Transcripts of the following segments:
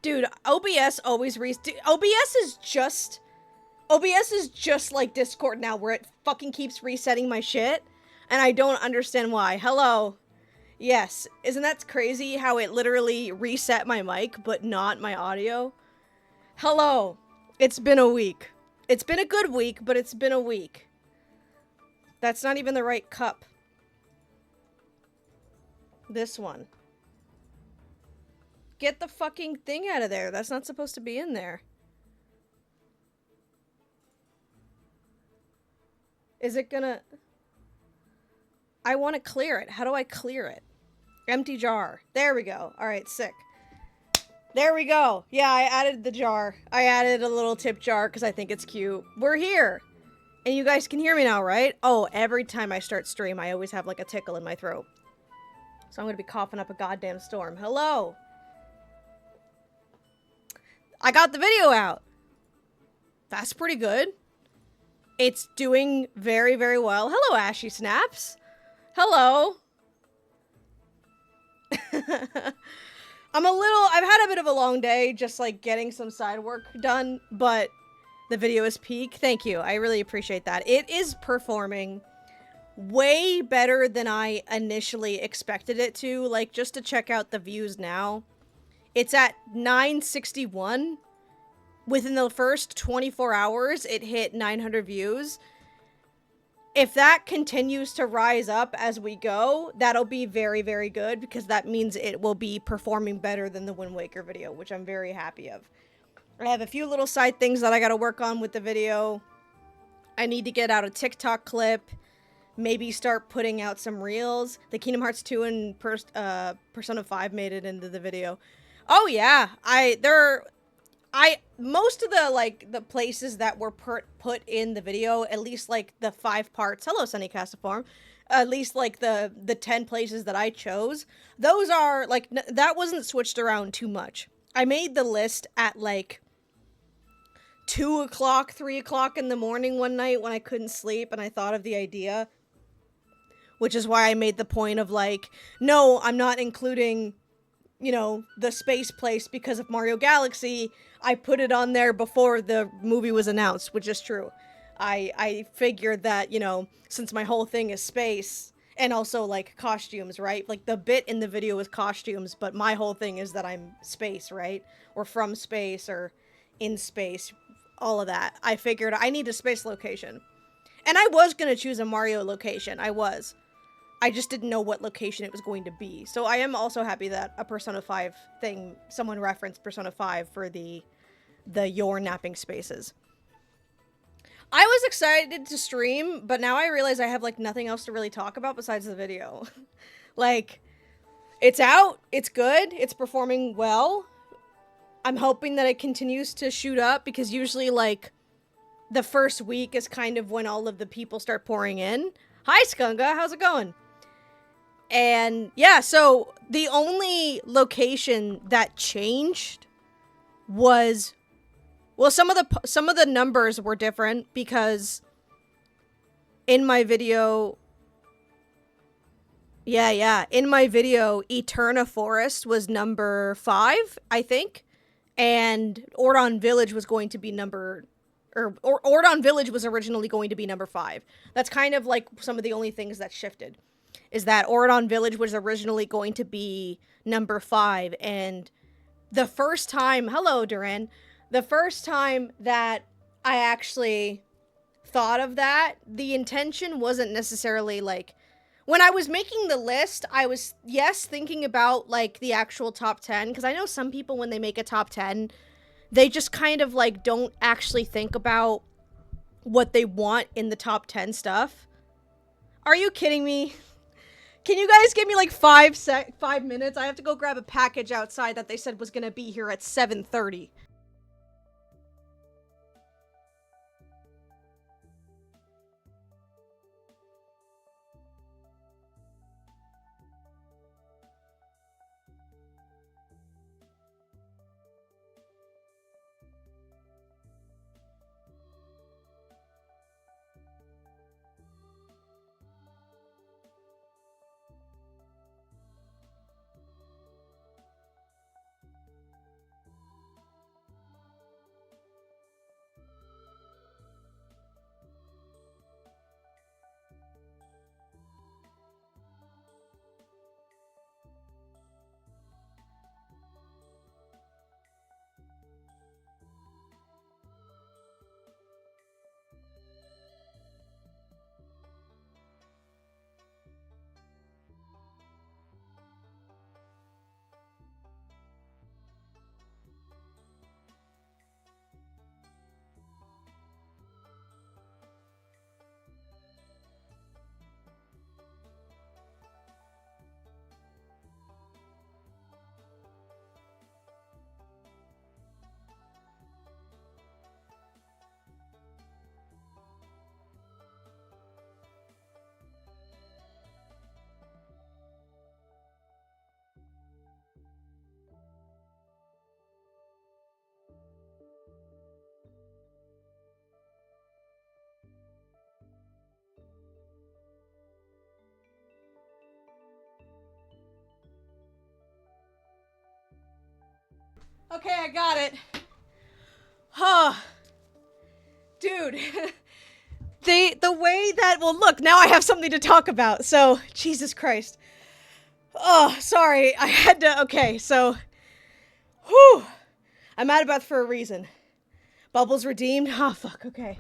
Dude, OBS is just like Discord now, where it fucking keeps resetting my shit, and I don't understand why. Hello. Yes. Isn't that crazy how it literally reset my mic, but not my audio? Hello. It's been a week. It's been a good week, but it's been a week. That's not even the right cup. This one. Get the fucking thing out of there. That's not supposed to be in there. Is it gonna... I want to clear it. How do I clear it? Empty jar. There we go. Alright, sick. There we go. Yeah, I added the jar. I added a little tip jar because I think it's cute. We're here! And you guys can hear me now, right? Oh, every time I start stream, I always have like a tickle in my throat. So I'm gonna be coughing up a goddamn storm. Hello! I got the video out! That's pretty good. It's doing very, very well. Hello, Ashy Snaps! Hello! I've had a bit of a long day, just like getting some side work done, but the video is peak. Thank you. I really appreciate that. It is performing way better than I initially expected it to. Like, just to check out the views now, it's at 961. Within the first 24 hours, it hit 900 views. If that continues to rise up as we go, that'll be very, very good, because that means it will be performing better than the Wind Waker video, which I'm very happy of. I have a few little side things that I gotta work on with the video. I need to get out a TikTok clip, maybe start putting out some reels. The Kingdom Hearts 2 and Persona 5 made it into the video. Oh yeah, most of the, like, the places that were put in the video, at least, like, the 5 parts, hello, Sunny Castiform, at least, like, the 10 places that I chose, those are, like, that wasn't switched around too much. I made the list at, like, 2 o'clock, 3 o'clock in the morning one night when I couldn't sleep, and I thought of the idea, which is why I made the point of, like, no, I'm not including, you know, the space place because of Mario Galaxy. I put it on there before the movie was announced, which is true. I figured that, you know, since my whole thing is space, and also, like, costumes, right? Like, the bit in the video is costumes, but my whole thing is that I'm space, right? Or from space, or in space, all of that. I figured I need a space location. And I was gonna choose a Mario location, I just didn't know what location it was going to be. So I am also happy that a Persona 5 thing, someone referenced Persona 5 for the your napping spaces. I was excited to stream, but now I realize I have, like, nothing else to really talk about besides the video. Like, it's out, it's good, it's performing well. I'm hoping that it continues to shoot up, because usually, like, the first week is kind of when all of the people start pouring in. Hi, Skunga, how's it going? And yeah, so the only location that changed was, well, some of the numbers were different, because in my video, in my video, Eterna Forest was number 5, I think, and Ordon Village was going to be Ordon Village was originally going to be number 5. That's kind of like some of the only things that shifted. Is that Ordon Village was originally going to be number 5, and the first time, hello, Duran, the first time that I actually thought of that, the intention wasn't necessarily, like, when I was making the list, I was, yes, thinking about, like, the actual top 10, because I know some people, when they make a top 10, they just kind of, like, don't actually think about what they want in the top 10 stuff. Are you kidding me? Can you guys give me, like, 5 minutes? I have to go grab a package outside that they said was gonna be here at 7:30. Okay, I got it. Huh. Dude. The way that, well, look, now I have something to talk about. So, Jesus Christ. Oh, sorry. I had to, okay, so. Whew. I'm out of breath for a reason. Bubbles redeemed? Oh, fuck, okay.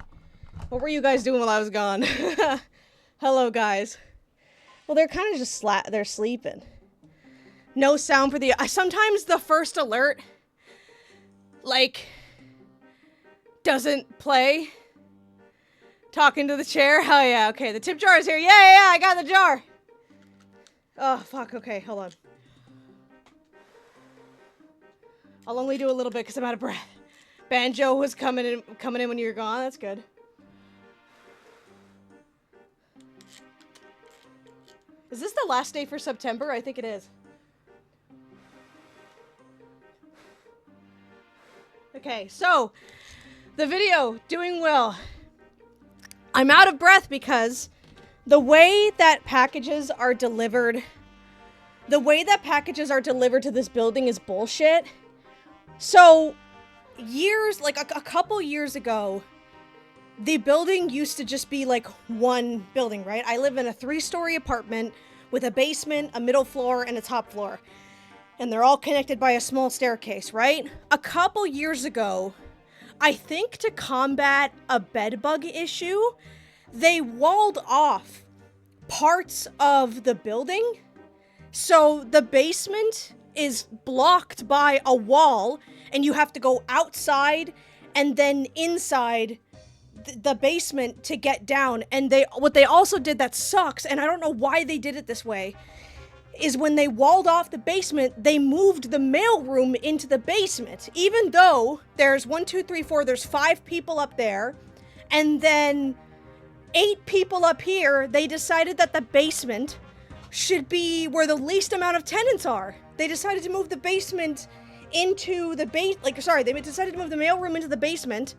What were you guys doing while I was gone? Hello, guys. Well, they're kind of just they're sleeping. No sound for the, sometimes the first alert, like, doesn't play. Talking to the chair? Hell yeah, okay, the tip jar is here. Yeah, I got the jar. Oh, fuck, okay, hold on. I'll only do a little bit because I'm out of breath. Banjo was coming in when you were gone, that's good. Is this the last day for September? I think it is. Okay, so, the video, doing well. I'm out of breath because the way that packages are delivered to this building is bullshit. So, like a couple years ago, the building used to just be like one building, right? I live in a 3-story apartment with a basement, a middle floor, and a top floor. And they're all connected by a small staircase, right? A couple years ago, I think to combat a bed bug issue, they walled off parts of the building. So the basement is blocked by a wall, and you have to go outside and then inside the basement to get down. And what they also did that sucks, and I don't know why they did it this way, is when they walled off the basement, they moved the mailroom into the basement. Even though there's 1, 2, 3, 4, there's 5 people up there, and then 8 people up here, they decided that the basement should be where the least amount of tenants are. They decided to move the basement into the they decided to move the mailroom into the basement,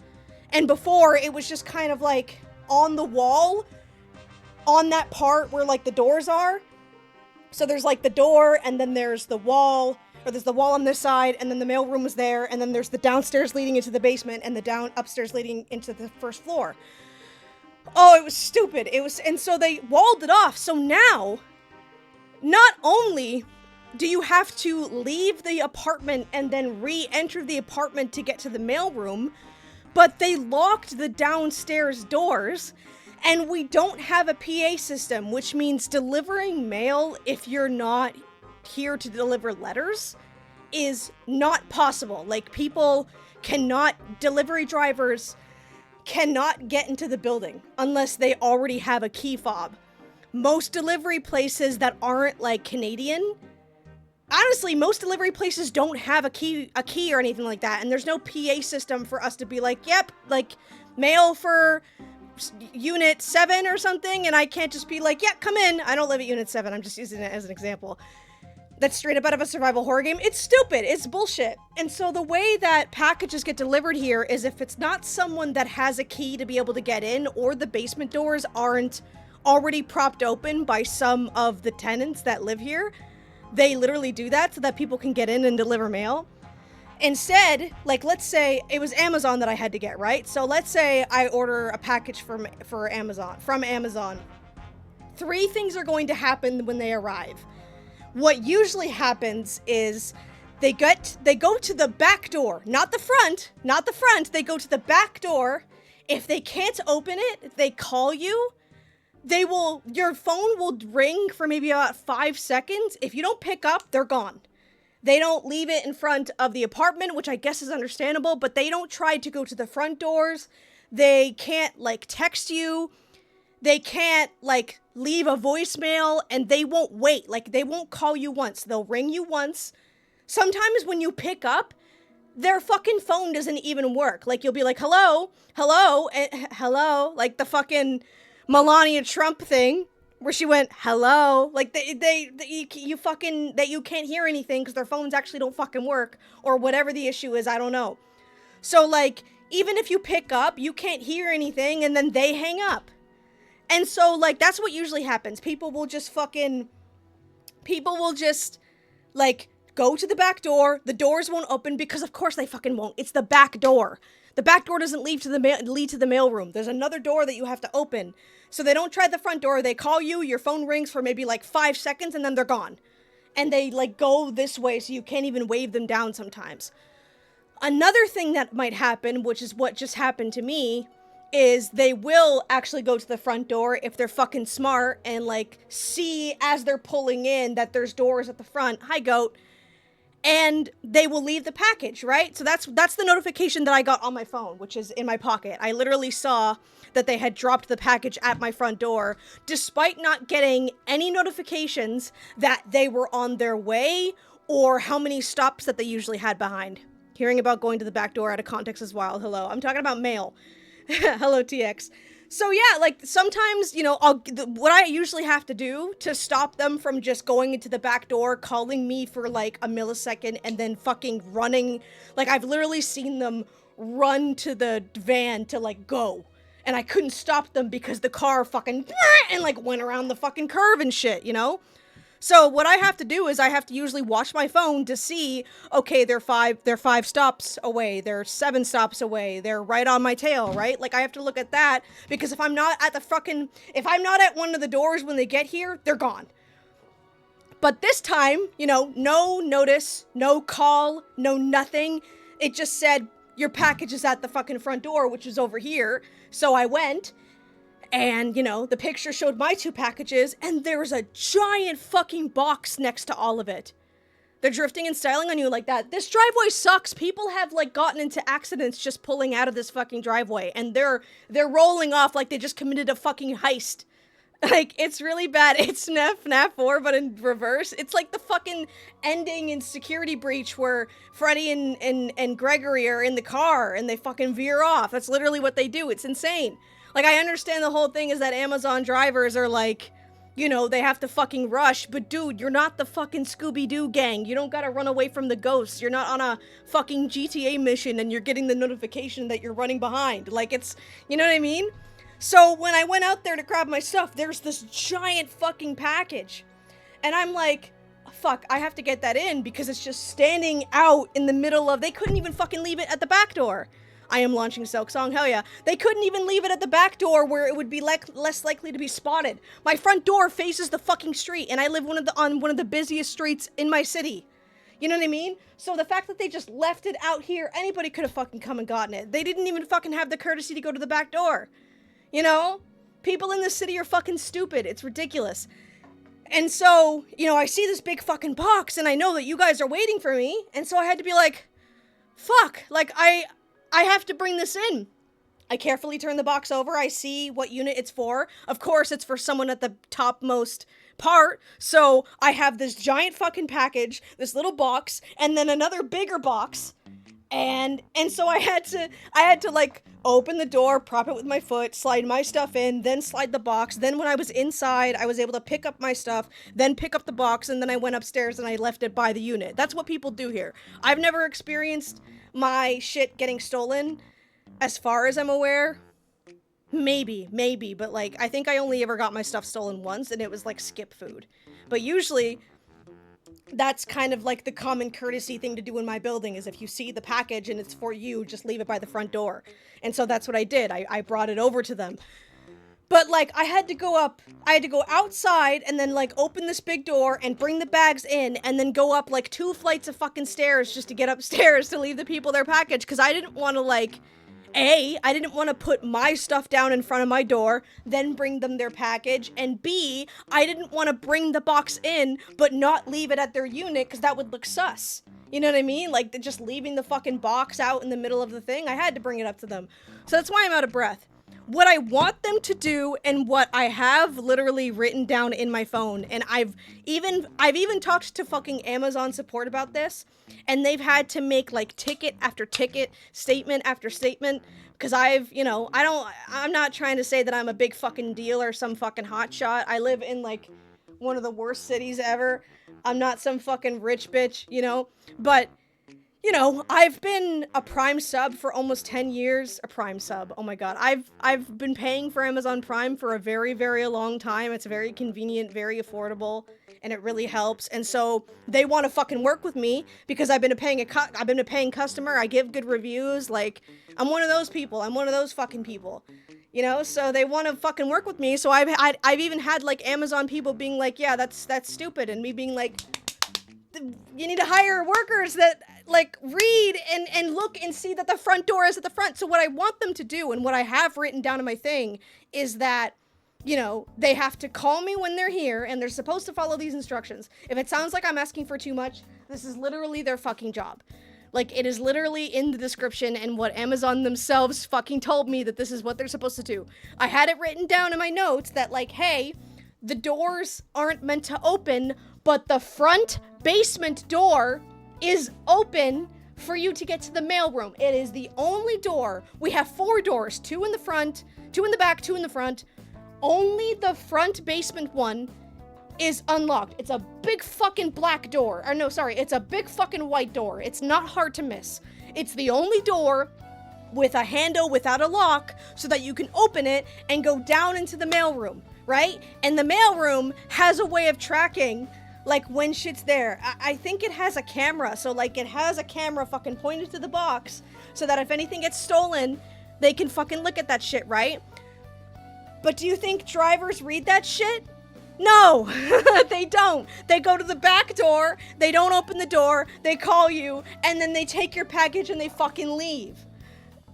and before it was just kind of like on the wall, on that part where like the doors are. So there's like the door, and then there's the wall, or there's the wall on this side, and then the mailroom was there, and then there's the downstairs leading into the basement, and the upstairs leading into the first floor. Oh, it was stupid. And so they walled it off. So now, not only do you have to leave the apartment and then re-enter the apartment to get to the mailroom, but they locked the downstairs doors. And we don't have a PA system, which means delivering mail, if you're not here to deliver letters, is not possible. Like, delivery drivers cannot get into the building unless they already have a key fob. Most delivery places that aren't, like, Canadian, honestly, most delivery places don't have a key or anything like that, and there's no PA system for us to be like, yep, like, mail for Unit 7 or something, and I can't just be like, yeah, come in. I don't live at Unit 7, I'm just using it as an example. That's straight up out of a survival horror game. It's stupid, it's bullshit. And so the way that packages get delivered here is if it's not someone that has a key to be able to get in, or the basement doors aren't already propped open by some of the tenants that live here, they literally do that so that people can get in and deliver mail. Instead, like, let's say it was Amazon that I had to get, right? So let's say I order a package from Amazon. 3 things are going to happen when they arrive. What usually happens is they go to the back door, not the front, they go to the back door. If they can't open it, they call you. Your phone will ring for maybe about 5 seconds. If you don't pick up, they're gone. They don't leave it in front of the apartment, which I guess is understandable, but they don't try to go to the front doors. They can't, like, text you. They can't, like, leave a voicemail, and they won't wait. Like, they won't call you once. They'll ring you once. Sometimes when you pick up, their fucking phone doesn't even work. Like, you'll be like, hello, like the fucking Melania Trump thing, where she went, hello, like, you can't hear anything because their phones actually don't fucking work, or whatever the issue is, I don't know. So, like, even if you pick up, you can't hear anything, and then they hang up. And so, like, that's what usually happens. People will just, like, go to the back door. The doors won't open because of course they fucking won't. It's the back door. The back door doesn't lead to the mailroom. There's another door that you have to open. So they don't try the front door. They call you, your phone rings for maybe like 5 seconds and then they're gone. And they like go this way so you can't even wave them down sometimes. Another thing that might happen, which is what just happened to me, is they will actually go to the front door if they're fucking smart and like see as they're pulling in that there's doors at the front. Hi, goat. And they will leave the package, right? So that's the notification that I got on my phone, which is in my pocket. I literally saw that they had dropped the package at my front door, despite not getting any notifications that they were on their way or how many stops that they usually had behind. Hearing about going to the back door out of context is wild. Hello. I'm talking about mail. Hello, TX. So yeah, like sometimes, you know, what I usually have to do to stop them from just going into the back door, calling me for like a millisecond and then fucking running. Like I've literally seen them run to the van to like go. And I couldn't stop them because the car fucking and like went around the fucking curve and shit, you know? So what I have to do is I have to usually watch my phone to see, okay, they're 5 stops away, they're 7 stops away, they're right on my tail, right? Like I have to look at that because if I'm not at if I'm not at one of the doors when they get here, they're gone. But this time, you know, no notice, no call, no nothing. It just said, your package is at the fucking front door, which is over here. So I went. And, you know, the picture showed my 2 packages, and there was a giant fucking box next to all of it. They're drifting and styling on you like that. This driveway sucks. People have, like, gotten into accidents just pulling out of this fucking driveway, and they're rolling off like they just committed a fucking heist. Like, it's really bad. It's FNAF 4, but in reverse. It's like the fucking ending in Security Breach where Freddy and Gregory are in the car, and they fucking veer off. That's literally what they do. It's insane. Like, I understand the whole thing is that Amazon drivers are like, you know, they have to fucking rush, but dude, you're not the fucking Scooby-Doo gang. You don't gotta run away from the ghosts. You're not on a fucking GTA mission and you're getting the notification that you're running behind. Like, it's, you know what I mean? So, when I went out there to grab my stuff, there's this giant fucking package. And I'm like, fuck, I have to get that in because it's just standing out in the middle of, they couldn't even fucking leave it at the back door. I am launching Silk Song, hell yeah. They couldn't even leave it at the back door where it would be less likely to be spotted. My front door faces the fucking street, and I live on one of the busiest streets in my city. You know what I mean? So the fact that they just left it out here, anybody could have fucking come and gotten it. They didn't even fucking have the courtesy to go to the back door. You know? People in this city are fucking stupid. It's ridiculous. And so, you know, I see this big fucking box, and I know that you guys are waiting for me, and so I had to be like, fuck, like, I have to bring this in. I carefully turn the box over. I see what unit it's for. Of course, it's for someone at the topmost part. So I have this giant fucking package, this little box, and then another bigger box. And so I had to like open the door, prop it with my foot, slide my stuff in, then slide the box. Then when I was inside, I was able to pick up my stuff, then pick up the box, and then I went upstairs and I left it by the unit. That's what people do here. I've never experienced my shit getting stolen, as far as I'm aware. Maybe, but like, I think I only ever got my stuff stolen once, and it was like skip food. But usually, that's kind of like the common courtesy thing to do in my building, is if you see the package and it's for you, just leave it by the front door. And so that's what I did. I brought it over to them. But like, I had to go outside and then like open this big door and bring the bags in and then go up like 2 flights of fucking stairs just to get upstairs to leave the people their package, because I didn't want to like, I didn't want to put my stuff down in front of my door, then bring them their package, and B, I didn't want to bring the box in but not leave it at their unit because that would look sus. You know what I mean? Like, just leaving the fucking box out in the middle of the thing. I had to bring it up to them. So that's why I'm out of breath. What I want them to do, and what I have literally written down in my phone, and I've even talked to fucking Amazon support about this, and they've had to make like ticket after ticket, statement after statement, because I'm not trying to say that I'm a big fucking deal or some fucking hotshot. I live in like one of the worst cities ever. I'm not some fucking rich bitch, you know, but you know, I've been a Prime sub for almost 10 years. A Prime sub, oh my god. I've been paying for Amazon Prime for a very, very long time. It's very convenient, very affordable, and it really helps. And so they want to fucking work with me because I've been a paying customer. I give good reviews. Like, I'm one of those people. I'm one of those fucking people. You know, so they want to fucking work with me. So I've even had like Amazon people being like, yeah, that's stupid, and me being like, you need to hire workers that like read and look and see that the front door is at the front. So what I want them to do, and what I have written down in my thing, is that, you know, they have to call me when they're here, and they're supposed to follow these instructions. If it sounds like I'm asking for too much, this is literally their fucking job. Like, it is literally in the description, and what Amazon themselves fucking told me that this is what they're supposed to do. I had it written down in my notes that, like, hey, the doors aren't meant to open, but the front basement door is open for you to get to the mailroom. It is the only door. We have 4 doors, 2 in the front, 2 in the back, 2 in the front. Only the front basement one is unlocked. It's a big fucking black door. Or no, sorry, it's a big fucking white door. It's not hard to miss. It's the only door with a handle without a lock so that you can open it and go down into the mailroom, right? And the mailroom has a way of tracking like when shit's there. I think it has a camera, so like it has a camera fucking pointed to the box so that if anything gets stolen, they can fucking look at that shit, right? But do you think drivers read that shit? No, they don't. They go to the back door, they don't open the door, they call you, and then they take your package and they fucking leave.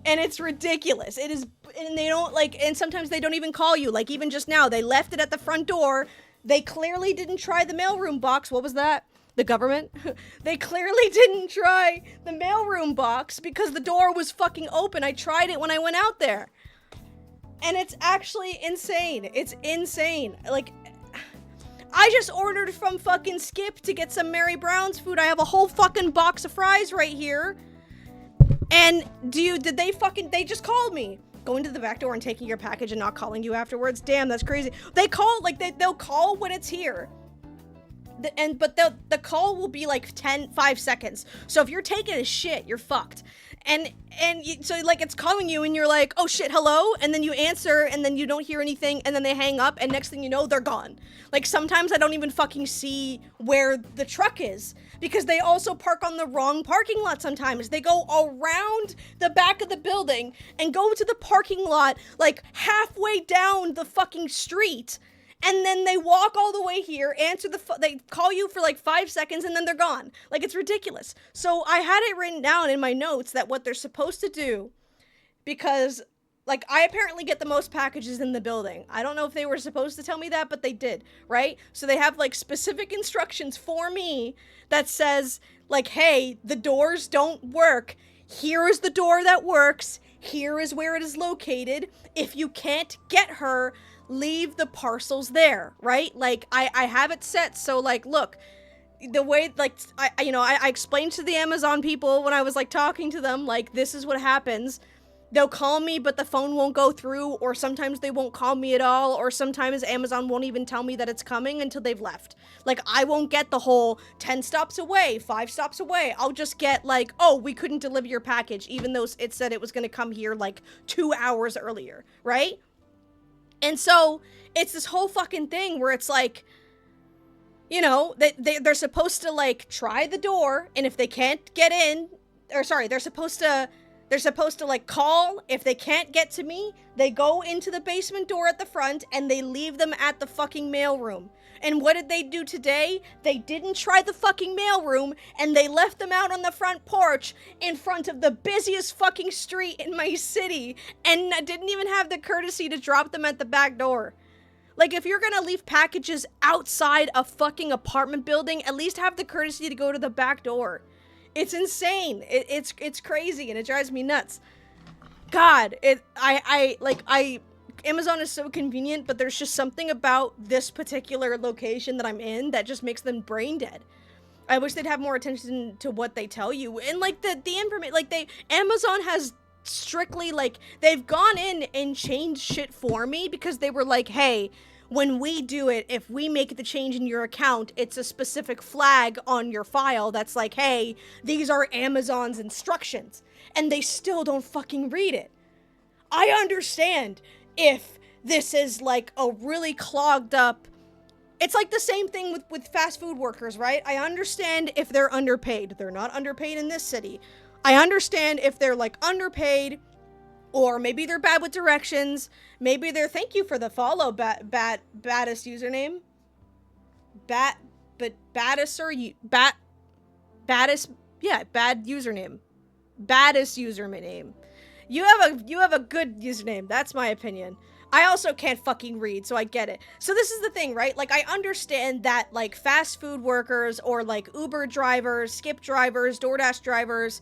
And it's ridiculous. It is, and they don't like, and sometimes they don't even call you. Like even just now, they left it at the front door. They clearly didn't try the mailroom box. What was that? The government? They clearly didn't try the mailroom box because the door was fucking open. I tried it when I went out there. And it's actually insane. It's insane. Like, I just ordered from fucking Skip to get some Mary Brown's food. I have a whole fucking box of fries right here. And they just called me. Going to the back door and taking your package and not calling you afterwards. Damn, that's crazy. They call, like, they'll call when it's here. But the call will be like 5 seconds. So if you're taking a shit, you're fucked. So like it's calling you and you're like, oh shit, hello? And then you answer and then you don't hear anything and then they hang up and next thing you know, they're gone. Like sometimes I don't even fucking see where the truck is because they also park on the wrong parking lot sometimes. They go around the back of the building and go to the parking lot like halfway down the fucking street. And then they walk all the way here, they call you for like 5 seconds, and then they're gone. Like, it's ridiculous. So I had it written down in my notes that what they're supposed to do, because, like, I apparently get the most packages in the building. I don't know if they were supposed to tell me that, but they did, right? So they have, like, specific instructions for me that says, like, hey, the doors don't work. Here is the door that works. Here is where it is located. If you can't get her, leave the parcels there, right? Like, I have it set so, like, look, the way, like, I explained to the Amazon people when I was, like, talking to them, like, this is what happens. They'll call me, but the phone won't go through, or sometimes they won't call me at all, or sometimes Amazon won't even tell me that it's coming until they've left. Like, I won't get the whole 10 stops away, 5 stops away. I'll just get, like, oh, we couldn't deliver your package, even though it said it was gonna come here, like, 2 hours earlier, right? And so, it's this whole fucking thing where it's like, you know, they're supposed to, like, try the door, and if they can't get in, or sorry, they're supposed to, like, call. If they can't get to me, they go into the basement door at the front, and they leave them at the fucking mailroom. And what did they do today? They didn't try the fucking mailroom, and they left them out on the front porch in front of the busiest fucking street in my city, and didn't even have the courtesy to drop them at the back door. Like, if you're gonna leave packages outside a fucking apartment building, at least have the courtesy to go to the back door. It's insane. It's crazy, and it drives me nuts. God, Amazon is so convenient, but there's just something about this particular location that I'm in that just makes them brain dead. I wish they'd have more attention to what they tell you. And, like, the information, like, Amazon has strictly, like, they've gone in and changed shit for me because they were like, hey, when we do it, if we make the change in your account, it's a specific flag on your file that's like, hey, these are Amazon's instructions. And they still don't fucking read it. I understand if this is like a really clogged up. It's like the same thing with fast food workers, right? I understand if they're underpaid. They're not underpaid in this city. I understand if they're like underpaid, or maybe they're bad with directions. Maybe they're, thank you for the follow, baddest username. Baddest username. Baddest username. You have a good username. That's my opinion. I also can't fucking read, so I get it. So this is the thing, right? Like, I understand that, like, fast food workers or, like, Uber drivers, Skip drivers, DoorDash drivers,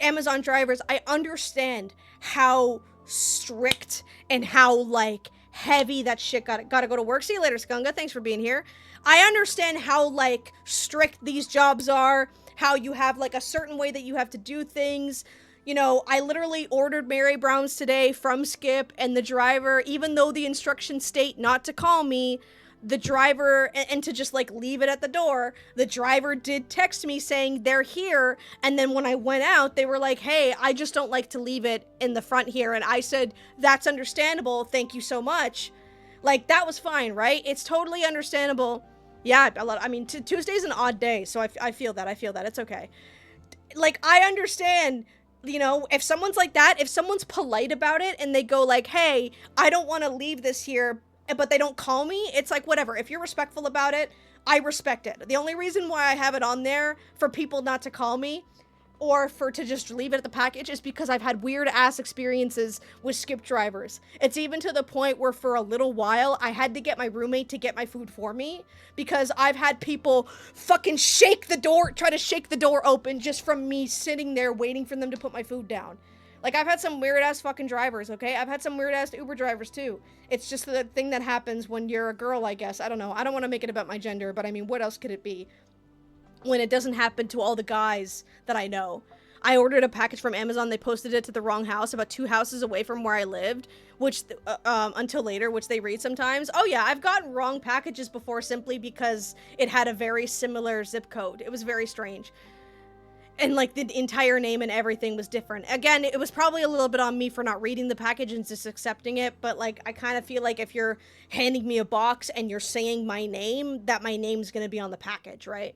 Amazon drivers, I understand how strict and how, like, heavy that shit gotta go to work. See you later, Skunga. Thanks for being here. I understand how, like, strict these jobs are, how you have, like, a certain way that you have to do things. You know, I literally ordered Mary Brown's today from Skip, and the driver, even though the instructions state not to call me, the driver, and to just, like, leave it at the door, the driver did text me saying they're here, and then when I went out, they were like, hey, I just don't like to leave it in the front here, and I said, that's understandable, thank you so much. Like, that was fine, right? It's totally understandable. Yeah, I mean, Tuesday's an odd day, so I feel that, it's okay. Like, I understand, you know, if someone's like that, if someone's polite about it and they go like, hey, I don't want to leave this here, but they don't call me, it's like, whatever. If you're respectful about it, I respect it. The only reason why I have it on there for people not to call me or to just leave it at the package is because I've had weird ass experiences with Skip drivers. It's even to the point where for a little while I had to get my roommate to get my food for me because I've had people fucking try to shake the door open just from me sitting there waiting for them to put my food down. Like, I've had some weird ass fucking drivers, okay? I've had some weird ass Uber drivers too. It's just the thing that happens when you're a girl, I guess. I don't know. I don't want to make it about my gender, but I mean, what else could it be? When it doesn't happen to all the guys that I know. I ordered a package from Amazon. They posted it to the wrong house, about 2 houses away from where I lived, which, until later, which they read sometimes. Oh yeah, I've gotten wrong packages before simply because it had a very similar zip code. It was very strange. And, like, the entire name and everything was different. Again, it was probably a little bit on me for not reading the package and just accepting it, but, like, I kind of feel like if you're handing me a box and you're saying my name, that my name's gonna be on the package, right?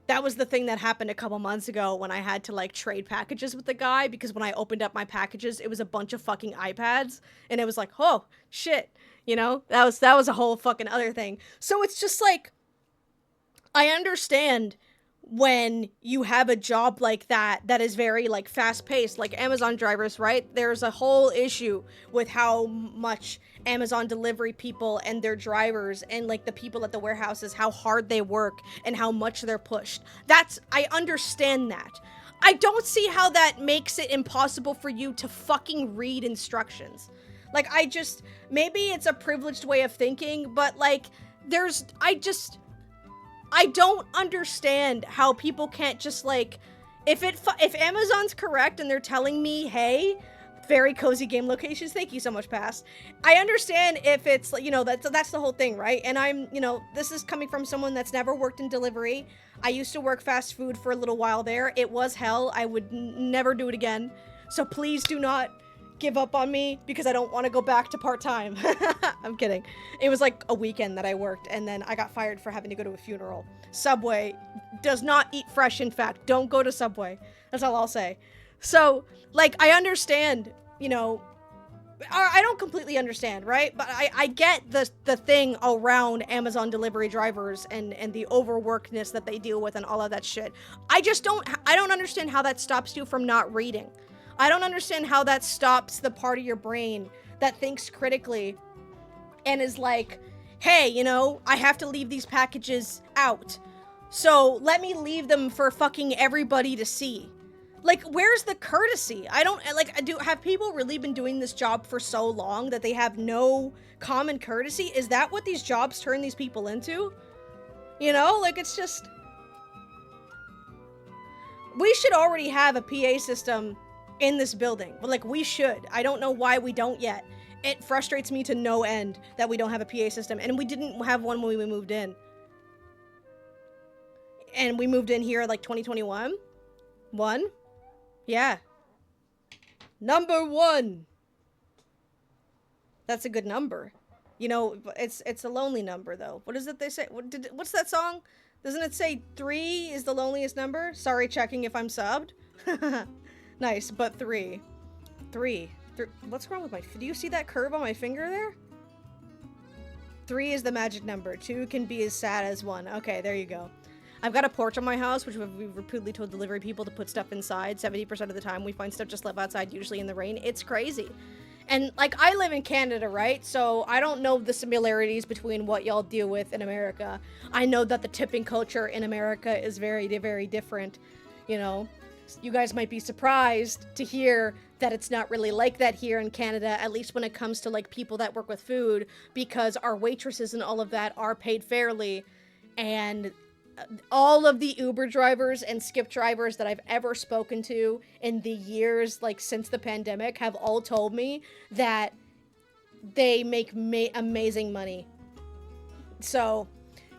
That was the thing that happened a couple months ago when I had to, like, trade packages with the guy, because when I opened up my packages, it was a bunch of fucking iPads, and it was like, oh, shit, you know? That was a whole fucking other thing. So it's just, like, I understand when you have a job like that is very, like, fast-paced, like Amazon drivers, right? There's a whole issue with how much Amazon delivery people and their drivers and, like, the people at the warehouses, how hard they work and how much they're pushed. I understand that. I don't see how that makes it impossible for you to fucking read instructions. Like, maybe it's a privileged way of thinking, but, like, I don't understand how people can't just, like, if Amazon's correct and they're telling me, hey, very cozy game locations, thank you so much, Pass. I understand if it's, you know, that's the whole thing, right? And I'm, you know, this is coming from someone that's never worked in delivery. I used to work fast food for a little while there. It was hell. I would never do it again. So please do not give up on me because I don't want to go back to part-time. I'm kidding. It was like a weekend that I worked and then I got fired for having to go to a funeral. Subway does not eat fresh, in fact. Don't go to Subway. That's all I'll say. So, like, I understand, you know, I don't completely understand, right? But I get the thing around Amazon delivery drivers and the overworkedness that they deal with and all of that shit. I don't understand how that stops you from not reading. I don't understand how that stops the part of your brain that thinks critically and is like, hey, you know, I have to leave these packages out. So let me leave them for fucking everybody to see. Like, where's the courtesy? Have people really been doing this job for so long that they have no common courtesy? Is that what these jobs turn these people into? You know, like, it's just... We should already have a PA system in this building. But, like, we should. I don't know why we don't yet. It frustrates me to no end that we don't have a PA system, and we didn't have one when we moved in. And we moved in here like 2021. Yeah. Number 1. That's a good number. You know, it's a lonely number though. What is it they say? What's that song? Doesn't it say 3 is the loneliest number? Sorry, checking if I'm subbed. Nice, but 3. What's wrong with my... Do you see that curve on my finger there? 3 is the magic number. 2 can be as sad as 1. Okay, there you go. I've got a porch on my house, which we've repeatedly told delivery people to put stuff inside. 70% of the time we find stuff just left outside, usually in the rain. It's crazy. And, like, I live in Canada, right? So I don't know the similarities between what y'all deal with in America. I know that the tipping culture in America is very, very different, you know? You guys might be surprised to hear that it's not really like that here in Canada, at least when it comes to, like, people that work with food, because our waitresses and all of that are paid fairly, and all of the Uber drivers and Skip drivers that I've ever spoken to in the years, like, since the pandemic have all told me that they make amazing money. So,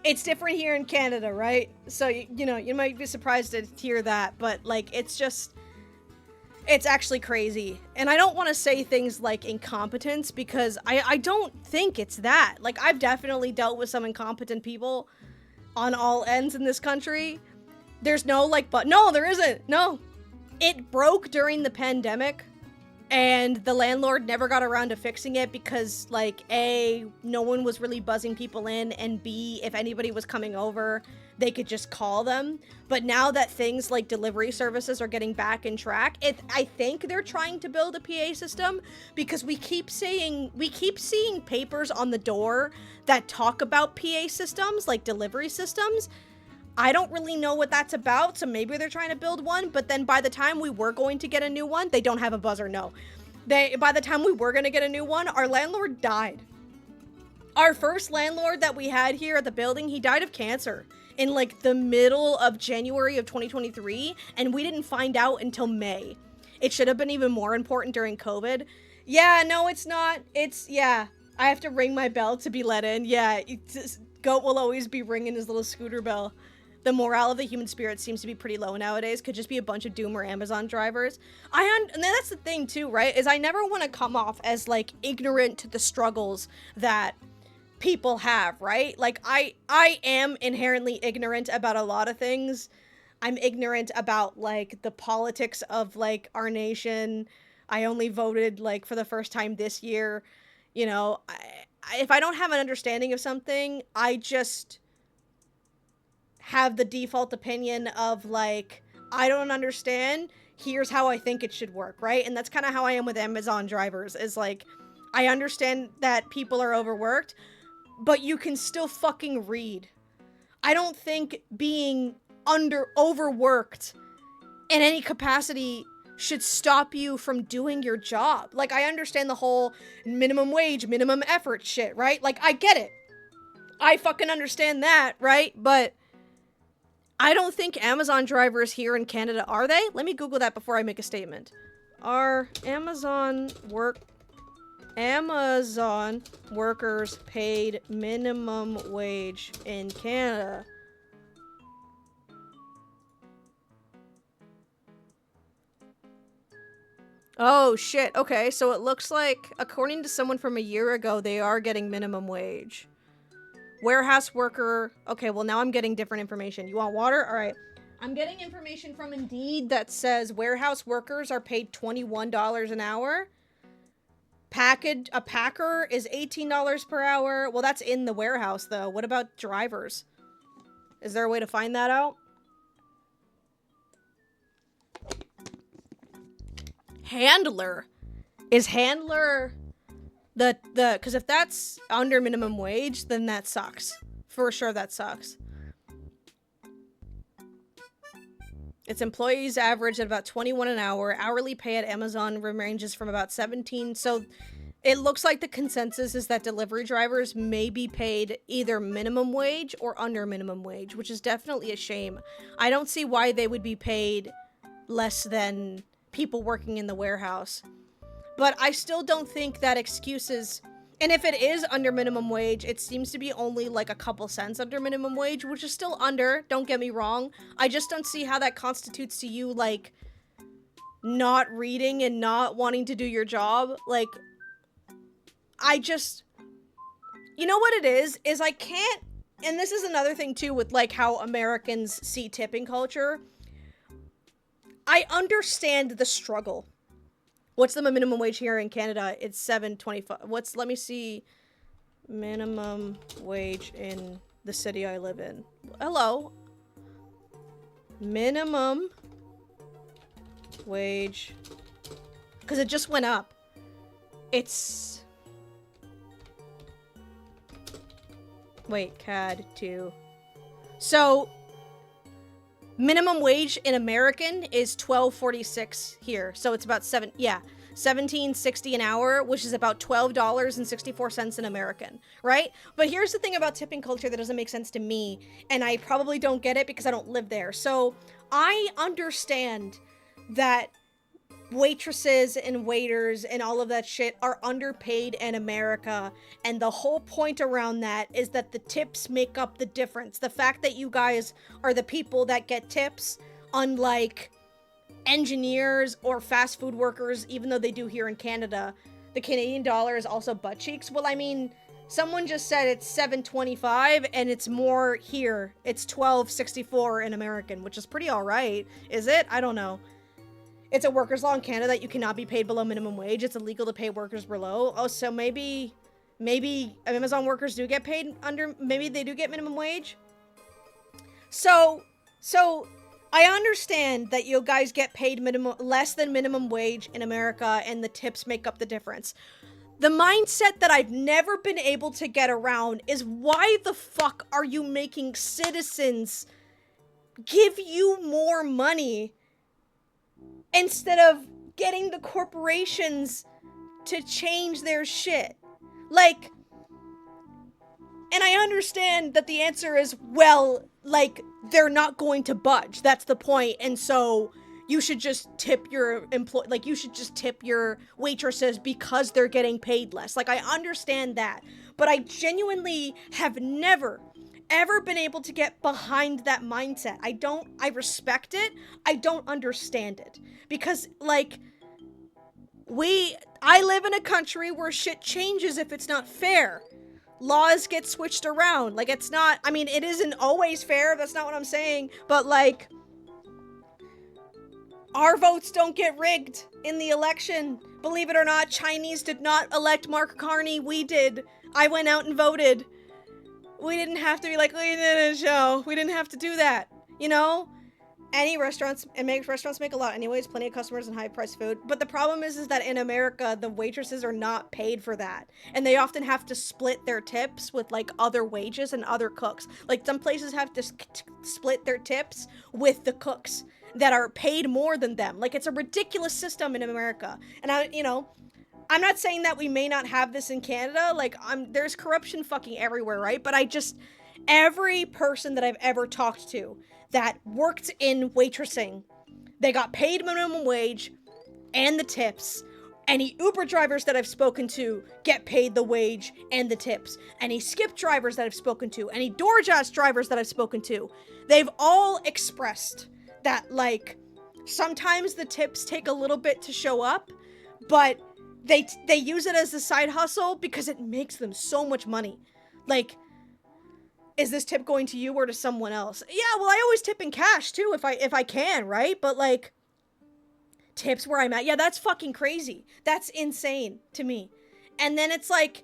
it's different here in Canada, right? So, you know, you might be surprised to hear that, but, like, it's just... It's actually crazy. And I don't want to say things like incompetence, because I don't think it's that. Like, I've definitely dealt with some incompetent people on all ends in this country. There's no, like, but no, there isn't. No. It broke during the pandemic, and the landlord never got around to fixing it because, like, A, no one was really buzzing people in, and B, if anybody was coming over, they could just call them. But now that things like delivery services are getting back in track, I think they're trying to build a PA system, because we keep seeing papers on the door that talk about PA systems, like delivery systems. I don't really know what that's about, so maybe they're trying to build one, but then by the time we were going to get a new one, they don't have a buzzer, no. By the time we were gonna get a new one, our landlord died. Our first landlord that we had here at the building, he died of cancer in, like, the middle of January of 2023, and we didn't find out until May. It should have been even more important during COVID. Yeah, no, it's not. Yeah, I have to ring my bell to be let in. Yeah, Goat will always be ringing his little scooter bell. The morale of the human spirit seems to be pretty low nowadays. Could just be a bunch of Doom or Amazon drivers. And that's the thing too, right? Is I never want to come off as, like, ignorant to the struggles that people have, right? Like, I am inherently ignorant about a lot of things. I'm ignorant about, like, the politics of, like, our nation. I only voted, like, for the first time this year. You know, if I don't have an understanding of something, I just have the default opinion of, like, I don't understand, here's how I think it should work, right? And that's kind of how I am with Amazon drivers, is, like, I understand that people are overworked, but you can still fucking read. I don't think being overworked in any capacity should stop you from doing your job. Like, I understand the whole minimum wage, minimum effort shit, right? Like, I get it. I fucking understand that, right? But I don't think Amazon drivers here in Canada, are they? Let me Google that before I make a statement. Are Amazon workers paid minimum wage in Canada? Oh shit, okay, so it looks like, according to someone from a year ago, they are getting minimum wage. Warehouse worker, okay, well now I'm getting different information. You want water? Alright. I'm getting information from Indeed that says warehouse workers are paid $21 an hour. A packer is $18 per hour. Well, that's in the warehouse, though. What about drivers? Is there a way to find that out? Handler. Is handler because if that's under minimum wage, then that sucks. For sure that sucks. Its employees average at about 21 an hour. Hourly pay at Amazon ranges from about 17. So it looks like the consensus is that delivery drivers may be paid either minimum wage or under minimum wage, which is definitely a shame. I don't see why they would be paid less than people working in the warehouse. but I still don't think that excuses, and if it is under minimum wage, it seems to be only like a couple cents under minimum wage, which is still under, don't get me wrong. I just don't see how that constitutes to you, like, not reading and not wanting to do your job. Like, I just, you know what it is I can't, and this is another thing too with like how Americans see tipping culture. I understand the struggle. What's the minimum wage here in Canada? It's $7.25. Let me see, minimum wage in the city I live in. Hello. Minimum wage, because it just went up. It's, wait, CAD 2. So minimum wage in American is $12.46 here. So it's about $17.60 an hour, which is about $12.64 in American, right? But here's the thing about tipping culture that doesn't make sense to me, and I probably don't get it because I don't live there. So I understand that waitresses and waiters and all of that shit are underpaid in America, and the whole point around that is that the tips make up the difference. The fact that you guys are the people that get tips, unlike engineers or fast food workers, even though they do here in Canada. The Canadian dollar is also butt cheeks. Well, I mean, someone just said it's $7.25 and it's more here. It's $12.64 in American, which is pretty all right. Is it? I don't know. It's a workers' law in Canada that you cannot be paid below minimum wage. It's illegal to pay workers below. Oh, so maybe Amazon workers do get paid under, maybe they do get minimum wage. So I understand that you guys get paid less than minimum wage in America, and the tips make up the difference. The mindset that I've never been able to get around is, why the fuck are you making citizens give you more money instead of getting the corporations to change their shit? Like, and I understand that the answer is, well, like, they're not going to budge. That's the point. And so you should just tip your you should just tip your waitresses because they're getting paid less. Like, I understand that, but I genuinely have never ever been able to get behind that mindset. I respect it. I don't understand it, because like, I live in a country where shit changes if it's not fair. Laws get switched around. Like, it's not, I mean, it isn't always fair. That's not what I'm saying. But like, our votes don't get rigged in the election. Believe it or not, Chinese did not elect Mark Carney. We did. I went out and voted. We didn't have to be like, we did a show. We didn't have to do that. You know? Restaurants make a lot anyways, plenty of customers and high-priced food. But the problem is that in America, the waitresses are not paid for that. And they often have to split their tips with, like, other wages and other cooks. Like, some places have to split their tips with the cooks that are paid more than them. Like, it's a ridiculous system in America. And I'm not saying that we may not have this in Canada. Like, there's corruption fucking everywhere, right? But every person that I've ever talked to that worked in waitressing, they got paid minimum wage and the tips. Any Uber drivers that I've spoken to get paid the wage and the tips. Any Skip drivers that I've spoken to, any DoorDash drivers that I've spoken to, they've all expressed that, like, sometimes the tips take a little bit to show up, but they use it as a side hustle because it makes them so much money. Like, is this tip going to you or to someone else? Yeah, well, I always tip in cash too if I can, right? But like, tips where I'm at, yeah, that's fucking crazy. That's insane to me. And then it's like,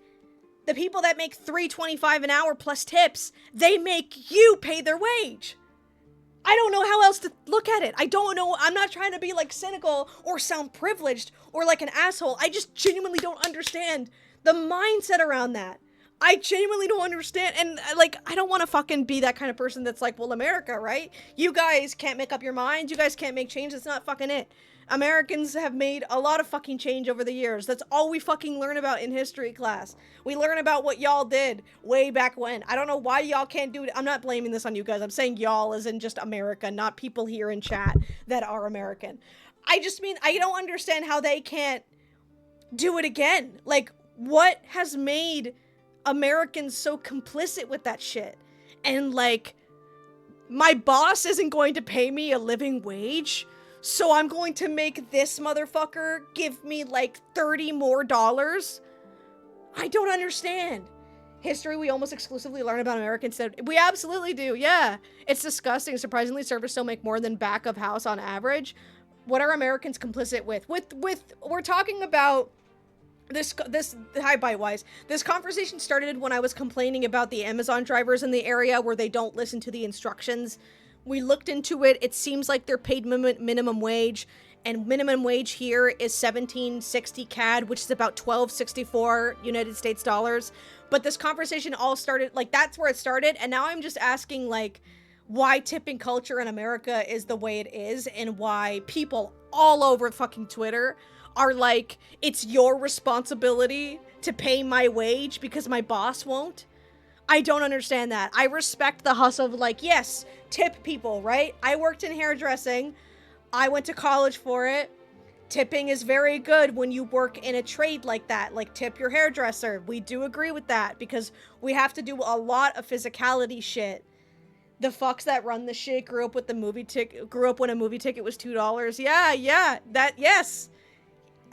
the people that make $3.25 an hour plus tips, they make you pay their wage. I don't know how else to look at it. I don't know. I'm not trying to be like cynical or sound privileged or like an asshole. I just genuinely don't understand the mindset around that. I genuinely don't understand. And like, I don't want to fucking be that kind of person that's like, well, America, right? You guys can't make up your minds. You guys can't make change. That's not fucking it. Americans have made a lot of fucking change over the years. That's all we fucking learn about in history class. We learn about what y'all did way back when. I don't know why y'all can't do it. I'm not blaming this on you guys. I'm saying y'all as in just America, not people here in chat that are American. I just mean, I don't understand how they can't do it again. Like, what has made Americans so complicit with that shit? And like, my boss isn't going to pay me a living wage, so I'm going to make this motherfucker give me like $30 more. I don't understand. History we almost exclusively learn about Americans. We absolutely do, yeah. It's disgusting. Surprisingly, servers still make more than back of house on average. What are Americans complicit with? We're talking about this hi Bitewise. This conversation started when I was complaining about the Amazon drivers in the area where they don't listen to the instructions. We looked into it. It seems like they're paid minimum wage, and minimum wage here is 1760 CAD, which is about 1264 United States dollars. But this conversation all started, like, that's where it started, and now I'm just asking, like, why tipping culture in America is the way it is, and why people all over fucking Twitter are like, it's your responsibility to pay my wage because my boss won't. I don't understand that. I respect the hustle of, like, yes, tip people, right? I worked in hairdressing. I went to college for it. Tipping is very good when you work in a trade like that, like tip your hairdresser. We do agree with that because we have to do a lot of physicality shit. The fucks that run the shit grew up with the movie ticket, grew up when a movie ticket was $2. Yeah, yes.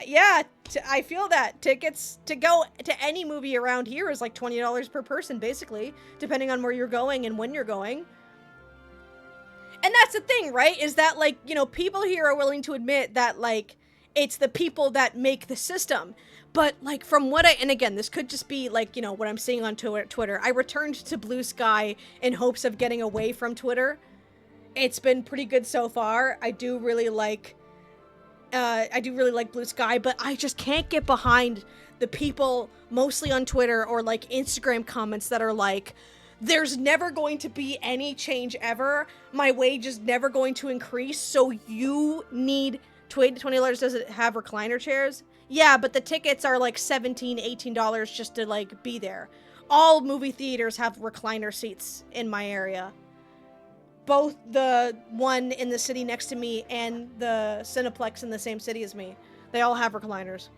Yeah, I feel that. Tickets to go to any movie around here is like $20 per person, basically, depending on where you're going and when you're going. And that's the thing, right? Is that, like, you know, people here are willing to admit that, like, it's the people that make the system. But, like, from what and again, this could just be, like, you know, what I'm seeing on Twitter. I returned to Blue Sky in hopes of getting away from Twitter. It's been pretty good so far. I do really like Blue Sky, but I just can't get behind the people, mostly on Twitter or, like, Instagram comments that are like, there's never going to be any change ever. My wage is never going to increase, so you need $20. Does it have recliner chairs? Yeah, but the tickets are like $17, $18 just to, like, be there. All movie theaters have recliner seats in my area. Both the one in the city next to me and the Cineplex in the same city as me. They all have recliners.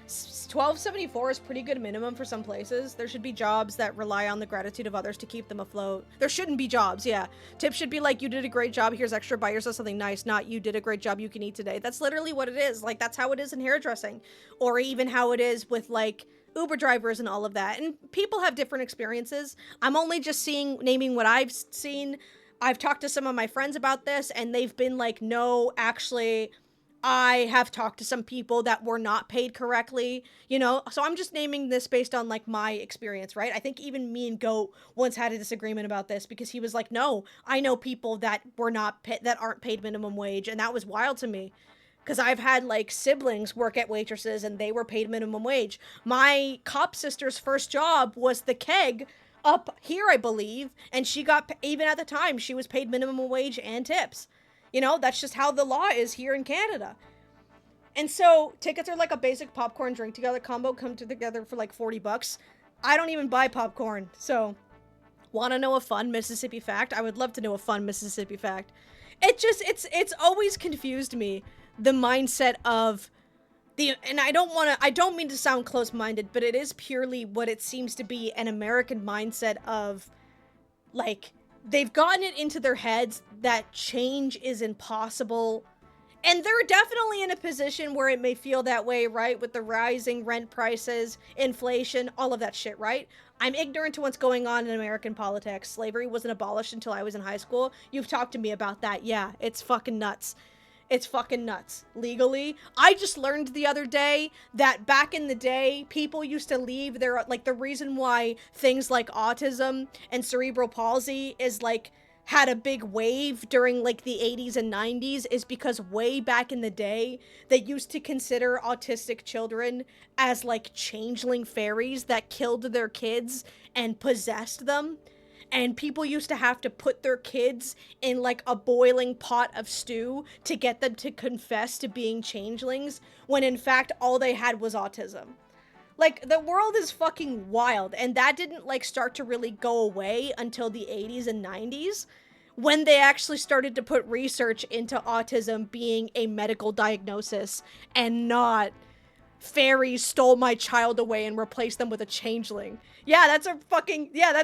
$12.74 is pretty good minimum for some places. There should be jobs that rely on the gratitude of others to keep them afloat. There shouldn't be jobs, yeah. Tips should be like, you did a great job, here's extra, buy yourself something nice, not you did a great job, you can eat today. That's literally what it is. Like, that's how it is in hairdressing. Or even how it is with, like, Uber drivers and all of that. And people have different experiences. I'm only just naming what I've seen. I've talked to some of my friends about this, and they've been like, no, actually, I have talked to some people that were not paid correctly, you know? So I'm just naming this based on, like, my experience, right? I think even me and Goat once had a disagreement about this because he was like, no, I know people that were not that aren't paid minimum wage, and that was wild to me. Because I've had, like, siblings work at waitresses and they were paid minimum wage. My cop sister's first job was the keg up here, I believe, and she got, even at the time, she was paid minimum wage and tips. You know, that's just how the law is here in Canada. And so tickets are like a basic popcorn drink together combo, come together for like $40. I don't even buy popcorn. So, want to know a fun Mississippi fact? I would love to know a fun Mississippi fact. It's always confused me, the mindset of and I don't mean to sound close-minded, but it is purely what it seems to be, an American mindset of, like, they've gotten it into their heads that change is impossible. And they're definitely in a position where it may feel that way, right? With the rising rent prices, inflation, all of that shit, right? I'm ignorant to what's going on in American politics. Slavery wasn't abolished until I was in high school. You've talked to me about that. Yeah, it's fucking nuts. It's fucking nuts. Legally. I just learned the other day that back in the day, people used to leave their, like, the reason why things like autism and cerebral palsy is, like, had a big wave during, like, the 80s and 90s is because way back in the day, they used to consider autistic children as, like, changeling fairies that killed their kids and possessed them. And people used to have to put their kids in, like, a boiling pot of stew to get them to confess to being changelings, when in fact all they had was autism. Like, the world is fucking wild, and that didn't, like, start to really go away until the 80s and 90s, when they actually started to put research into autism being a medical diagnosis and not fairies stole my child away and replaced them with a changeling. Yeah, that's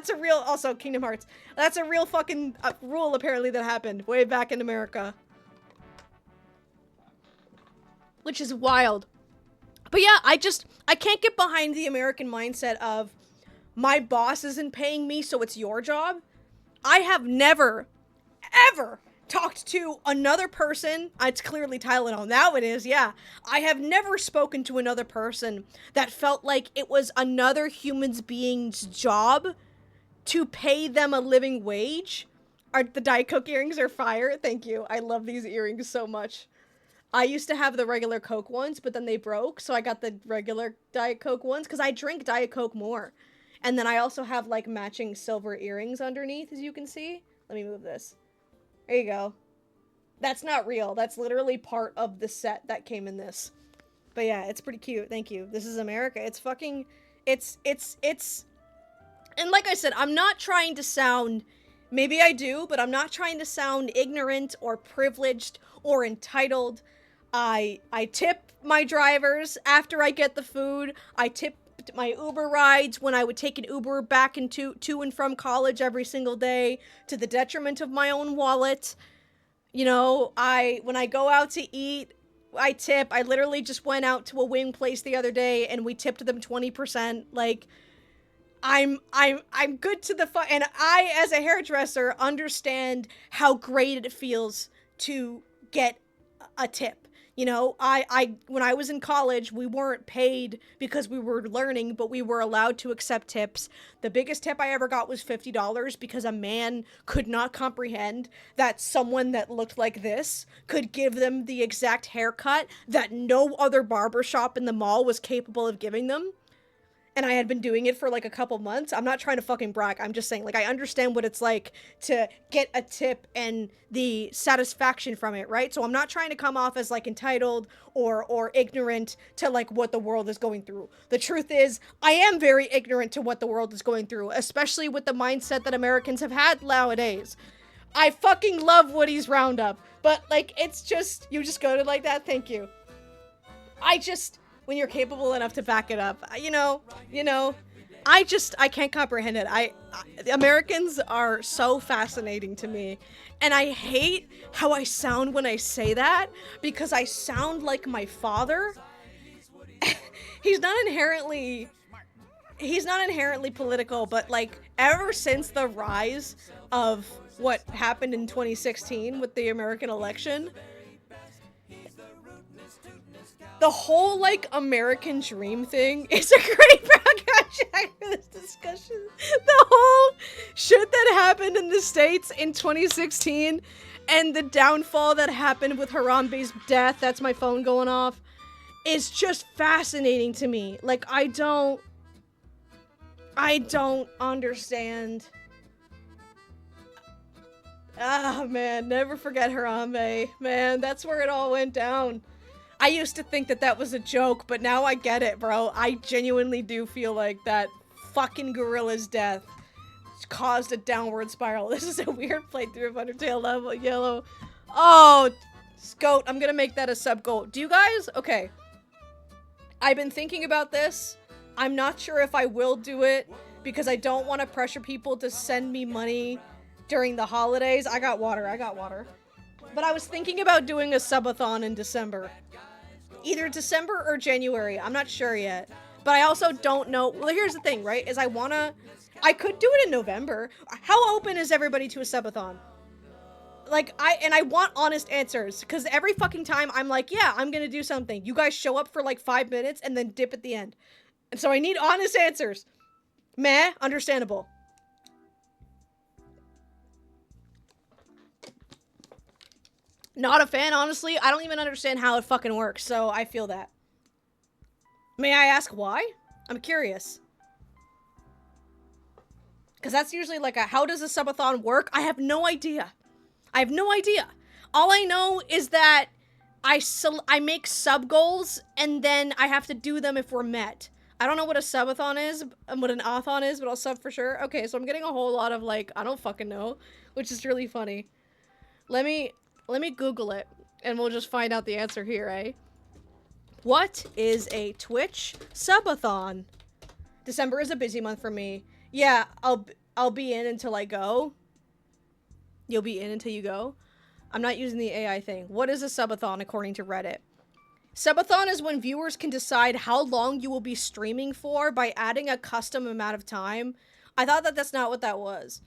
a real, also Kingdom Hearts. That's a real fucking rule apparently that happened way back in America. Which is wild. But yeah, I can't get behind the American mindset of my boss isn't paying me, so it's your job. I have never, ever talked to another person. It's clearly Tylenol. Now it is, yeah. I have never spoken to another person that felt like it was another human being's job to pay them a living wage. The Diet Coke earrings are fire. Thank you. I love these earrings so much. I used to have the regular Coke ones, but then they broke, so I got the regular Diet Coke ones, because I drink Diet Coke more. And then I also have, like, matching silver earrings underneath, as you can see. Let me move this. There you go. That's not real. That's literally part of the set that came in this. But yeah, it's pretty cute. Thank you. This is America. It's fucking... It's... And like I said, I'm not trying to sound... Maybe I do, but I'm not trying to sound ignorant or privileged or entitled. I tip my drivers after I get the food. I tip my Uber rides when I would take an Uber back to and from college every single day, to the detriment of my own wallet. You know, when I go out to eat, I tip. I literally just went out to a wing place the other day and we tipped them 20%. Like, I'm good to the and I, as a hairdresser, understand how great it feels to get a tip. You know, when I was in college, we weren't paid because we were learning, but we were allowed to accept tips. The biggest tip I ever got was $50 because a man could not comprehend that someone that looked like this could give them the exact haircut that no other barbershop in the mall was capable of giving them. And I had been doing it for like a couple months. I'm not trying to fucking brag. I'm just saying, like, I understand what it's like to get a tip and the satisfaction from it, right? So I'm not trying to come off as like entitled or ignorant to like what the world is going through. The truth is, I am very ignorant to what the world is going through, especially with the mindset that Americans have had nowadays. I fucking love Woody's Roundup, but like, it's just, you just go to like that. Thank you. When you're capable enough to back it up, you know, I can't comprehend it. Americans are so fascinating to me, and I hate how I sound when I say that, because I sound like my father. He's not inherently political, but like, ever since the rise of what happened in 2016 with the American election, the whole, like, American dream thing is a great background check for this discussion. The whole shit that happened in the States in 2016 and the downfall that happened with Harambe's death, that's my phone going off, is just fascinating to me. Like, I don't understand. Ah, man, never forget Harambe. Man, that's where it all went down. I used to think that was a joke, but now I get it, bro. I genuinely do feel like that fucking gorilla's death caused a downward spiral. This is a weird playthrough of Undertale level yellow. Oh, Scout, I'm gonna make that a sub-goal. Do you guys? Okay. I've been thinking about this. I'm not sure if I will do it because I don't want to pressure people to send me money during the holidays. I got water. But I was thinking about doing a subathon in December. Either December or January. I'm not sure yet. But I also don't know. Well, here's the thing, right? Is I could do it in November. How open is everybody to a subathon? Like, I want honest answers. Because every fucking time I'm like, yeah, I'm gonna do something. You guys show up for like 5 minutes and then dip at the end. And so I need honest answers. Meh, understandable. Not a fan, honestly. I don't even understand how it fucking works, so I feel that. May I ask why? I'm curious. Because that's usually like how does a subathon work? I have no idea. All I know is that I make sub goals and then I have to do them if we're met. I don't know what a subathon is and what an authon is, but I'll sub for sure. Okay, so I'm getting a whole lot of like, I don't fucking know, which is really funny. Let me Google it and we'll just find out the answer here, eh? What is a Twitch subathon? December is a busy month for me. Yeah, I'll be in until I go. You'll be in until you go. I'm not using the AI thing. What is a subathon according to Reddit? Subathon is when viewers can decide how long you will be streaming for by adding a custom amount of time. I thought that that's not what that was.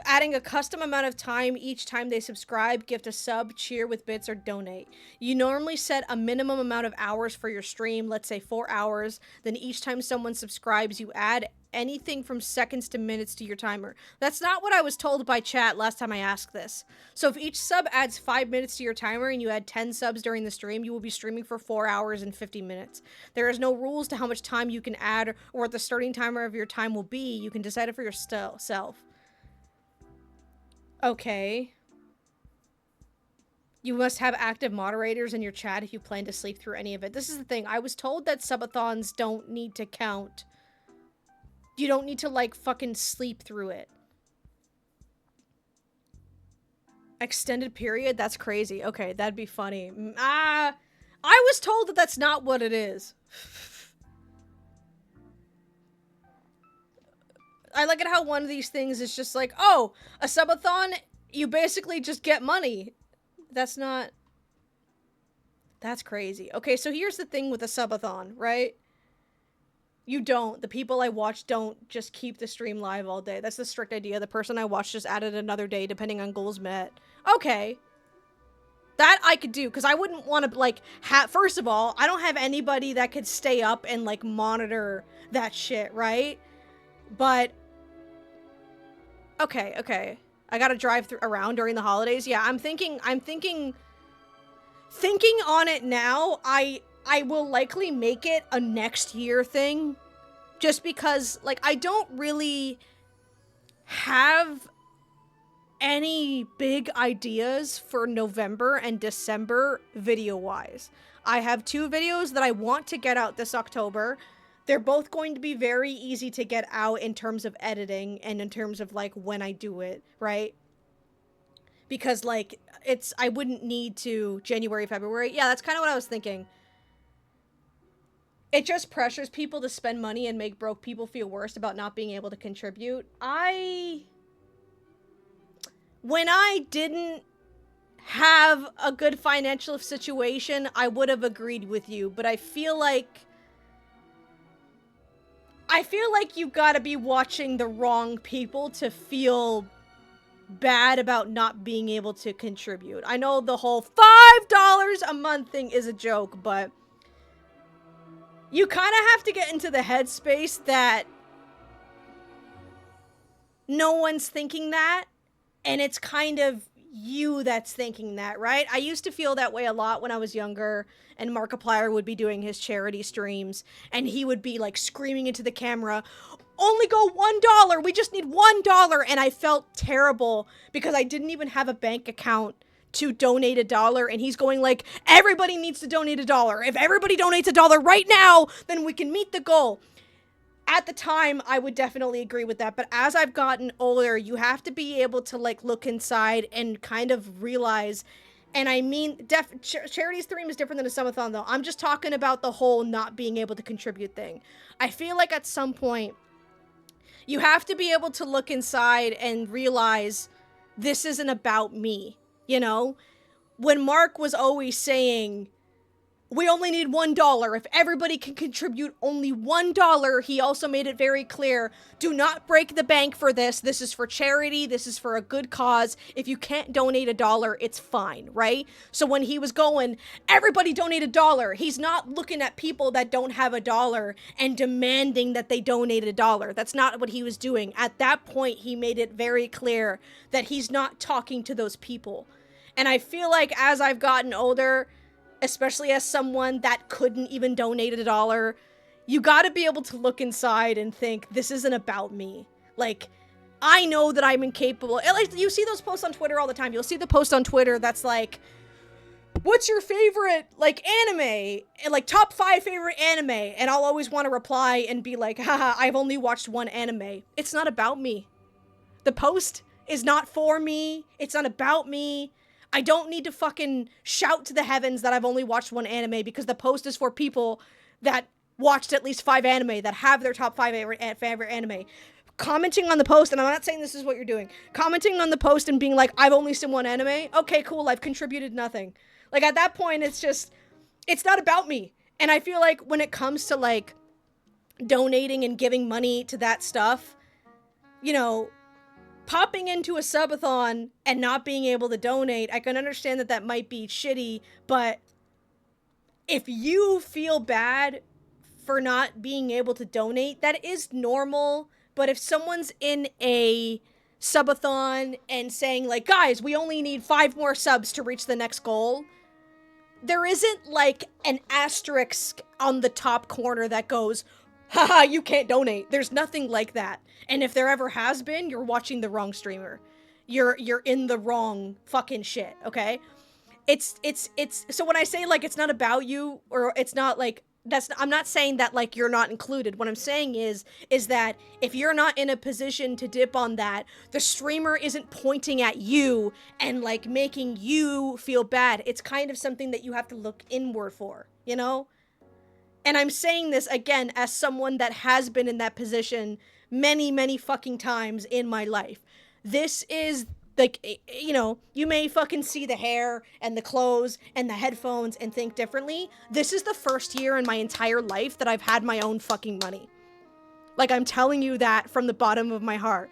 Adding a custom amount of time each time they subscribe, gift a sub, cheer with bits, or donate. You normally set a minimum amount of hours for your stream, let's say 4 hours. Then each time someone subscribes, you add anything from seconds to minutes to your timer. That's not what I was told by chat last time I asked this. So if each sub adds 5 minutes to your timer and you add 10 subs during the stream, you will be streaming for 4 hours and 50 minutes. There is no rules to how much time you can add or what the starting timer of your time will be. You can decide it for yourself. Okay. You must have active moderators in your chat if you plan to sleep through any of it. This is the thing. I was told that subathons don't need to count. You don't need to, like, fucking sleep through it. Extended period? That's crazy. Okay, that'd be funny. I was told that that's not what it is. I like it how one of these things is just like, oh, a subathon, you basically just get money. That's not... That's crazy. Okay, so here's the thing with a subathon, right? You don't. The people I watch don't just keep the stream live all day. That's the strict idea. The person I watch just added another day depending on goals met. Okay. That I could do, because I wouldn't want to, like, first of all, I don't have anybody that could stay up and, like, monitor that shit, right? But... Okay. I gotta drive around during the holidays. Yeah, I'm thinking on it now, I will likely make it a next year thing. Just because, like, I don't really have any big ideas for November and December video-wise. I have 2 videos that I want to get out this October. They're both going to be very easy to get out in terms of editing and in terms of, like, when I do it, right? Because, like, I wouldn't need to January, February. Yeah, that's kind of what I was thinking. It just pressures people to spend money and make broke people feel worse about not being able to contribute. When I didn't have a good financial situation, I would have agreed with you, but I feel like you gotta be watching the wrong people to feel bad about not being able to contribute. I know the whole $5 a month thing is a joke, but you kind of have to get into the headspace that no one's thinking that, and it's kind of you that's thinking that, right? I used to feel that way a lot when I was younger, and Markiplier would be doing his charity streams, and he would be, like, screaming into the camera, only go $1, we just need $1, and I felt terrible because I didn't even have a bank account to donate $1, and he's going like, everybody needs to donate $1. If everybody donates $1 right now, then we can meet the goal. At the time, I would definitely agree with that, but as I've gotten older, you have to be able to, like, look inside and kind of realize, and I mean, charity stream is different than a subathon, though. I'm just talking about the whole not being able to contribute thing. I feel like at some point, you have to be able to look inside and realize this isn't about me, you know? When Mark was always saying, we only need $1. If everybody can contribute only $1, he also made it very clear, do not break the bank for this. This is for charity. This is for a good cause. If you can't donate $1, it's fine, right? So when he was going, everybody donate $1, he's not looking at people that don't have $1 and demanding that they donate $1. That's not what he was doing. At that point, he made it very clear that he's not talking to those people. And I feel like as I've gotten older, especially as someone that couldn't even donate $1, you gotta be able to look inside and think, this isn't about me. Like, I know that I'm incapable. Like, you see those posts on Twitter all the time. You'll see the post on Twitter that's like, what's your favorite, like, anime? And, like, top 5 favorite anime. And I'll always want to reply and be like, haha, I've only watched one anime. It's not about me. The post is not for me. It's not about me. I don't need to fucking shout to the heavens that I've only watched one anime, because the post is for people that watched at least 5 anime, that have their top 5 favorite anime. Commenting on the post, and I'm not saying this is what you're doing, commenting on the post and being like, I've only seen one anime. Okay, cool. I've contributed nothing. Like, at that point, it's just, it's not about me. And I feel like when it comes to, like, donating and giving money to that stuff, you know, popping into a subathon and not being able to donate, I can understand that that might be shitty, but if you feel bad for not being able to donate, that is normal. But if someone's in a subathon and saying, like, guys, we only need 5 more subs to reach the next goal, there isn't, like, an asterisk on the top corner that goes, haha, you can't donate. There's nothing like that. And if there ever has been, you're watching the wrong streamer. You're in the wrong fucking shit, okay? It's so when I say, like, it's not about you, or it's not, like, I'm not saying that, like, you're not included. What I'm saying is that if you're not in a position to dip on that, the streamer isn't pointing at you and, like, making you feel bad. It's kind of something that you have to look inward for, you know? And I'm saying this, again, as someone that has been in that position many, many fucking times in my life. This is, like, you know, you may fucking see the hair and the clothes and the headphones and think differently. This is the first year in my entire life that I've had my own fucking money. Like, I'm telling you that from the bottom of my heart.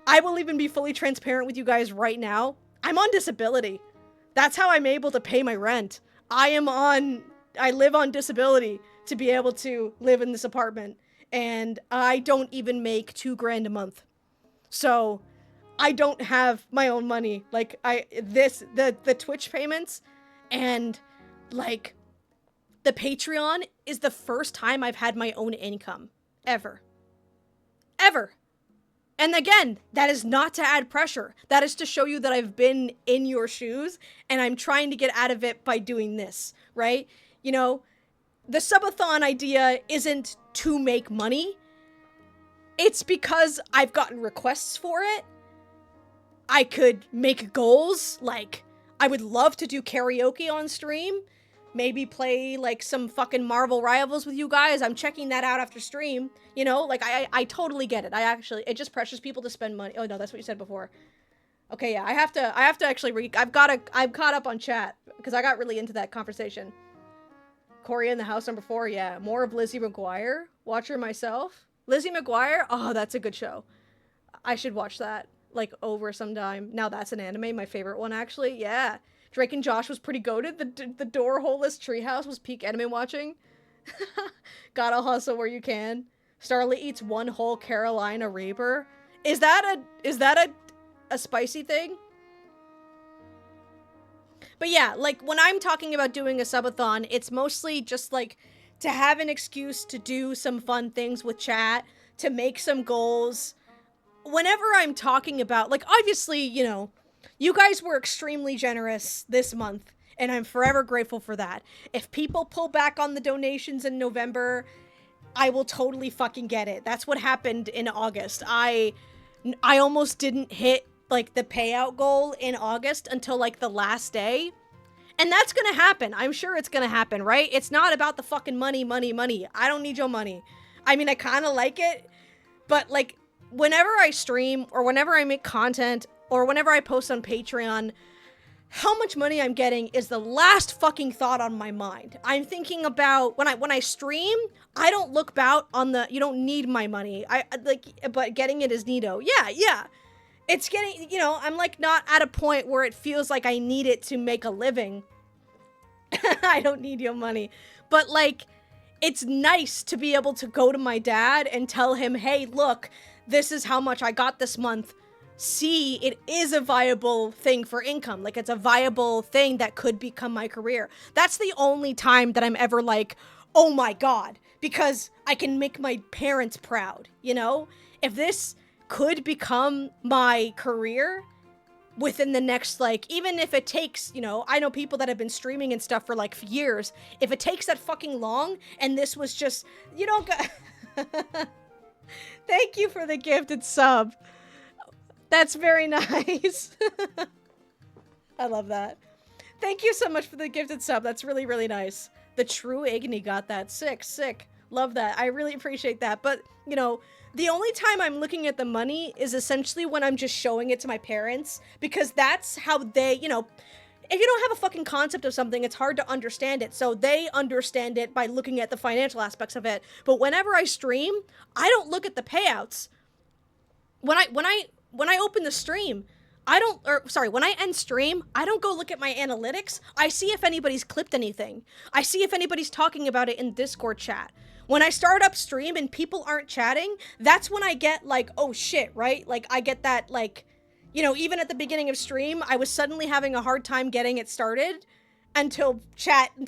I will even be fully transparent with you guys right now. I'm on disability. That's how I'm able to pay my rent. I live on disability to be able to live in this apartment. And I don't even make $2,000 a month. So I don't have my own money. Like, the Twitch payments and, like, the Patreon is the first time I've had my own income. Ever. Ever. And again, that is not to add pressure. That is to show you that I've been in your shoes and I'm trying to get out of it by doing this, right? You know, the subathon idea isn't to make money. It's because I've gotten requests for it. I could make goals, like, I would love to do karaoke on stream. Maybe play, like, some fucking Marvel Rivals with you guys. I'm checking that out after stream. You know, like, I totally get it. It just pressures people to spend money. Oh, no, that's what you said before. Okay, yeah, I have to actually I'm caught up on chat, because I got really into that conversation. Corey in the house number 4, yeah. More of Lizzie McGuire. Watch her myself. Lizzie McGuire? Oh, that's a good show. I should watch that, like, over sometime. Now that's an anime, my favorite one, actually. Yeah. Drake and Josh was pretty goated. The door hole-less treehouse was peak anime watching. Gotta hustle where you can. Starla eats one whole Carolina Reaper. Is that a spicy thing? But yeah, like, when I'm talking about doing a subathon, it's mostly just, like, to have an excuse to do some fun things with chat, to make some goals. Whenever I'm talking about, like, obviously, you know, you guys were extremely generous this month, and I'm forever grateful for that. If people pull back on the donations in November, I will totally fucking get it. That's what happened in August. I almost didn't hit, like, the payout goal in August until, like, the last day. And that's gonna happen. I'm sure it's gonna happen, right? It's not about the fucking money. I don't need your money. I mean, I kind of like it, but, like, whenever I stream, or whenever I make content, or whenever I post on Patreon, how much money I'm getting is the last fucking thought on my mind. I'm thinking about, when I stream, I don't look about on the, you don't need my money. But getting it is neato. Yeah. It's getting, you know, I'm, like, not at a point where it feels like I need it to make a living. I don't need your money. But, like, it's nice to be able to go to my dad and tell him, hey, look, this is how much I got this month. See, it is a viable thing for income. Like, it's a viable thing that could become my career. That's the only time that I'm ever like, oh my God, because I can make my parents proud, you know? If this could become my career, within the next, like, even if it takes, you know, I know people that have been streaming and stuff for like years, if it takes that fucking long and this was just, you don't thank you for the gifted sub. That's very nice. I love that. Thank you so much for the gifted sub. That's really, really nice. The true Igni got that. Sick, sick. Love that. I really appreciate that. But, you know, the only time I'm looking at the money is essentially when I'm just showing it to my parents, because that's how they, you know, if you don't have a fucking concept of something, it's hard to understand it. So they understand it by looking at the financial aspects of it. But whenever I stream, I don't look at the payouts. When I open the stream, when I end stream, I don't go look at my analytics. I see if anybody's clipped anything. I see if anybody's talking about it in Discord chat. When I start up stream and people aren't chatting, that's when I get like, oh shit, right? Like, I get that, like, you know, even at the beginning of stream, I was suddenly having a hard time getting it started until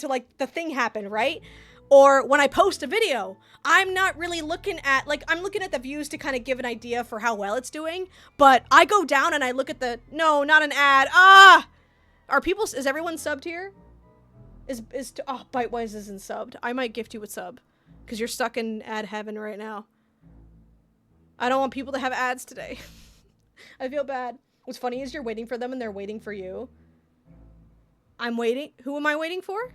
like the thing happened, right? Or when I post a video, I'm not really looking at, like, I'm looking at the views to kind of give an idea for how well it's doing, but I go down and I look at the, no, not an ad. Is everyone subbed here? Bitewise isn't subbed. I might gift you a sub, because you're stuck in ad heaven right now. I don't want people to have ads today. I feel bad. What's funny is you're waiting for them and they're waiting for you. I'm waiting. Who am I waiting for?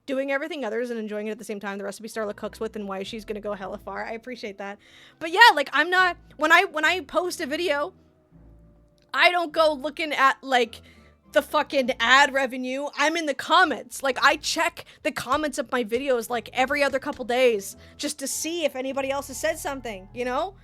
Doing everything others and enjoying it at the same time. The recipe Starla cooks with and why she's gonna go hella far. I appreciate that. But yeah, like, I'm not, when I post a video, I don't go looking at like the fucking ad revenue. I'm in the comments. Like, I check the comments of my videos like every other couple days just to see if anybody else has said something, you know?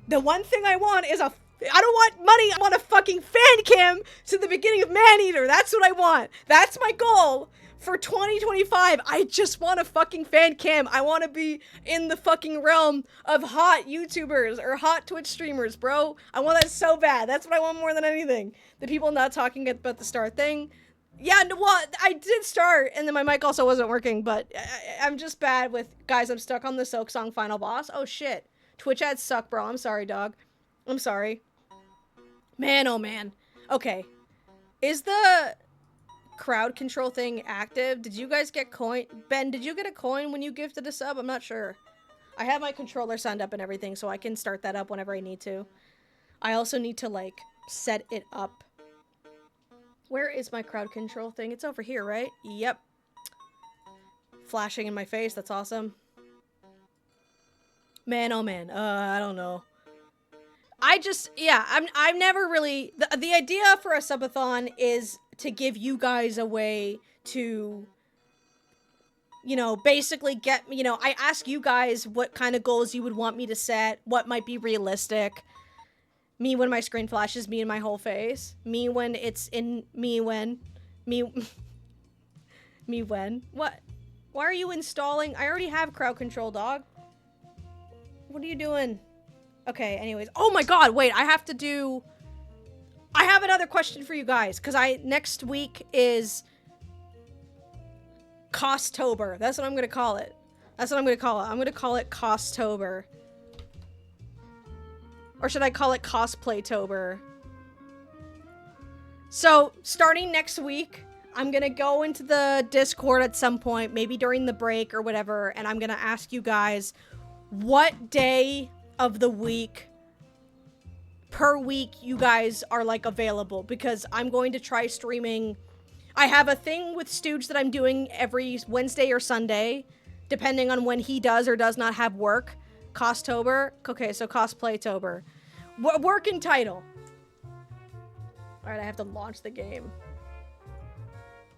The one thing I want is I don't want money. I want a fucking fan cam to the beginning of Maneater. That's what I want. That's my goal. For 2025, I just want a fucking fan cam. I want to be in the fucking realm of hot YouTubers or hot Twitch streamers, bro. I want that so bad. That's what I want more than anything. The people not talking about the start thing. Yeah, well, I did start, and then my mic also wasn't working, but I'm just bad with, guys, I'm stuck on the Soak Song final boss. Oh, shit. Twitch ads suck, bro. I'm sorry, dog. I'm sorry. Man, oh, man. Okay. Is the crowd control thing active? Did you guys get coin? Ben, did you get a coin when you gifted a sub? I'm not sure. I have my controller signed up and everything, so I can start that up whenever I need to. I also need to, like, set it up. Where is my crowd control thing? It's over here, right? Yep. Flashing in my face. That's awesome. Man, oh man. I don't know. I'm never really, the idea for a subathon is to give you guys a way to, you know, basically get, you know, I ask you guys what kind of goals you would want me to set, what might be realistic. Me when my screen flashes, me in my whole face. Me when it's in, me when. What? Why are you installing? I already have crowd control, dog. What are you doing? Okay, anyways. Oh my god, wait, I have another question for you guys, because next week is Costtober. That's what I'm gonna call it. I'm gonna call it Costtober. Or should I call it Cosplaytober? So, starting next week, I'm gonna go into the Discord at some point, maybe during the break or whatever, and I'm gonna ask you guys what day of the week per week you guys are, like, available, because I'm going to try streaming. I have a thing with Stooge that I'm doing every Wednesday or Sunday, depending on when he does or does not have work. Costtober. Okay, so Cosplaytober. Working title. Alright, I have to launch the game.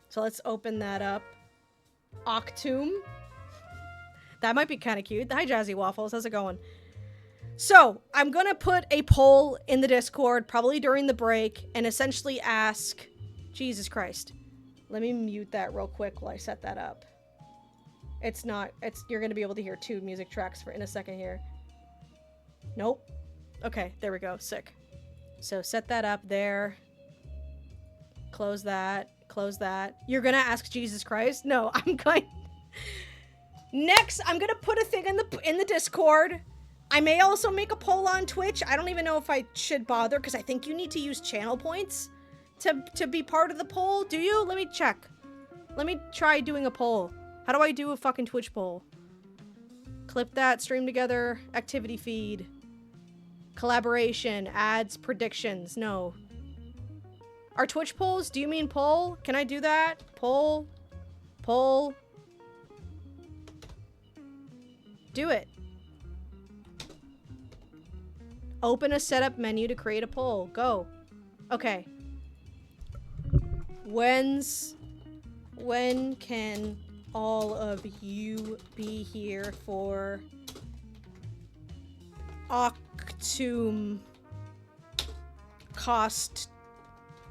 So let's open that up. Octoom. That might be kind of cute. Hi, Jazzy Waffles. How's it going? So, I'm gonna put a poll in the Discord, probably during the break, and essentially ask... Jesus Christ. Let me mute that real quick while I set that up. You're gonna be able to hear 2 music tracks in a second here. Nope. Okay, there we go. Sick. So, set that up there. Close that. Close that. You're gonna ask Jesus Christ? No, I'm going... Next, I'm gonna put a thing in the Discord I may also make a poll on Twitch. I don't even know if I should bother, because I think you need to use channel points to be part of the poll. Do you? Let me check. Let me try doing a poll. How do I do a fucking Twitch poll? Clip that, stream together, activity feed, collaboration, ads, predictions. No. Are Twitch polls? Do you mean poll? Can I do that? Poll. Poll. Do it. Open a setup menu to create a poll. Go. Okay. When can all of you be here for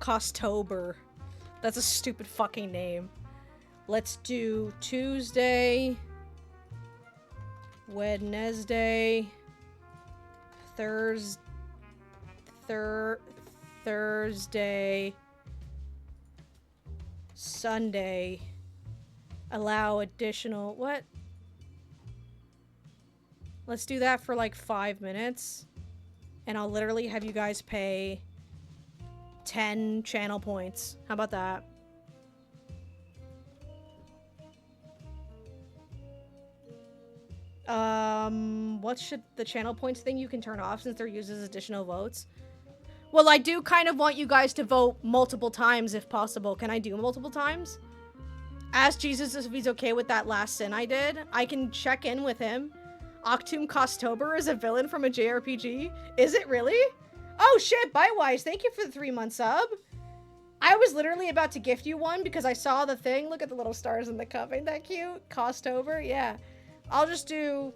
Costtober? That's a stupid fucking name. Let's do Tuesday, Wednesday, Thursday, Sunday. Allow additional, what? Let's do that for like 5 minutes. And I'll literally have you guys pay 10 channel points. How about that? What should the channel points thing you can turn off since they're used as additional votes? Well, I do kind of want you guys to vote multiple times if possible. Can I do multiple times? Ask Jesus if he's okay with that last sin I did. I can check in with him. Costtober is a villain from a JRPG. Is it really? Oh shit, Bitewise, thank you for the 3-month sub. I was literally about to gift you one because I saw the thing. Look at the little stars in the cup. Ain't that cute? Costtober, yeah. I'll just do...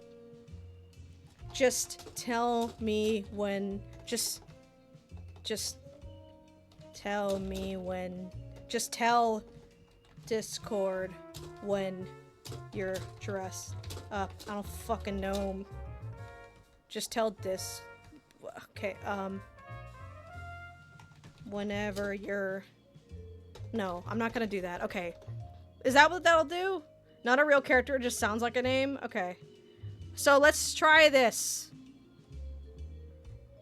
Just tell me when... Just tell me when... Just tell Discord when you're dressed up. I don't fucking know. Just tell this... Okay, whenever you're... No, I'm not gonna do that. Okay. Is that what that'll do? Not a real character, it just sounds like a name? Okay. So let's try this.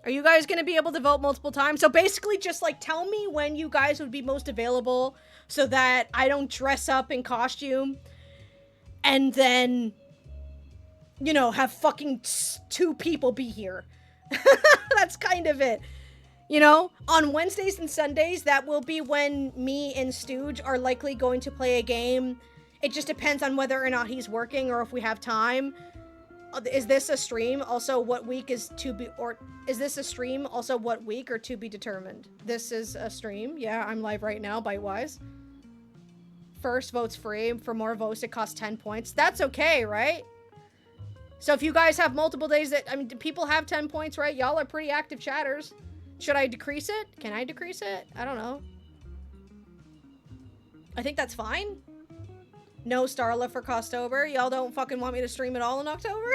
Are you guys gonna be able to vote multiple times? So basically just like tell me when you guys would be most available so that I don't dress up in costume and then, you know, have fucking 2 people be here. That's kind of it. You know, on Wednesdays and Sundays, that will be when me and Stooge are likely going to play a game. It just depends on whether or not he's working or if we have time. Is this a stream? Also, what week is to be, or is this a stream? Also, what week or to be determined? This is a stream. Yeah, I'm live right now, Bitewise. First vote's free. For more votes, it costs 10 points. That's okay, right? So if you guys have multiple days that, I mean, do people have 10 points, right? Y'all are pretty active chatters. Should I decrease it? Can I decrease it? I don't know. I think that's fine. No Starla for Costtober. Y'all don't fucking want me to stream at all in October?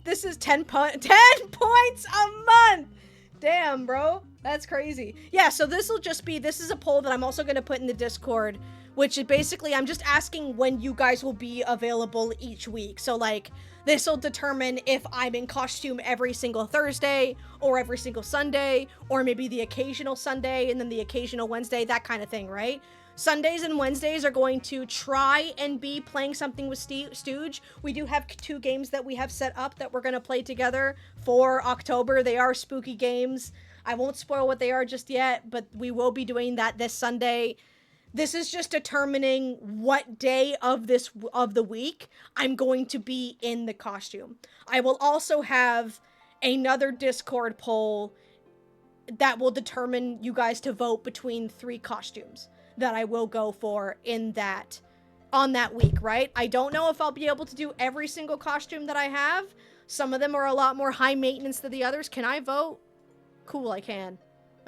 This is 10 points a month! Damn, bro. That's crazy. Yeah, so this will just be, this is a poll that I'm also going to put in the Discord, which is basically, I'm just asking when you guys will be available each week. So like, this will determine if I'm in costume every single Thursday or every single Sunday, or maybe the occasional Sunday and then the occasional Wednesday, that kind of thing, right? Sundays and Wednesdays are going to try and be playing something with Stooge. We do have 2 games that we have set up that we're going to play together for October. They are spooky games. I won't spoil what they are just yet, but we will be doing that this Sunday. This is just determining what day of the week I'm going to be in the costume. I will also have another Discord poll that will determine you guys to vote between 3 costumes that I will go for on that week, right? I don't know if I'll be able to do every single costume that I have. Some of them are a lot more high maintenance than the others. Can I vote? Cool, I can.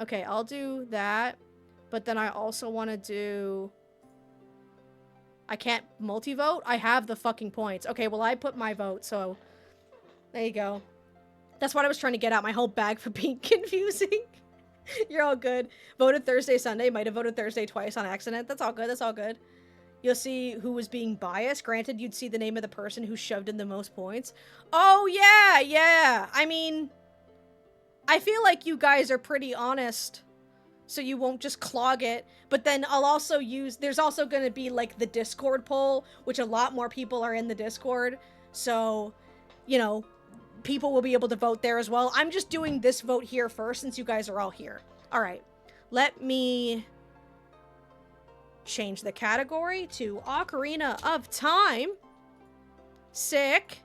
Okay, I'll do that. But then I also want to do... I can't multi-vote? I have the fucking points. Okay, well, I put my vote, so... There you go. That's what I was trying to get at, my whole bag for being confusing. You're all good. Voted Thursday, Sunday. Might have voted Thursday twice on accident. That's all good. That's all good. You'll see who was being biased. Granted, you'd see the name of the person who shoved in the most points. Oh, yeah, yeah. I mean, I feel like you guys are pretty honest, so you won't just clog it. But then I'll also use, there's also going to be like the Discord poll, which a lot more people are in the Discord. So, you know, people will be able to vote there as well. I'm just doing this vote here first since you guys are all here. All right, let me change the category to Ocarina of Time. Sick.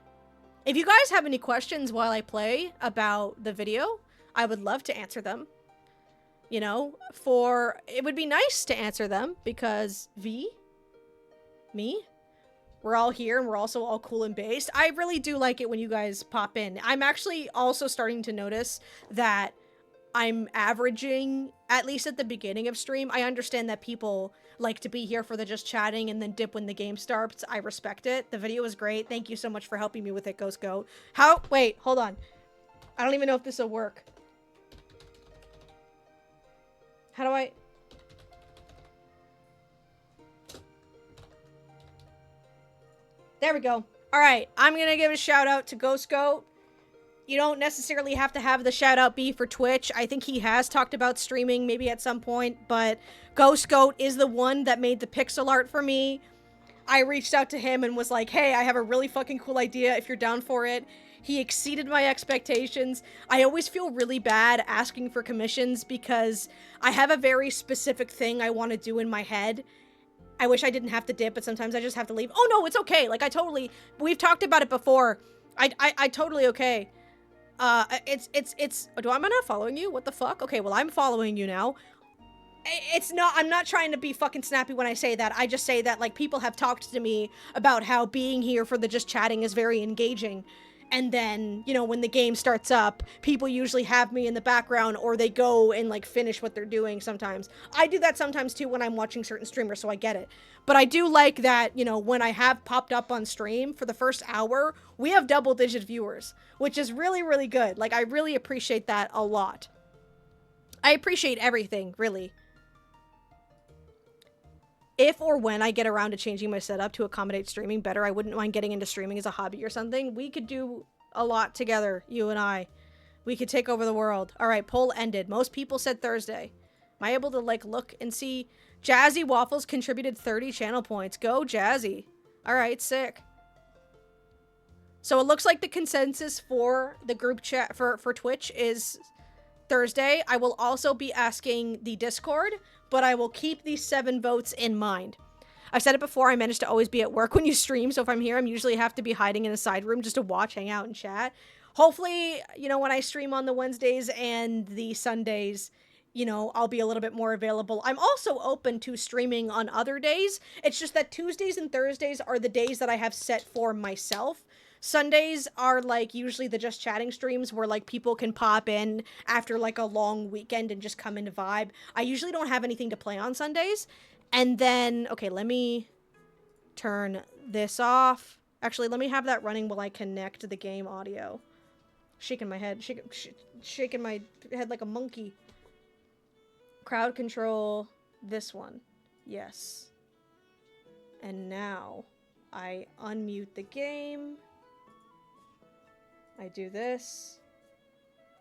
If you guys have any questions while I play about the video, I would love to answer them. You know, it would be nice to answer them because me, we're all here and we're also all cool and based. I really do like it when you guys pop in. I'm actually also starting to notice that I'm averaging, at least at the beginning of stream. I understand that people like to be here for the just chatting and then dip when the game starts. I respect it. The video was great. Thank you so much for helping me with it, Ghost Goat. Wait, hold on. I don't even know if this will work. How do I... There we go. All right, I'm gonna give a shout out to Ghost Goat. You don't necessarily have to have the shout out be for Twitch. I think he has talked about streaming maybe at some point, but Ghost Goat is the one that made the pixel art for me. I reached out to him and was like, hey, I have a really fucking cool idea if you're down for it. He exceeded my expectations. I always feel really bad asking for commissions because I have a very specific thing I want to do in my head. I wish I didn't have to dip, but sometimes I just have to leave. Oh no, it's okay. Like we've talked about it before. I totally okay. Do I'm not following you? What the fuck? Okay, well, I'm following you now. I'm not trying to be fucking snappy when I say that. I just say that, like, people have talked to me about how being here for the just chatting is very engaging. And then, you know, when the game starts up, people usually have me in the background or they go and, like, finish what they're doing sometimes. I do that sometimes, too, when I'm watching certain streamers, so I get it. But I do like that, you know, when I have popped up on stream for the first hour, we have double-digit viewers, which is really, really good. Like, I really appreciate that a lot. I appreciate everything, really. If or when I get around to changing my setup to accommodate streaming better, I wouldn't mind getting into streaming as a hobby or something. We could do a lot together, you and I. We could take over the world. All right, poll ended. Most people said Thursday. Am I able to, like, look and see? Jazzy Waffles contributed 30 channel points. Go, Jazzy. All right, sick. So it looks like the consensus for the group chat for Twitch is Thursday. I will also be asking the Discord, but I will keep these 7 votes in mind. I've said it before, I manage to always be at work when you stream, so if I'm here, I'm usually have to be hiding in a side room just to watch, hang out, and chat. Hopefully, you know, when I stream on the Wednesdays and the Sundays, you know, I'll be a little bit more available. I'm also open to streaming on other days. It's just that Tuesdays and Thursdays are the days that I have set for myself. Sundays are, like, usually the just chatting streams where, like, people can pop in after, like, a long weekend and just come in to vibe. I usually don't have anything to play on Sundays. And then, okay, let me turn this off. Actually, let me have that running while I connect the game audio. Shaking my head. Shaking my head like a monkey. Crowd control. This one. Yes. And now I unmute the game. I do this.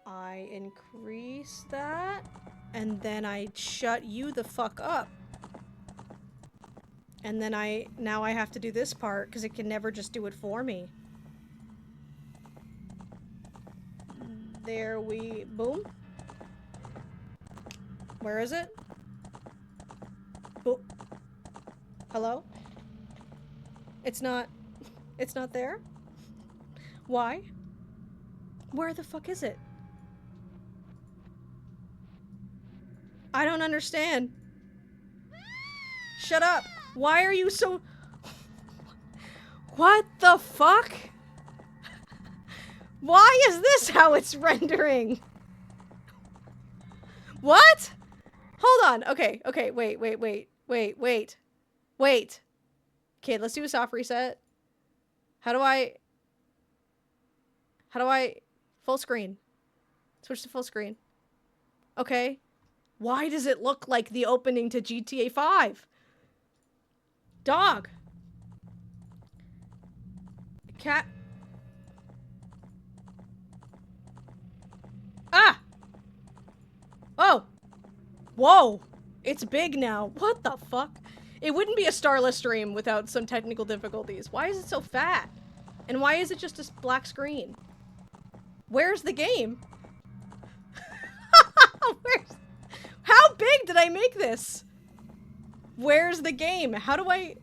I increase that. And then I shut you the fuck up. And then now I have to do this part because it can never just do it for me. There we, boom. Where is it? Boom. Hello? It's not there? Why? Where the fuck is it? I don't understand. Shut up. Why are you so... What the fuck? Why is this how it's rendering? What? Hold on. Okay, wait. Okay, let's do a soft reset. How do I... Full screen. Switch to full screen. Okay. Why does it look like the opening to GTA 5? Dog. Cat. Ah! Oh! Whoa! It's big now. What the fuck? It wouldn't be a Starla stream without some technical difficulties. Why is it so fat? And why is it just a black screen? Where's the game? How big did I make this? Where's the game? How do I...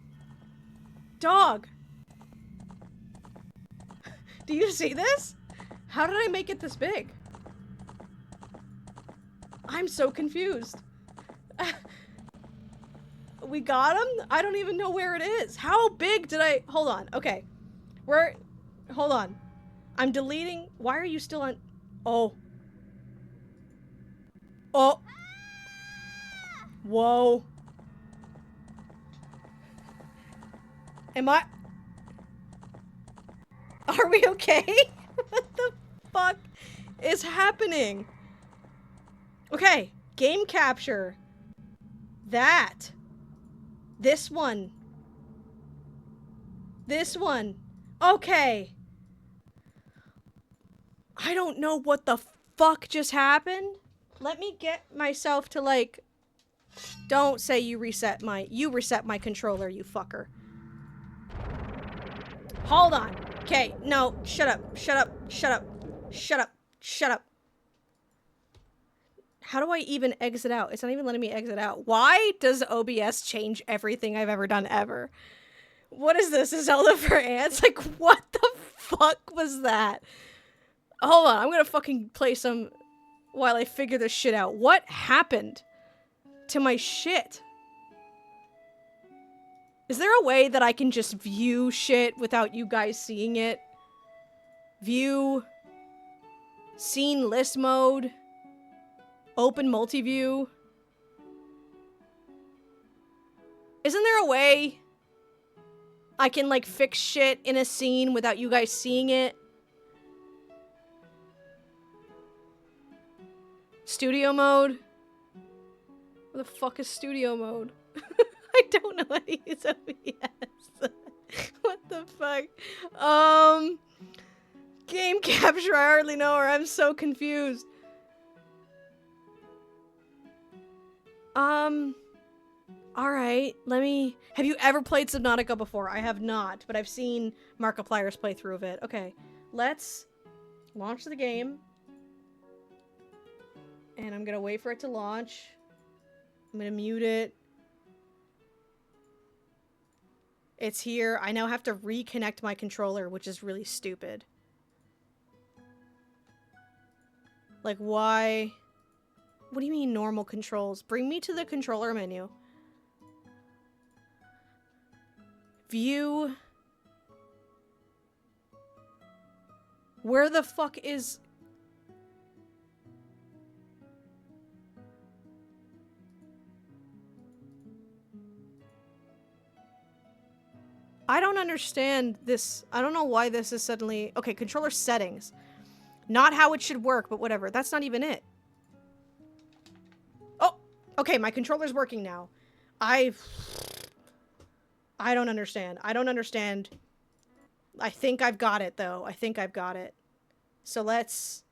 Dog. Do you see this? How did I make it this big? I'm so confused. We got him? I don't even know where it is. How big did I... Hold on. Okay. Hold on. I'm deleting... Why are you still on... Oh. Oh. Whoa. Am I... Are we okay? What the fuck is happening? Okay. Game capture. That. This one. This one. Okay. I don't know what the fuck just happened. Let me get myself to, like... Don't say you reset my controller, you fucker. Hold on. Okay, no, shut up, shut up, shut up, shut up, shut up. How do I even exit out? It's not even letting me exit out. Why does OBS change everything I've ever done ever? What is this? A Zelda for ants? Like, what the fuck was that? Hold on, I'm gonna fucking play some while I figure this shit out. What happened to my shit? Is there a way that I can just view shit without you guys seeing it? View. Scene list mode. Open multi-view. Isn't there a way I can, like, fix shit in a scene without you guys seeing it? Studio mode? What the fuck is studio mode? I don't know how to use OBS. What the fuck? Game capture, I hardly know her. I'm so confused. Alright, have you ever played Subnautica before? I have not, but I've seen Markiplier's playthrough of it. Okay, let's launch the game. And I'm gonna wait for it to launch. I'm gonna mute it. It's here. I now have to reconnect my controller, which is really stupid. Like, why? What do you mean normal controls? Bring me to the controller menu. View. Where the fuck is... I don't understand this. I don't know why this is suddenly... Okay, controller settings. Not how it should work, but whatever. That's not even it. Oh! Okay, my controller's working now. I don't understand. I don't understand. I think I've got it, though. I think I've got it. So let's...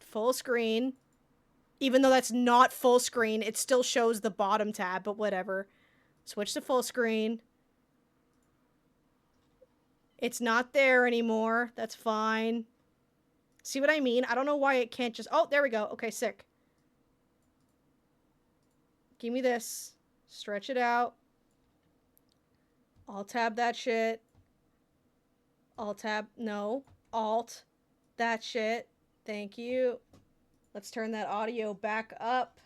Full screen. Even though that's not full screen, it still shows the bottom tab, but whatever. Switch to full screen. It's not there anymore. That's fine. See what I mean? I don't know why it can't just... Oh, there we go. Okay, sick. Give me this. Stretch it out. Alt-tab that shit. Alt-tab... No. Alt. That shit. Thank you. Let's turn that audio back up.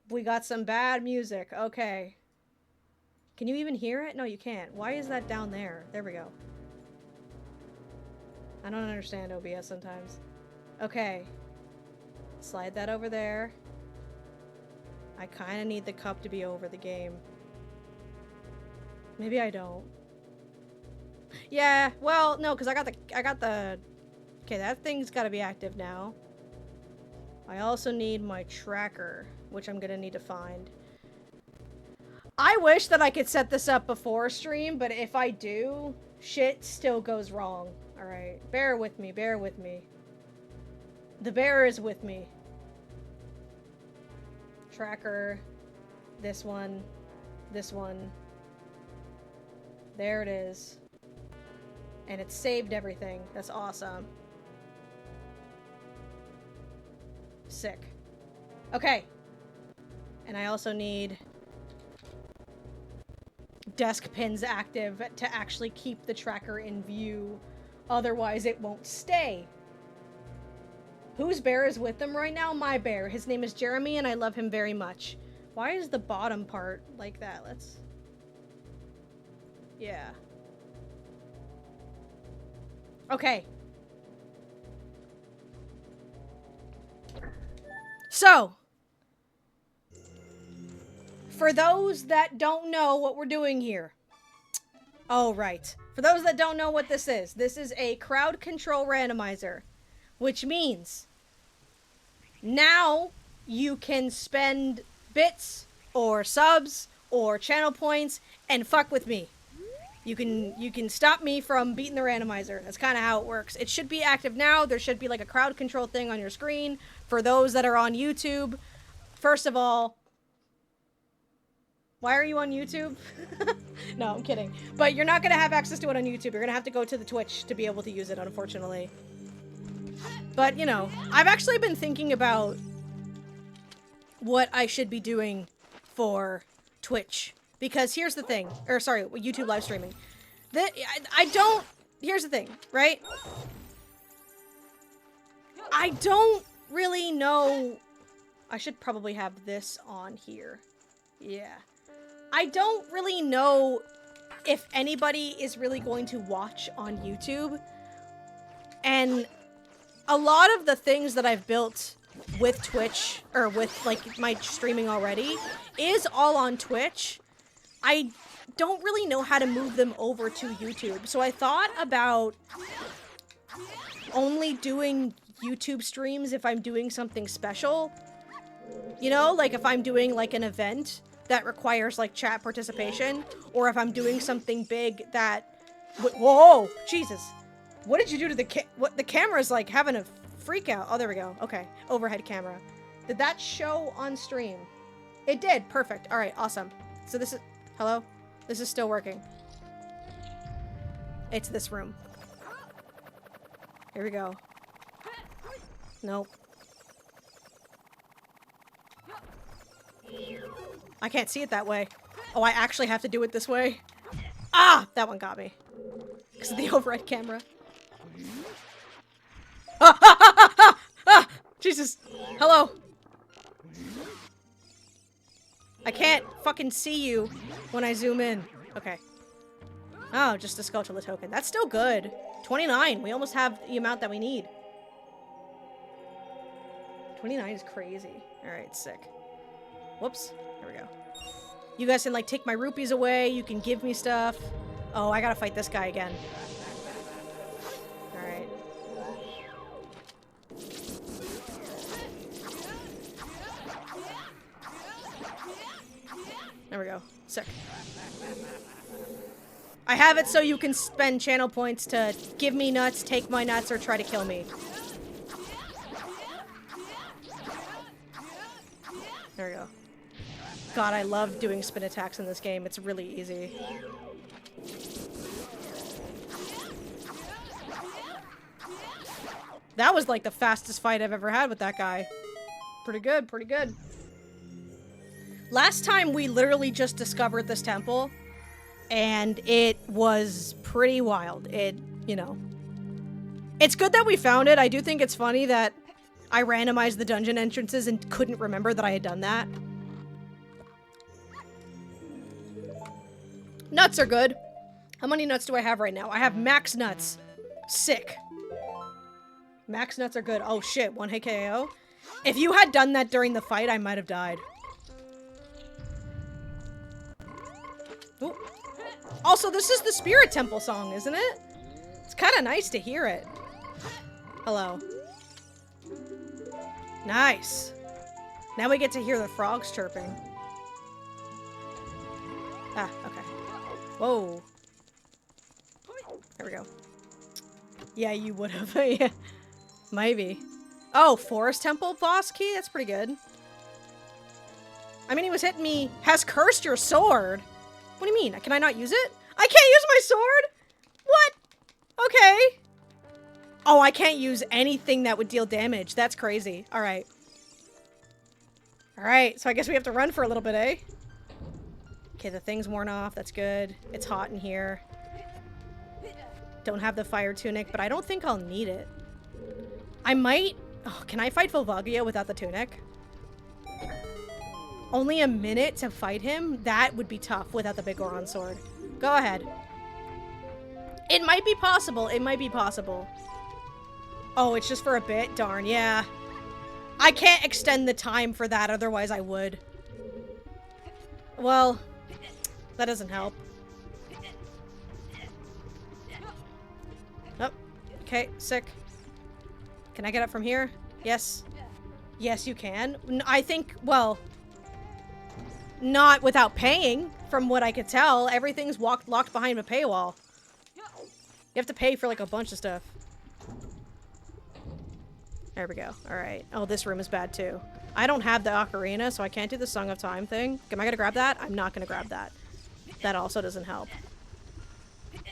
We got some bad music. Okay. Can you even hear it? No, you can't. Why is that down there? There we go. I don't understand OBS sometimes. Okay. Slide that over there. I kind of need the cup to be over the game. Maybe I don't. Yeah, well, no, because I got the... Okay, that thing's got to be active now. I also need my tracker, which I'm gonna need to find. I wish that I could set this up before stream, but if I do, shit still goes wrong. Alright, bear with me, bear with me. The bear is with me. Tracker. This one. This one. There it is. And it saved everything. That's awesome. Sick. Okay. And I also need desk pins active to actually keep the tracker in view. Otherwise, it won't stay. Whose bear is with them right now? My bear. His name is Jeremy, and I love him very much. Why is the bottom part like that? Let's... Yeah. Okay. So, for those that don't know what we're doing here. Oh, right. For those that don't know what this is a crowd control randomizer, which means now you can spend bits or subs or channel points and fuck with me. You can stop me from beating the randomizer. That's kind of how it works. It should be active now. There should be like a crowd control thing on your screen for those that are on YouTube. First of all, why are you on YouTube? No, I'm kidding. But you're not going to have access to it on YouTube. You're going to have to go to the Twitch to be able to use it, unfortunately. But, you know, I've actually been thinking about what I should be doing for Twitch. Because here's the thing. Or, sorry, YouTube live streaming. Here's the thing, right? I don't really know... I should probably have this on here. Yeah. I don't really know if anybody is really going to watch on YouTube. And a lot of the things that I've built with Twitch, or with, like, my streaming already, is all on Twitch. I don't really know how to move them over to YouTube. So I thought about only doing YouTube streams if I'm doing something special. You know, like if I'm doing, like, an event that requires, like, chat participation, or if I'm doing something big that... Whoa! Jesus! What did you do to the the camera's, like, having a freak out. Oh, there we go. Okay. Overhead camera. Did that show on stream? It did. Perfect. Alright, awesome. So this is... Hello? This is still working. It's this room. Here we go. Nope. I can't see it that way. Oh, I actually have to do it this way. Ah! That one got me. Because of the overhead camera. Ah! Ah! Ah! Ah! Ah! Ah! Jesus. Hello. I can't fucking see you when I zoom in. Okay. Oh, just a Skulltula token. That's still good. 29. We almost have the amount that we need. 29 is crazy. Alright, sick. Whoops. There we go. You guys can, like, take my rupees away. You can give me stuff. Oh, I gotta fight this guy again. Alright. There we go. Sick. I have it so you can spend channel points to give me nuts, take my nuts, or try to kill me. There we go. God, I love doing spin attacks in this game. It's really easy. That was like the fastest fight I've ever had with that guy. Pretty good, pretty good. Last time we literally just discovered this temple, and it was pretty wild. It, you know. It's good that we found it. I do think it's funny that I randomized the dungeon entrances and couldn't remember that I had done that. Nuts are good. How many nuts do I have right now? I have max nuts. Sick. Max nuts are good. Oh shit, 1 hit KO. If you had done that during the fight, I might have died. Ooh. Also, this is the Spirit Temple song, isn't it? It's kind of nice to hear it. Hello. Nice. Now we get to hear the frogs chirping. Ah, okay. Whoa. There we go. Yeah, you would have. Yeah. Maybe. Oh, Forest Temple boss key? That's pretty good. I mean, he was hitting me. Has cursed your sword? What do you mean? Can I not use it? I can't use my sword? What? Okay. Oh, I can't use anything that would deal damage. That's crazy. Alright. Alright, so I guess we have to run for a little bit, eh? Okay, the thing's worn off. That's good. It's hot in here. Don't have the fire tunic, but I don't think I'll need it. I might... Oh, can I fight Volvagia without the tunic? Only a minute to fight him? That would be tough without the big Goron sword. Go ahead. It might be possible. It might be possible. Oh, it's just for a bit? Darn, yeah. I can't extend the time for that, otherwise I would. Well, that doesn't help. Oh, okay, sick. Can I get up from here? Yes. Yes, you can. I think, well, not without paying, from what I could tell. Everything's locked behind a paywall. You have to pay for, like, a bunch of stuff. There we go. Alright. Oh, this room is bad, too. I don't have the ocarina, so I can't do the Song of Time thing. Am I gonna grab that? I'm not gonna grab that. That also doesn't help.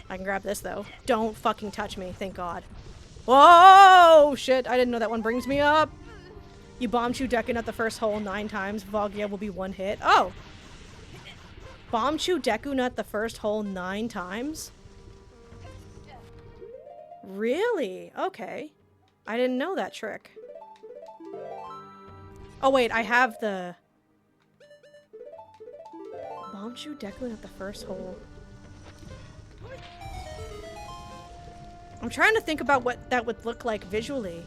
I can grab this, though. Don't fucking touch me, thank God. Whoa! Shit, I didn't know that one brings me up. You bombed Deku Nut the first hole 9 times. Volgia will be 1 hit. Oh! Bombed Deku Nut the first hole 9 times? Really? Okay. I didn't know that trick. Oh wait, I have the... Bombed Deku Nut the first hole. I'm trying to think about what that would look like visually.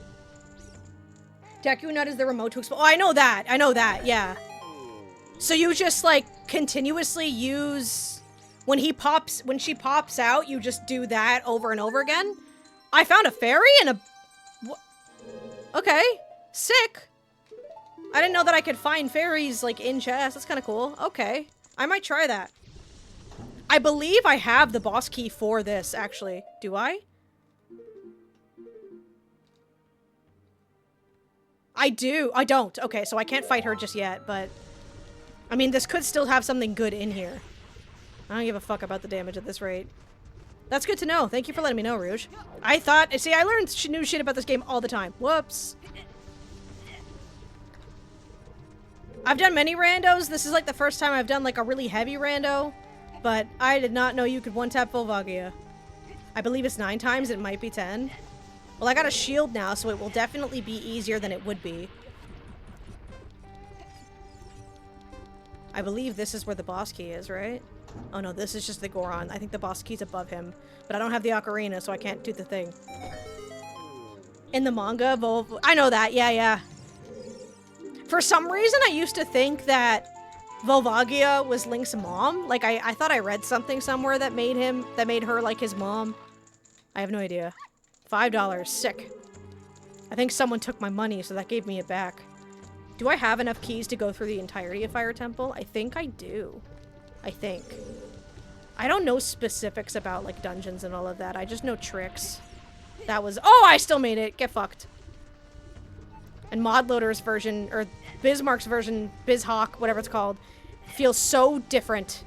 Deku Nut is the remote to explode. Oh, I know that, yeah. So you just, like, continuously use... When she pops out, you just do that over and over again? I found a fairy and a... Okay. Sick. I didn't know that I could find fairies, like, in chests. That's kind of cool. Okay. I might try that. I believe I have the boss key for this, actually. Do I? I do. I don't. Okay, so I can't fight her just yet, but... I mean, this could still have something good in here. I don't give a fuck about the damage at this rate. That's good to know. Thank you for letting me know, Rouge. I thought... See, I learned new shit about this game all the time. Whoops. I've done many randos. This is, like, the first time I've done, like, a really heavy rando. But I did not know you could one-tap Volvagia. I believe it's 9 times. It might be 10. Well, I got a shield now, so it will definitely be easier than it would be. I believe this is where the boss key is, right? Oh no, this is just the Goron. I think the boss key's above him. But I don't have the ocarina, so I can't do the thing. In the manga, I know that, yeah. For some reason, I used to think that Volvagia was Link's mom. Like, I thought I read something somewhere that made her like his mom. I have no idea. $5. Sick. I think someone took my money, so that gave me it back. Do I have enough keys to go through the entirety of Fire Temple? I think I do. I think. I don't know specifics about, like, dungeons and all of that. I just know tricks. That was... Oh, I still made it! Get fucked. And Modloader's version, or Bismarck's version, BizHawk, whatever it's called, feels so different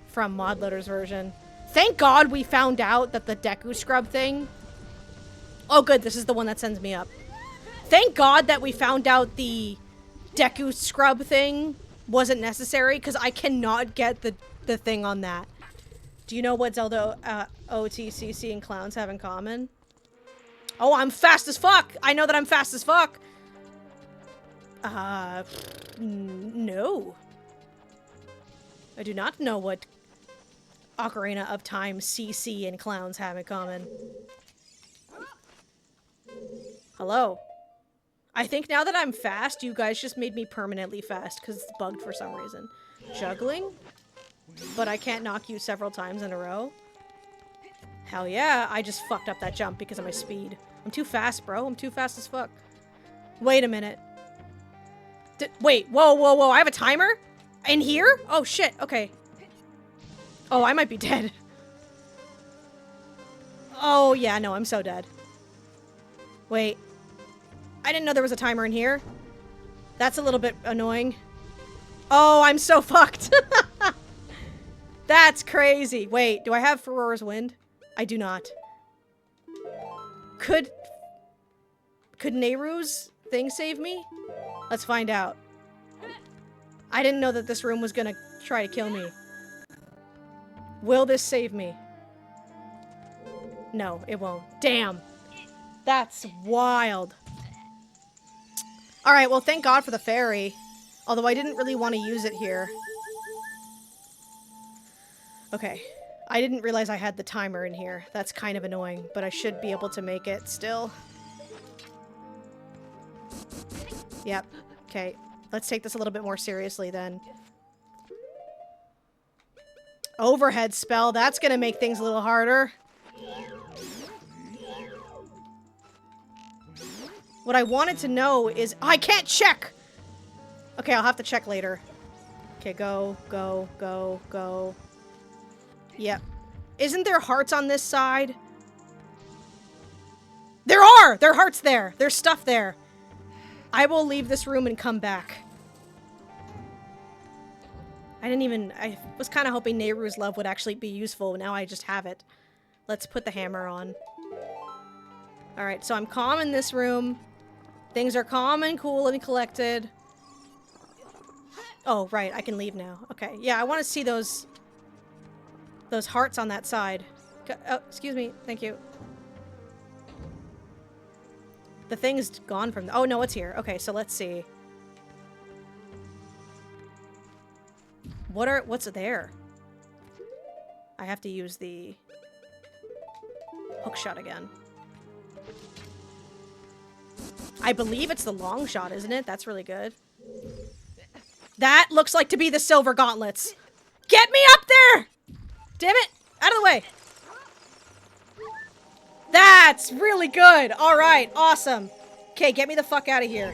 from Modloader's version. Thank God we found out that the Deku Scrub thing... Oh good, this is the one that sends me up. Thank God that we found out the Deku Scrub thing wasn't necessary, because I cannot get the thing on that. Do you know what Zelda OTCC and Clowns have in common? Oh, I'm fast as fuck! I know that I'm fast as fuck! No. I do not know what Ocarina of Time CC and Clowns have in common. Hello. I think now that I'm fast, you guys just made me permanently fast, because it's bugged for some reason. Juggling? But I can't knock you several times in a row? Hell yeah, I just fucked up that jump because of my speed. I'm too fast, bro. I'm too fast as fuck. Wait a minute. Wait, whoa, whoa, whoa, I have a timer? In here? Oh, shit, okay. Oh, I might be dead. Oh, yeah, no, I'm so dead. Wait. I didn't know there was a timer in here. That's a little bit annoying. Oh, I'm so fucked. That's crazy. Wait, do I have Ferora's Wind? I do not. Could Nehru's thing save me? Let's find out. I didn't know that this room was gonna try to kill me. Will this save me? No, it won't. Damn. That's wild. Alright, well, thank God for the fairy. Although I didn't really want to use it here. Okay. I didn't realize I had the timer in here. That's kind of annoying, but I should be able to make it still. Yep. Okay. Let's take this a little bit more seriously then. Overhead spell. That's gonna make things a little harder. What I wanted to know is... I can't check! Okay, I'll have to check later. Okay, go, go, go, go. Yep. Isn't there hearts on this side? There are! There are hearts there! There's stuff there. I will leave this room and come back. I was kind of hoping Nehru's love would actually be useful. Now I just have it. Let's put the hammer on. Alright, so I'm calm in this room. Things are calm and cool and collected. Oh, right, I can leave now. Okay, yeah, I want to see those hearts on that side. Oh, excuse me, thank you. The thing's gone from... Oh, no, it's here. Okay, so let's see. What's there? I have to use the hook shot again. I believe it's the long shot, isn't it? That's really good. That looks like to be the silver gauntlets. Get me up there! Damn it! Out of the way! That's really good! Alright, awesome. Okay, get me the fuck out of here.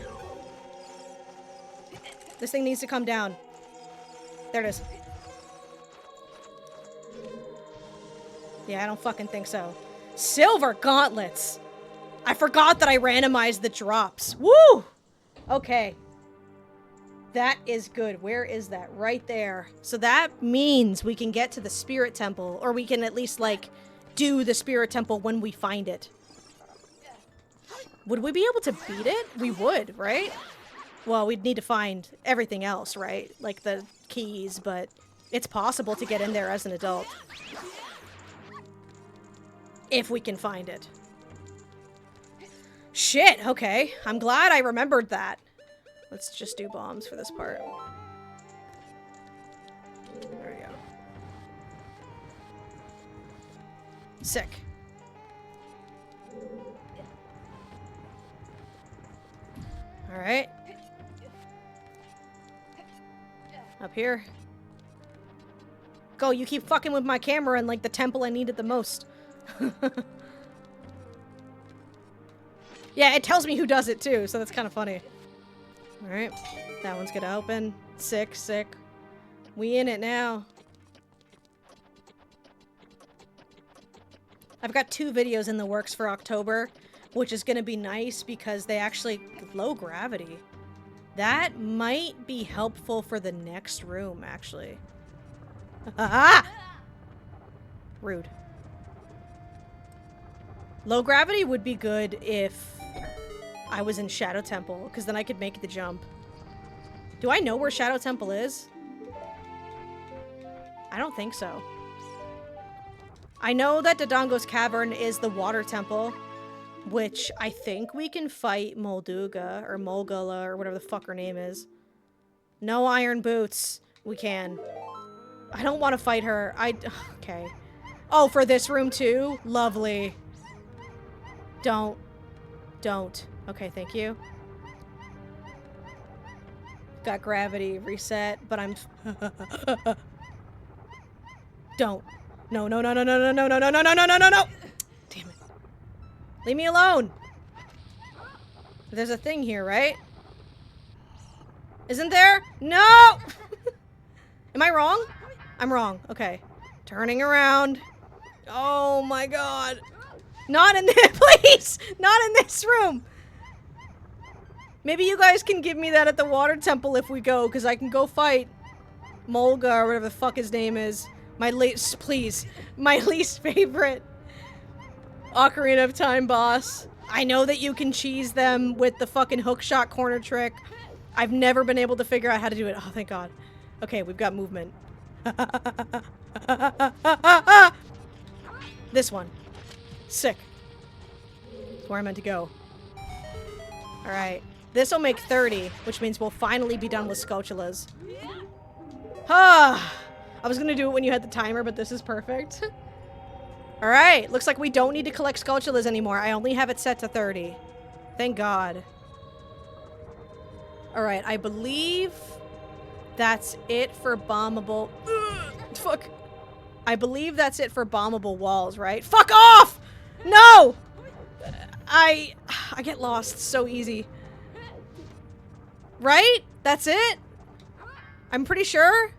This thing needs to come down. There it is. Yeah, I don't fucking think so. Silver gauntlets! I forgot that I randomized the drops. Woo! Okay. That is good. Where is that? Right there. So that means we can get to the spirit temple, or we can at least, like, do the spirit temple when we find it. Would we be able to beat it? We would, right? Well, we'd need to find everything else, right? Like the keys, but it's possible to get in there as an adult. If we can find it. Shit, okay. I'm glad I remembered that. Let's just do bombs for this part. There we go. Sick. Alright. Up here. Go, you keep fucking with my camera in, like, the temple I needed the most. Yeah, it tells me who does it, too, so that's kind of funny. Alright. That one's gonna open. Sick, sick. We in it now. I've got 2 videos in the works for October, which is gonna be nice because they actually... Low gravity. That might be helpful for the next room, actually. Ah! Rude. Low gravity would be good if I was in Shadow Temple, because then I could make the jump. Do I know where Shadow Temple is? I don't think so. I know that Dodongo's Cavern is the water temple, which I think we can fight Molduga, or Molgula, or whatever the fuck her name is. No iron boots. We can. I don't want to fight her. Okay. Oh, for this room too? Lovely. Don't. Okay, thank you. Got gravity reset, but I'm... Don't. No. Damn it. Leave me alone! There's a thing here, right? Isn't there? No! Am I wrong? I'm wrong. Okay. Turning around. Oh my god. Not in there, please! Not in this room! Maybe you guys can give me that at the water temple if we go, because I can go fight Molga or whatever the fuck his name is. My least favorite Ocarina of Time boss. I know that you can cheese them with the fucking hookshot corner trick. I've never been able to figure out how to do it. Oh, thank God. Okay, we've got movement. This one. Sick. That's where I meant to go. Alright. This will make 30, which means we'll finally be done with Skulltulas. Ah! I was gonna do it when you had the timer, but this is perfect. Alright, looks like we don't need to collect Skulltulas anymore. I only have it set to 30. Thank God. Alright, I believe that's it for bombable... Fuck. I believe that's it for bombable walls, right? Fuck off! No! I get lost so easy. Right? That's it? I'm pretty sure?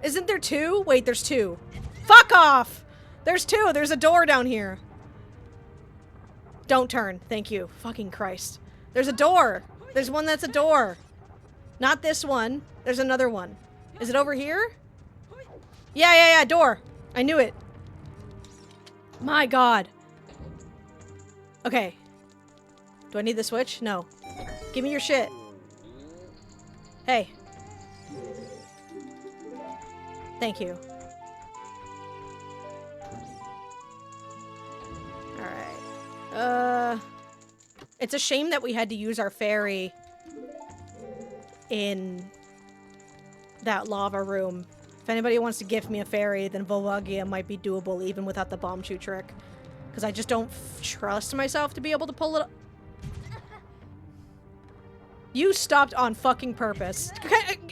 Isn't there two? Wait, there's two. Fuck off! There's two! There's a door down here. Don't turn. Thank you. Fucking Christ. There's a door! There's one that's a door. Not this one. There's another one. Is it over here? Yeah, door. I knew it. My God. Okay. Do I need the switch? No. Give me your shit. Hey. Thank you. Alright. It's a shame that we had to use our fairy in that lava room. If anybody wants to gift me a fairy, then Volvagia might be doable even without the bomb shoot trick. Because I just don't trust myself to be able to pull it up. You stopped on fucking purpose.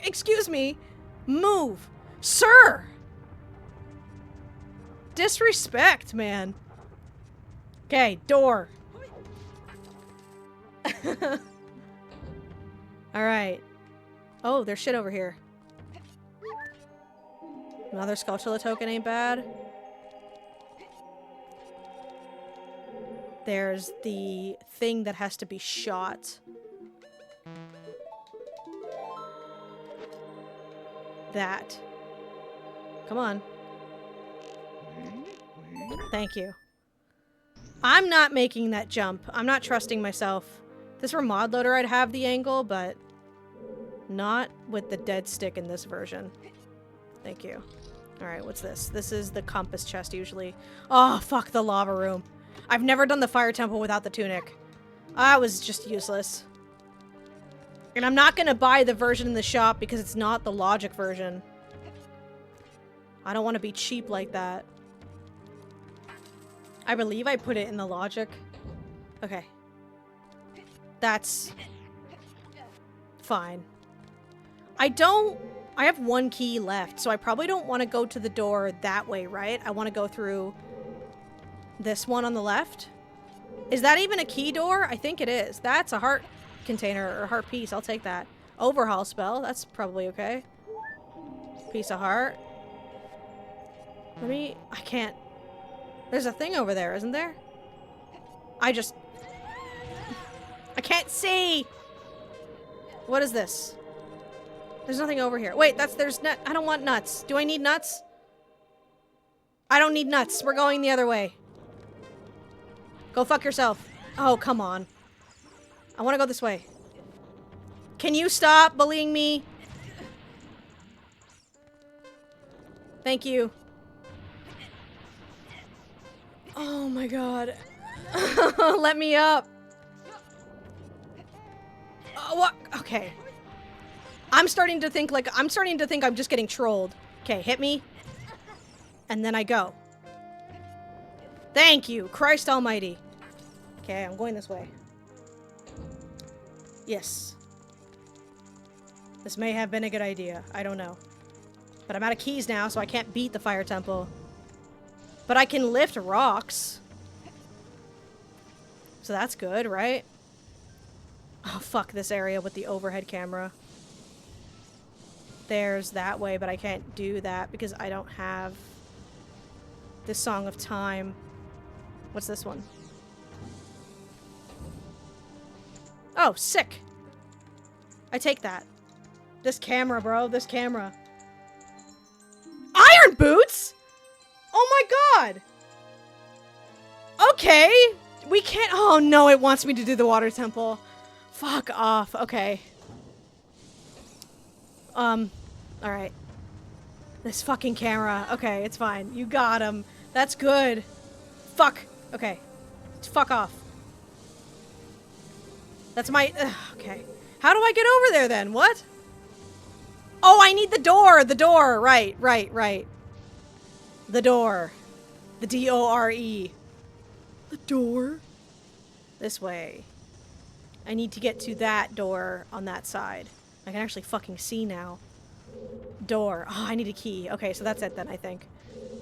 Excuse me. Move. Sir! Disrespect, man. Okay, door. Alright. Oh, there's shit over here. Another Skulltula token ain't bad. There's the thing that has to be shot. That. Come on. Thank you. I'm not making that jump. I'm not trusting myself. If this were mod loader, I'd have the angle, but not with the dead stick in this version. Thank you. Alright, what's this? This is the compass chest, usually. Oh, fuck the lava room. I've never done the fire temple without the tunic. That was just useless. And I'm not gonna buy the version in the shop because it's not the logic version. I don't want to be cheap like that. I believe I put it in the logic. Okay. That's fine. I have one key left, so I probably don't want to go to the door that way, right? I want to go through this one on the left. Is that even a key door? I think it is. That's a heart container or heart piece. I'll take that. Overhaul spell. That's probably okay. Piece of heart. I can't. There's a thing over there, isn't there? I can't see! What is this? There's nothing over here. Wait, I don't want nuts. Do I need nuts? I don't need nuts. We're going the other way. Go fuck yourself. Oh, come on. I want to go this way. Can you stop bullying me? Thank you. Oh my God. Let me up. What? Okay. I'm starting to think I'm just getting trolled. Okay, hit me. And then I go. Thank you, Christ almighty. Okay, I'm going this way. Yes. This may have been a good idea. I don't know. But I'm out of keys now, so I can't beat the fire temple. But I can lift rocks. So that's good, right? Oh, fuck this area with the overhead camera. There's that way, but I can't do that because I don't have the Song of Time. What's this one? Oh, sick. I take that. This camera, bro. This camera. Iron boots? Oh my god! Okay! We can't- oh no, it wants me to do the water temple. Fuck off. Okay. Alright. This fucking camera. Okay, it's fine. You got him. That's good. Fuck. Okay. Fuck off. That's my- ugh, okay. How do I get over there then? What? Oh, I need the door! The door! Right. The door. The D-O-R-E. The door. This way. I need to get to that door on that side. I can actually fucking see now. Door. Oh, I need a key. Okay, so that's it then, I think.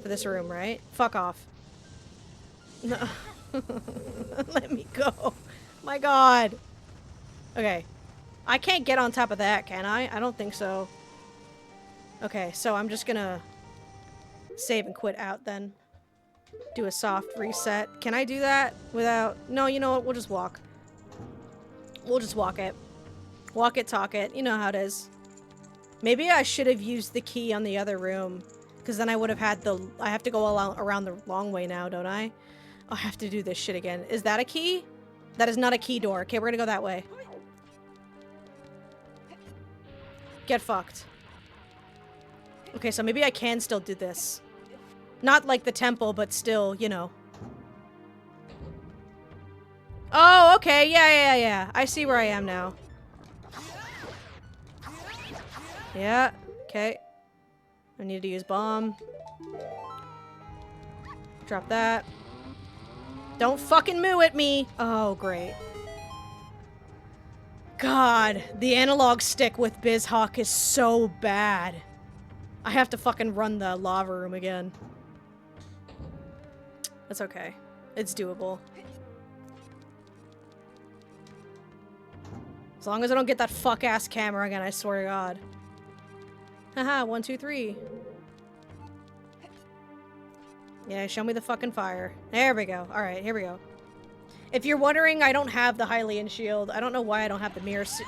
For this room, right? Fuck off. No. Let me go. My god. Okay. I can't get on top of that, can I? I don't think so. Okay, so I'm just gonna save and quit out then. Do a soft reset. Can I do that without... No, you know what? We'll just walk. We'll just walk it. Walk it, talk it. You know how it is. Maybe I should have used the key on the other room. Because then I would have had the... I have to go around the long way now, don't I? I have to do this shit again. Is that a key? That is not a key door. Okay, we're gonna go that way. Get fucked. Okay, so maybe I can still do this. Not like the temple, but still, you know. Oh, okay. Yeah. I see where I am now. Yeah. Okay. I need to use bomb. Drop that. Don't fucking moo at me! Oh, great. God, the analog stick with BizHawk is so bad. I have to fucking run the lava room again. That's okay. It's doable. As long as I don't get that fuck-ass camera again, I swear to God. Haha, 1, 2, 3. Yeah, show me the fucking fire. There we go. Alright, here we go. If you're wondering, I don't have the Hylian shield. I don't know why I don't have the mirror suit.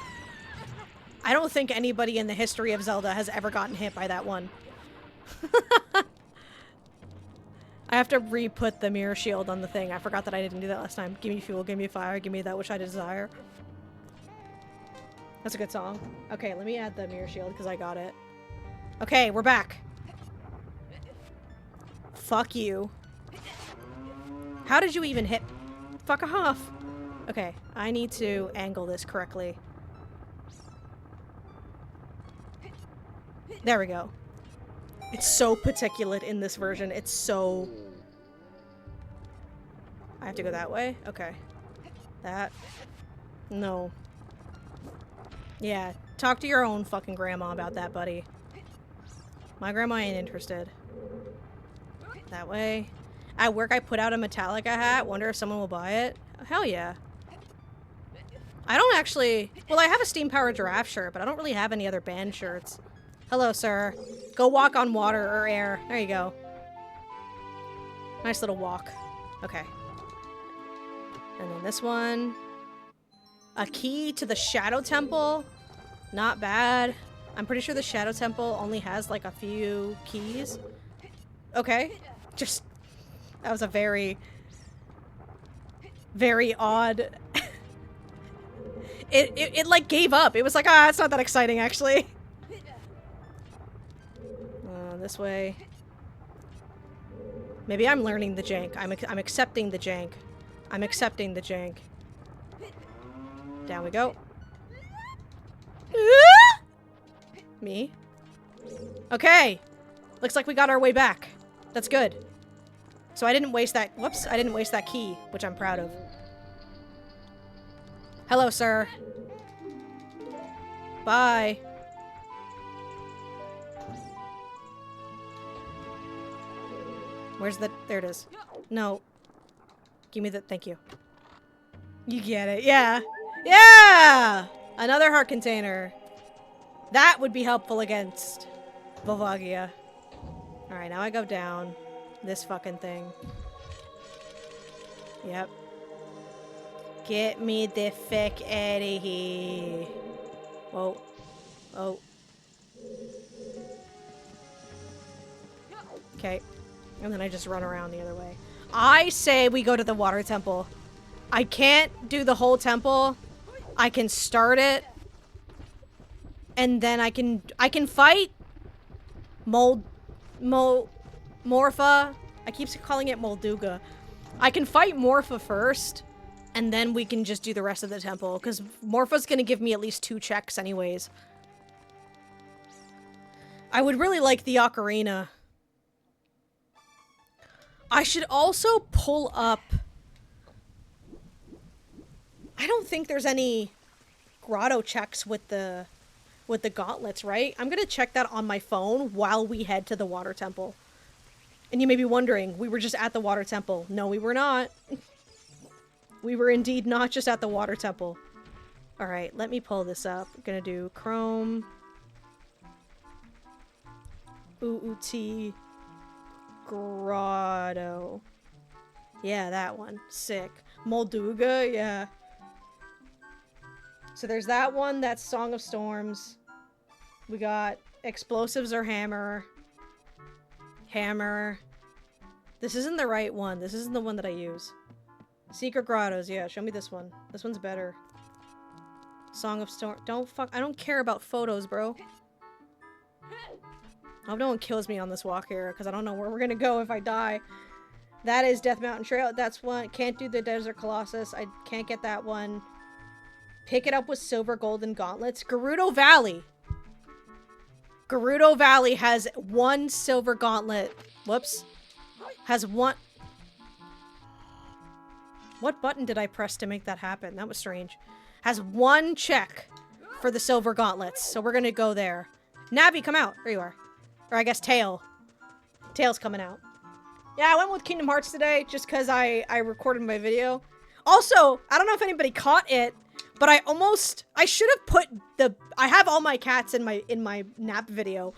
I don't think anybody in the history of Zelda has ever gotten hit by that one. I have to re-put the mirror shield on the thing. I forgot that I didn't do that last time. Give me fuel, give me fire, give me that which I desire. That's a good song. Okay, let me add the mirror shield because I got it. Okay, we're back. Fuck you. How did you even hit? Fuck off. Okay, I need to angle this correctly. There we go. It's so particulate in this version. It's so... I have to go that way? Okay. That. No. Yeah, talk to your own fucking grandma about that, buddy. My grandma ain't interested. That way. At work, I put out a Metallica hat. Wonder if someone will buy it. Hell yeah. I don't actually... Well, I have a steam-powered giraffe shirt, but I don't really have any other band shirts. Hello, sir. Go walk on water or air. There you go. Nice little walk. Okay. And then this one. A key to the Shadow Temple. Not bad. I'm pretty sure the Shadow Temple only has like a few keys. Okay. Just... That was a very... very odd... It like gave up. It was like, ah, it's not that exciting actually. This way. Maybe I'm learning the jank. I'm accepting the jank. I'm accepting the jank. Down we go. Me? Okay. Looks like we got our way back. That's good. So I didn't waste that- whoops, I didn't waste that key, which I'm proud of. Hello, sir. Bye. Where's the- there it is. No. Give me the- thank you. You get it, yeah. Yeah! Another heart container. That would be helpful against Volvagia. Alright, now I go down. This fucking thing. Yep. Get me the fuck out of here. Whoa. Oh. Okay. And then I just run around the other way. I say we go to the water temple. I can't do the whole temple. I can start it. And then I can fight Morpha. I keep calling it Molduga. I can fight Morpha first. And then we can just do the rest of the temple. Because Morpha's gonna give me at least 2 checks anyways. I would really like the Ocarina. I should also pull up... I don't think there's any grotto checks with the gauntlets, right? I'm gonna check that on my phone while we head to the water temple. And you may be wondering, we were just at the water temple. No, we were not. We were indeed not just at the water temple. Alright, let me pull this up. I'm gonna do Chrome. UUT. Grotto. Yeah, that one. Sick. Molduga, yeah. So there's that one, that's Song of Storms. We got Explosives or Hammer. Hammer. This isn't the right one. This isn't the one that I use. Secret Grottos, yeah, show me this one. This one's better. Song of Storm. I don't care about photos, bro. I hope no one kills me on this walk here, because I don't know where we're gonna go if I die. That is Death Mountain Trail. That's one. Can't do the Desert Colossus. I can't get that one. Pick it up with silver, golden gauntlets. Gerudo Valley. Gerudo Valley has 1 silver gauntlet. Whoops. Has 1... What button did I press to make that happen? That was strange. Has 1 check for the silver gauntlets. So we're gonna go there. Navi, come out. There you are. Or I guess Tail. Tail's coming out. Yeah, I went with Kingdom Hearts today just because I recorded my video. Also, I don't know if anybody caught it, but I should have put I have all my cats in my nap video.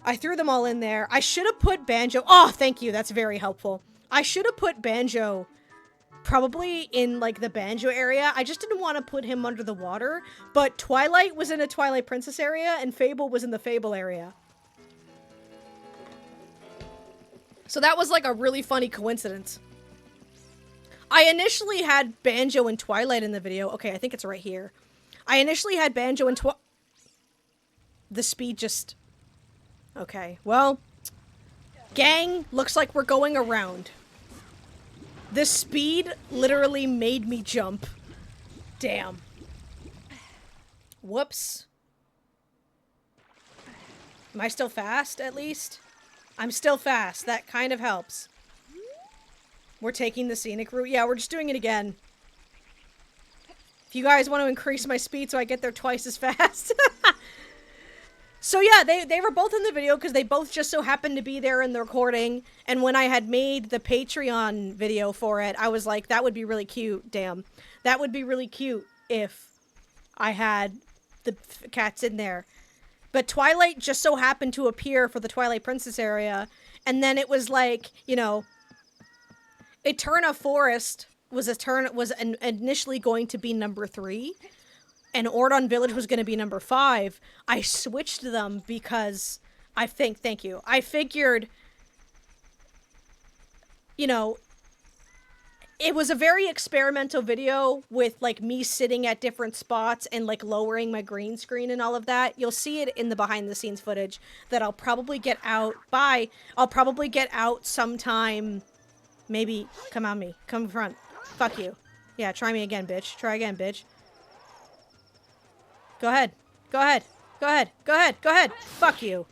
I threw them all in there. I should have put Banjo. Oh, thank you. That's very helpful. I should have put Banjo probably in like the Banjo area. I just didn't want to put him under the water, but Twilight was in a Twilight Princess area and Fable was in the Fable area. So that was like a really funny coincidence. I initially had Banjo and Twilight in the video. Okay, I think it's right here. I initially had Banjo and The speed just... Okay, well... Gang, looks like we're going around. The speed literally made me jump. Damn. Whoops. Am I still fast, at least? I'm still fast. That kind of helps. We're taking the scenic route. Yeah, we're just doing it again. If you guys want to increase my speed so I get there twice as fast. So yeah, they were both in the video because they both just so happened to be there in the recording. And when I had made the Patreon video for it, I was like, that would be really cute. Damn. That would be really cute if I had the cats in there. But Twilight just so happened to appear for the Twilight Princess area. And then it was like, you know, Eterna Forest was initially going to be number 3. And Ordon Village was going to be number 5. I switched them because I figured, you know, it was a very experimental video with like me sitting at different spots and like lowering my green screen and all of that. You'll see it in the behind the scenes footage that I'll probably get out I'll probably get out sometime. Maybe come on me. Come in front. Fuck you. Yeah, try me again, bitch. Try again, bitch. Go ahead. Go ahead. Go ahead. Go ahead. Go ahead. Fuck you.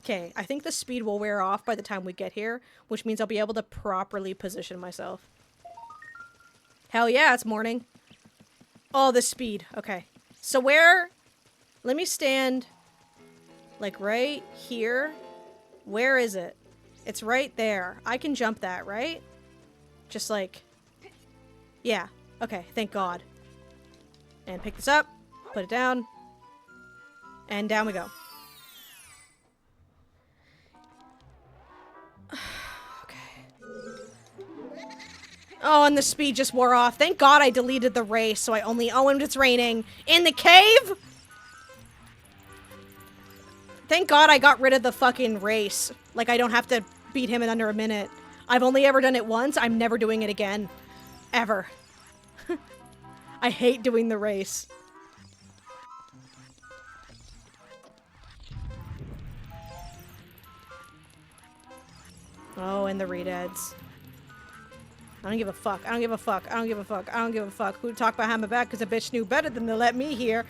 Okay, I think the speed will wear off by the time we get here, which means I'll be able to properly position myself. Hell yeah, it's morning. Oh, the speed. Okay. So where... Let me stand... Like right here. Where is it? It's right there. I can jump that, right? Just like... Yeah. Okay, thank God. And pick this up. Put it down. And down we go. Oh, and the speed just wore off. Thank God I deleted the race, so I only... Oh, and it's raining. In the cave? Thank God I got rid of the fucking race. Like, I don't have to beat him in under a minute. I've only ever done it once. I'm never doing it again. Ever. I hate doing the race. Oh, and the redeads. I don't give a fuck. I don't give a fuck. I don't give a fuck. I don't give a fuck. Who talk behind my back because a bitch knew better than to let me hear.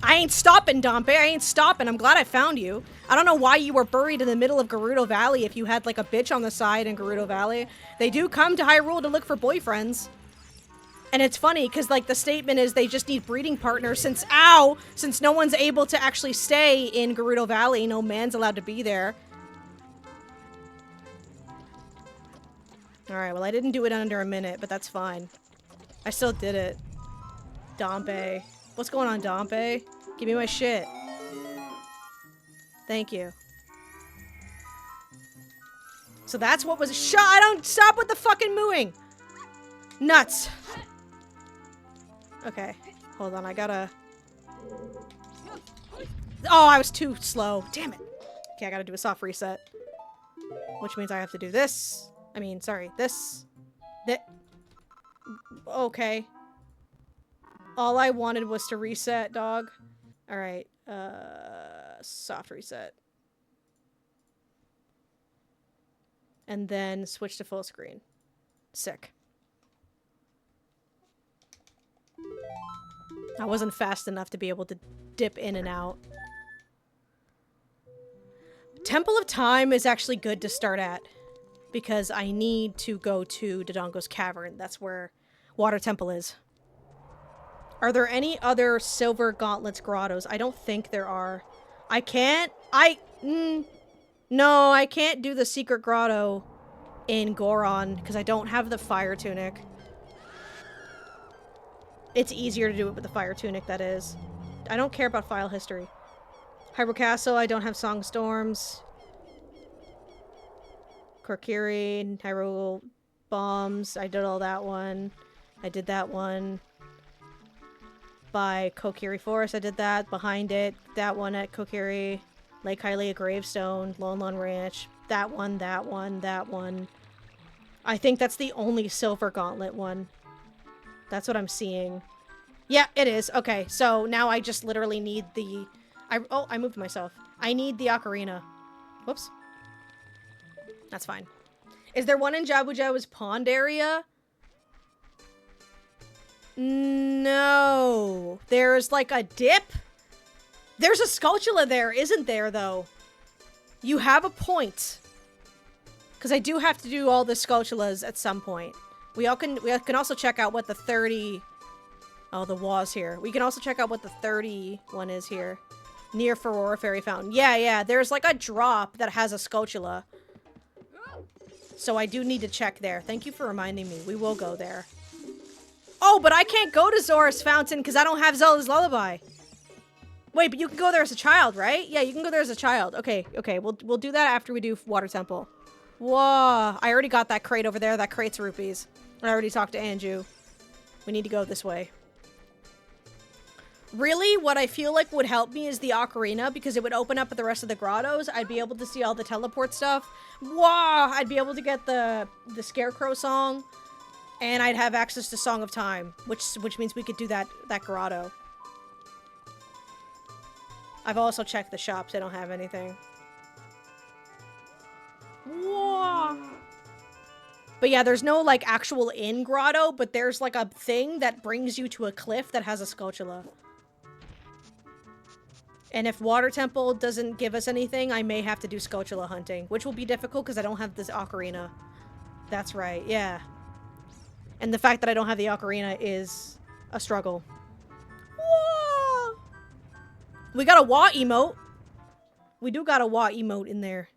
I ain't stopping, Dompe. I ain't stopping. I'm glad I found you. I don't know why you were buried in the middle of Gerudo Valley if you had like a bitch on the side in Gerudo Valley. They do come to Hyrule to look for boyfriends. And it's funny because like the statement is they just need breeding partners since, ow, since no one's able to actually stay in Gerudo Valley. No man's allowed to be there. Alright, well I didn't do it under a minute, but that's fine. I still did it. Dompe. What's going on, Dompe? Give me my shit. Thank you. So that's what was shot. I don't stop with the fucking mooing. Nuts. Okay. Hold on, I gotta... Oh, I was too slow. Damn it. Okay, I gotta do a soft reset. Which means I have to do this. I mean, sorry, this. That. Okay. All I wanted was to reset, dog. Alright, soft reset. And then switch to full screen. Sick. I wasn't fast enough to be able to dip in and out. Temple of Time is actually good to start at. Because I need to go to Dodongo's Cavern. That's where Water Temple is. Are there any other Silver Gauntlets grottos? I don't think there are. I can't... no, I can't do the secret grotto in Goron because I don't have the fire tunic. It's easier to do it with the fire tunic, that is. I don't care about file history. Hyrule Castle, I don't have Song Storms. Korkiri, Hyrule Bombs. I did all that one. I did that one. By Kokiri Forest, I did that. Behind it, that one at Kokiri. Lake Hylia Gravestone, Lone Lon Ranch. That one, that one, that one. I think that's the only Silver Gauntlet one. That's what I'm seeing. Yeah, it is. Okay, so now I just literally need the... Oh, I moved myself. I need the Ocarina. Whoops. That's fine. Is there one in Jabu Jabu's pond area? No. There's like a dip? There's a Skulltula there, isn't there, though? You have a point. Because I do have to do all the Skulltulas at some point. We can also check out what the 30... Oh, the wall's here. We can also check out what the 30 one is here. Near Ferrora Fairy Fountain. Yeah. There's like a drop that has a Skulltula. So I do need to check there. Thank you for reminding me. We will go there. Oh, but I can't go to Zora's Fountain because I don't have Zelda's Lullaby. Wait, but you can go there as a child, right? Yeah, you can go there as a child. Okay. We'll do that after we do Water Temple. Whoa. I already got that crate over there. That crate's rupees. I already talked to Anju. We need to go this way. Really, what I feel like would help me is the Ocarina, because it would open up the rest of the grottos. I'd be able to see all the teleport stuff. Wow! I'd be able to get the Scarecrow song, and I'd have access to Song of Time, which means we could do that grotto. I've also checked the shops. They don't have anything. Whoa! But yeah, there's no, like, actual in-grotto, but there's, like, a thing that brings you to a cliff that has a Skulltula. And if Water Temple doesn't give us anything, I may have to do Skulltula hunting, which will be difficult because I don't have this Ocarina. That's right, yeah. And the fact that I don't have the Ocarina is a struggle. Whoa! We got a Wah emote. We do got a Wah emote in there.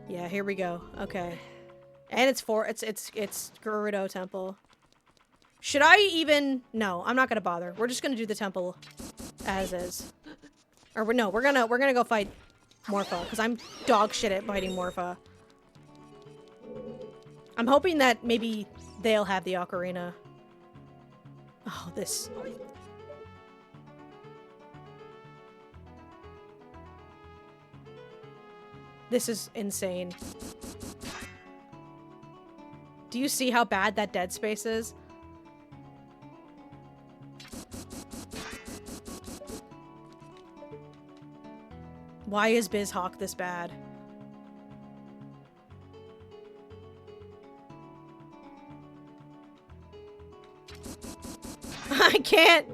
Yeah, here we go. Okay. And it's Gerudo Temple. Should I even... No, I'm not gonna bother. We're just gonna do the temple as is. Or no, we're gonna go fight Morpha, because I'm dog shit at fighting Morpha. I'm hoping that maybe they'll have the ocarina. Oh, this... This is insane. Do you see how bad that dead space is? Why is BizHawk this bad? I can't.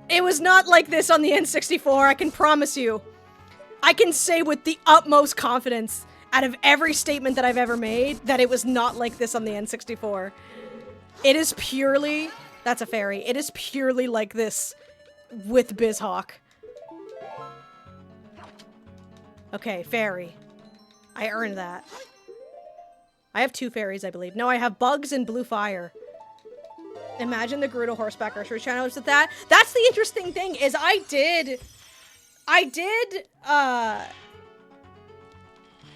It was not like this on the N64, I can promise you. I can say with the utmost confidence, out of every statement that I've ever made, that it was not like this on the N64. It is purely... That's a fairy. It is purely like this with BizHawk. Okay, fairy. I earned that. I have 2 fairies, I believe. No, I have bugs and blue fire. Imagine the Gerudo horseback archery challenge with that. That's the interesting thing, is I did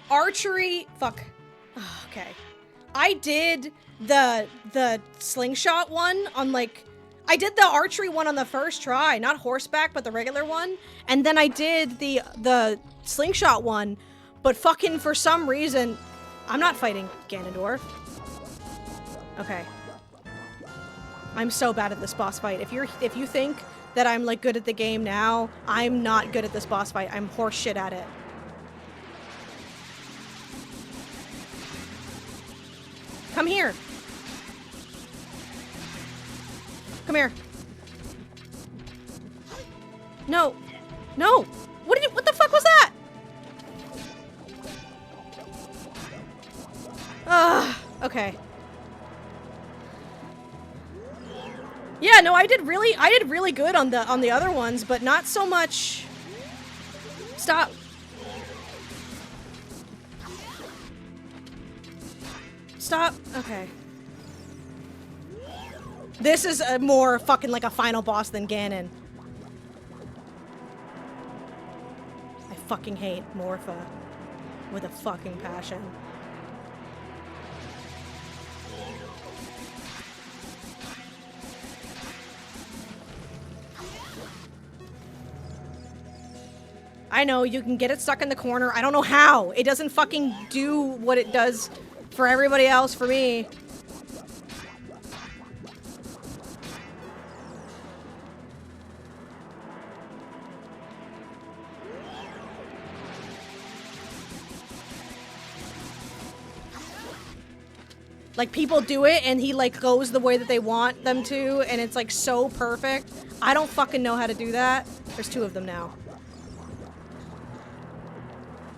archery, fuck. Oh, okay. I did the slingshot one on, like, I did the archery one on the first try, not horseback, but the regular one. And then I did the slingshot one, but fucking for some reason, I'm not fighting Ganondorf. Okay. I'm so bad at this boss fight. If you think that I'm like good at the game now, I'm not good at this boss fight. I'm horse shit at it. Come here. Come here. No. No. What the fuck was that? Okay. Yeah, no, I did really good on the other ones, but not so much. Stop. Stop. Okay. This is a more fucking like a final boss than Ganon. I fucking hate Morpha with a fucking passion. I know, you can get it stuck in the corner. I don't know how. It doesn't fucking do what it does for everybody else for me. Like, people do it and he like goes the way that they want them to and it's like so perfect. I don't fucking know how to do that. There's 2 of them now.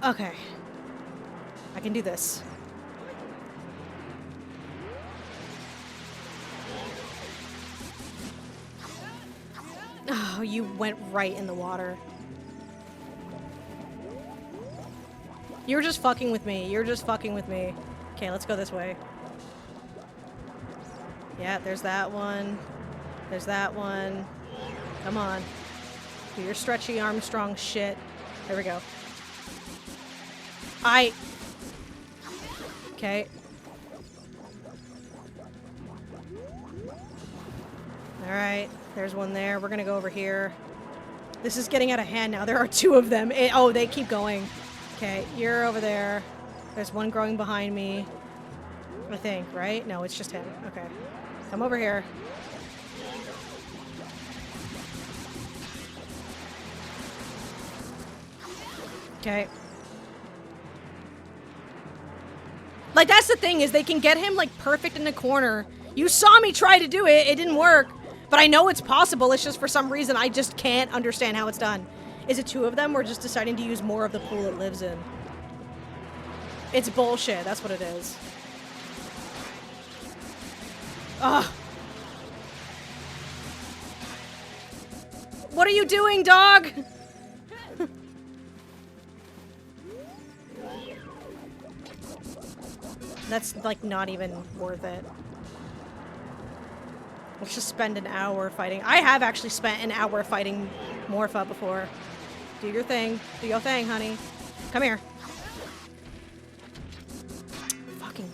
Okay. I can do this. Oh, you went right in the water. You're just fucking with me. You're just fucking with me. Okay, let's go this way. Yeah, there's that one. There's that one. Come on. Do your stretchy Armstrong shit. There we go. Okay. Alright, there's one there. We're gonna go over here. This is getting out of hand now. There are 2 of them. Oh, they keep going. Okay, you're over there. There's one growing behind me. I think, right? No, it's just him. Okay. Come over here. Okay. Like, that's the thing, is they can get him, like, perfect in the corner. You saw me try to do it. It didn't work. But I know it's possible. It's just for some reason I just can't understand how it's done. Is it 2 of them? We're just deciding to use more of the pool it lives in. It's bullshit. That's what it is. Ugh. What are you doing, dog? That's, like, not even worth it. Let's just spend an hour fighting. I have actually spent an hour fighting Morpha before. Do your thing. Do your thing, honey. Come here. Fucking...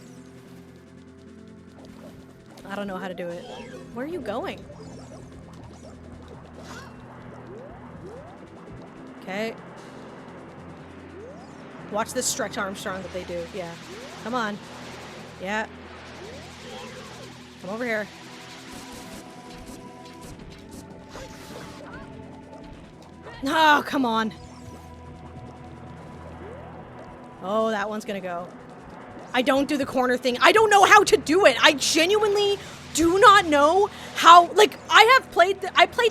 I don't know how to do it. Where are you going? Okay. Watch this stretch Armstrong that they do. Yeah. Come on. Yeah. Come over here. Oh, come on. Oh, that one's gonna go. I don't do the corner thing. I don't know how to do it. I genuinely do not know how. Like, I played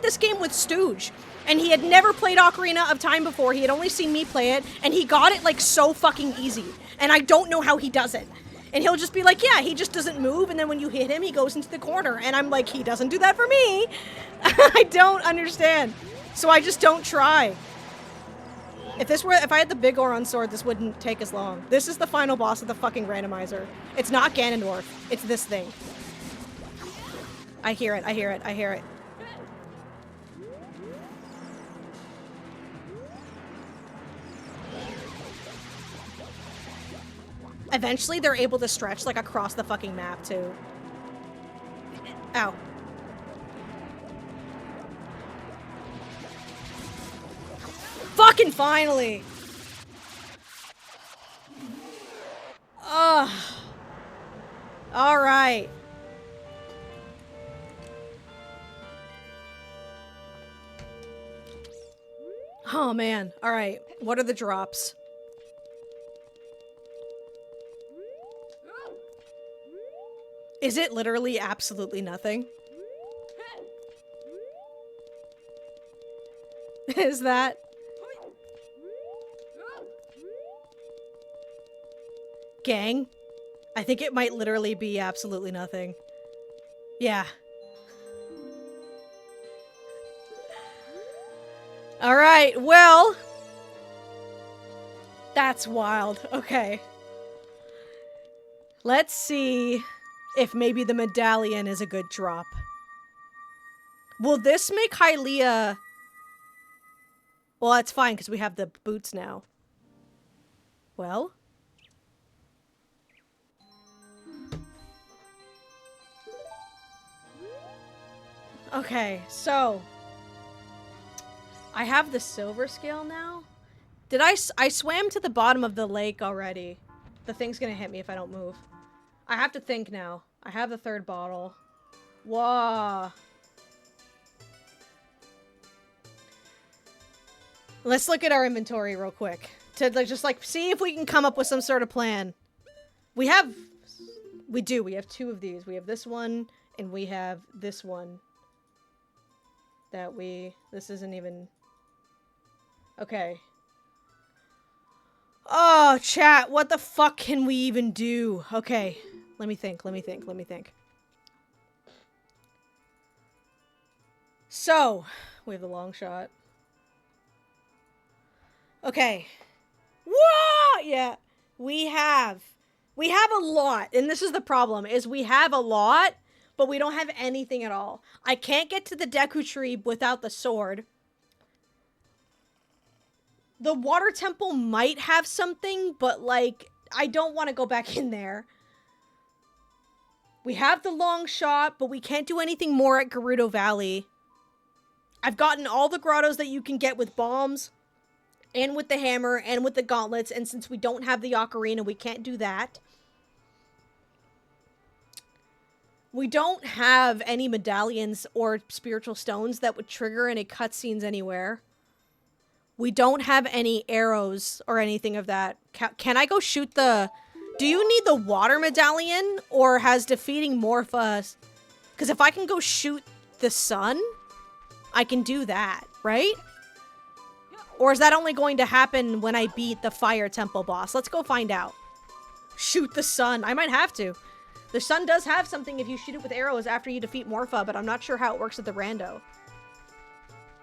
this game with Stooge, and he had never played Ocarina of Time before. He had only seen me play it, and he got it, like, so fucking easy. And I don't know how he does it. And he'll just be like, yeah, he just doesn't move, and then when you hit him, he goes into the corner. And I'm like, he doesn't do that for me. I don't understand. So I just don't try. If I had the big Oron sword, this wouldn't take as long. This is the final boss of the fucking randomizer. It's not Ganondorf. It's this thing. I hear it. I hear it. I hear it. Eventually, they're able to stretch, like, across the fucking map, too. Ow. Fucking finally! Ugh. Alright. Oh, man. Alright. What are the drops? Is it literally absolutely nothing? Is that? Gang? I think it might literally be absolutely nothing. Yeah. Alright, well... That's wild. Okay. Let's see if maybe the medallion is a good drop. Will this make Hylia... Well, that's fine, because we have the boots now. Well... Okay, so... I have the silver scale now? Did I swam to the bottom of the lake already. The thing's gonna hit me if I don't move. I have to think now. I have the third bottle. Whoa. Let's look at our inventory real quick. To just like see if we can come up with some sort of plan. We have two of these. We have this one and we have this one. This isn't even... Okay. Oh, chat, what the fuck can we even do? Okay, let me think. So, we have the long shot. Okay. Whoa! Yeah, we have a lot, and this is the problem, is we have a lot, but we don't have anything at all. I can't get to the Deku Tree without the sword. The water temple might have something, but, like, I don't want to go back in there. We have the long shot, but we can't do anything more at Gerudo Valley. I've gotten all the grottos that you can get with bombs, and with the hammer, and with the gauntlets, and since we don't have the ocarina, we can't do that. We don't have any medallions or spiritual stones that would trigger any cutscenes anywhere. We don't have any arrows or anything of that. Can I go shoot the... Do you need the water medallion? Or has defeating Morpha... Because if I can go shoot the sun, I can do that, right? Or is that only going to happen when I beat the Fire Temple boss? Let's go find out. Shoot the sun. I might have to. The sun does have something if you shoot it with arrows after you defeat Morpha, but I'm not sure how it works at the rando.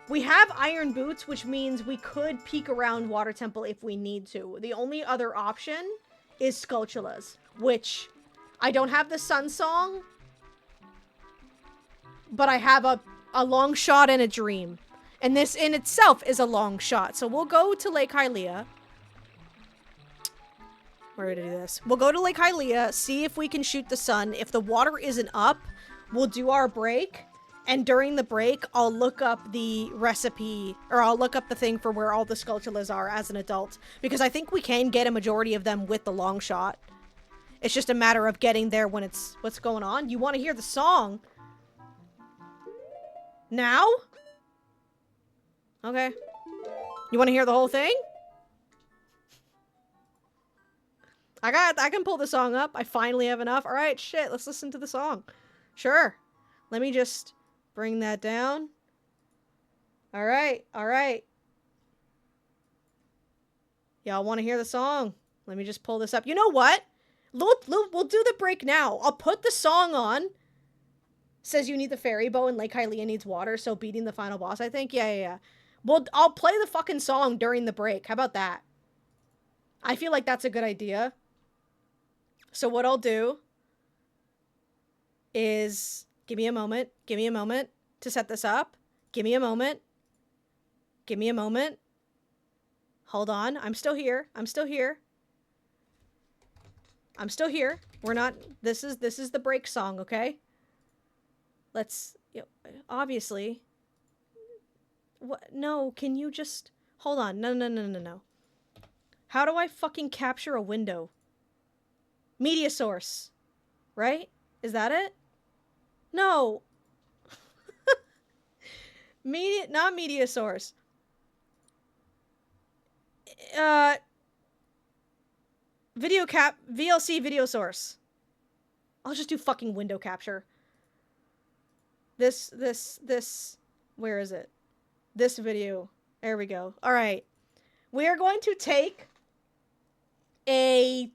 We have iron boots, which means we could peek around Water Temple if we need to. The only other option is Skulltulas, which I don't have the Sun Song, but I have a long shot and a dream. And this in itself is a long shot. So we'll go to Lake Hylia. We're gonna do this. We'll go to Lake Hylia, see if we can shoot the sun. If the water isn't up, we'll do our break. And during the break, I'll look up the recipe, or I'll look up the thing for where all the Skulltulas are as an adult. Because I think we can get a majority of them with the long shot. It's just a matter of getting there when it's... What's going on? You want to hear the song? Now? Okay. You want to hear the whole thing? I can pull the song up. I finally have enough. Alright, shit, let's listen to the song. Sure. Let me just... bring that down. Alright, alright. Y'all want to hear the song? Let me just pull this up. You know what? We'll do the break now. I'll put the song on. Says you need the fairy bow and Lake Hylia needs water, so beating the final boss, I think. Yeah. Well, I'll play the fucking song during the break. How about that? I feel like that's a good idea. So what I'll do is... Give me a moment. Give me a moment to set this up. Give me a moment. Give me a moment. Hold on. I'm still here. I'm still here. I'm still here. We're not... This is the break song, okay? Let's... You know, obviously... What? No, can you just... Hold on. No. How do I fucking capture a window? Media source. Right? Is that it? No. Not media source. VLC video source. I'll just do fucking window capture. This, where is it? This video. There we go. All right. We are going to take a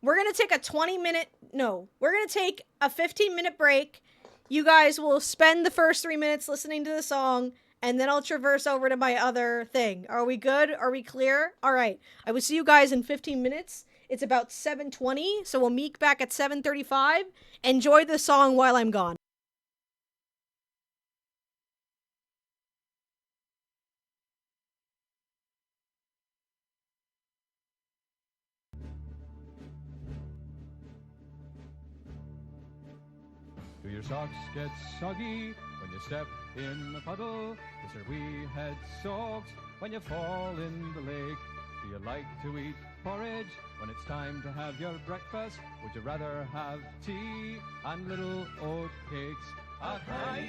we're going to take a 20-minute... No, we're going to take a 15-minute break. You guys will spend the first 3 minutes listening to the song, and then I'll traverse over to my other thing. Are we good? Are we clear? All right. I will see you guys in 15 minutes. It's about 7:20, so we'll meet back at 7:35. Enjoy the song while I'm gone. Do your socks get soggy when you step in the puddle? Is your wee head soaked when you fall in the lake? Do you like to eat porridge when it's time to have your breakfast? Would you rather have tea and little oat cakes? A cry,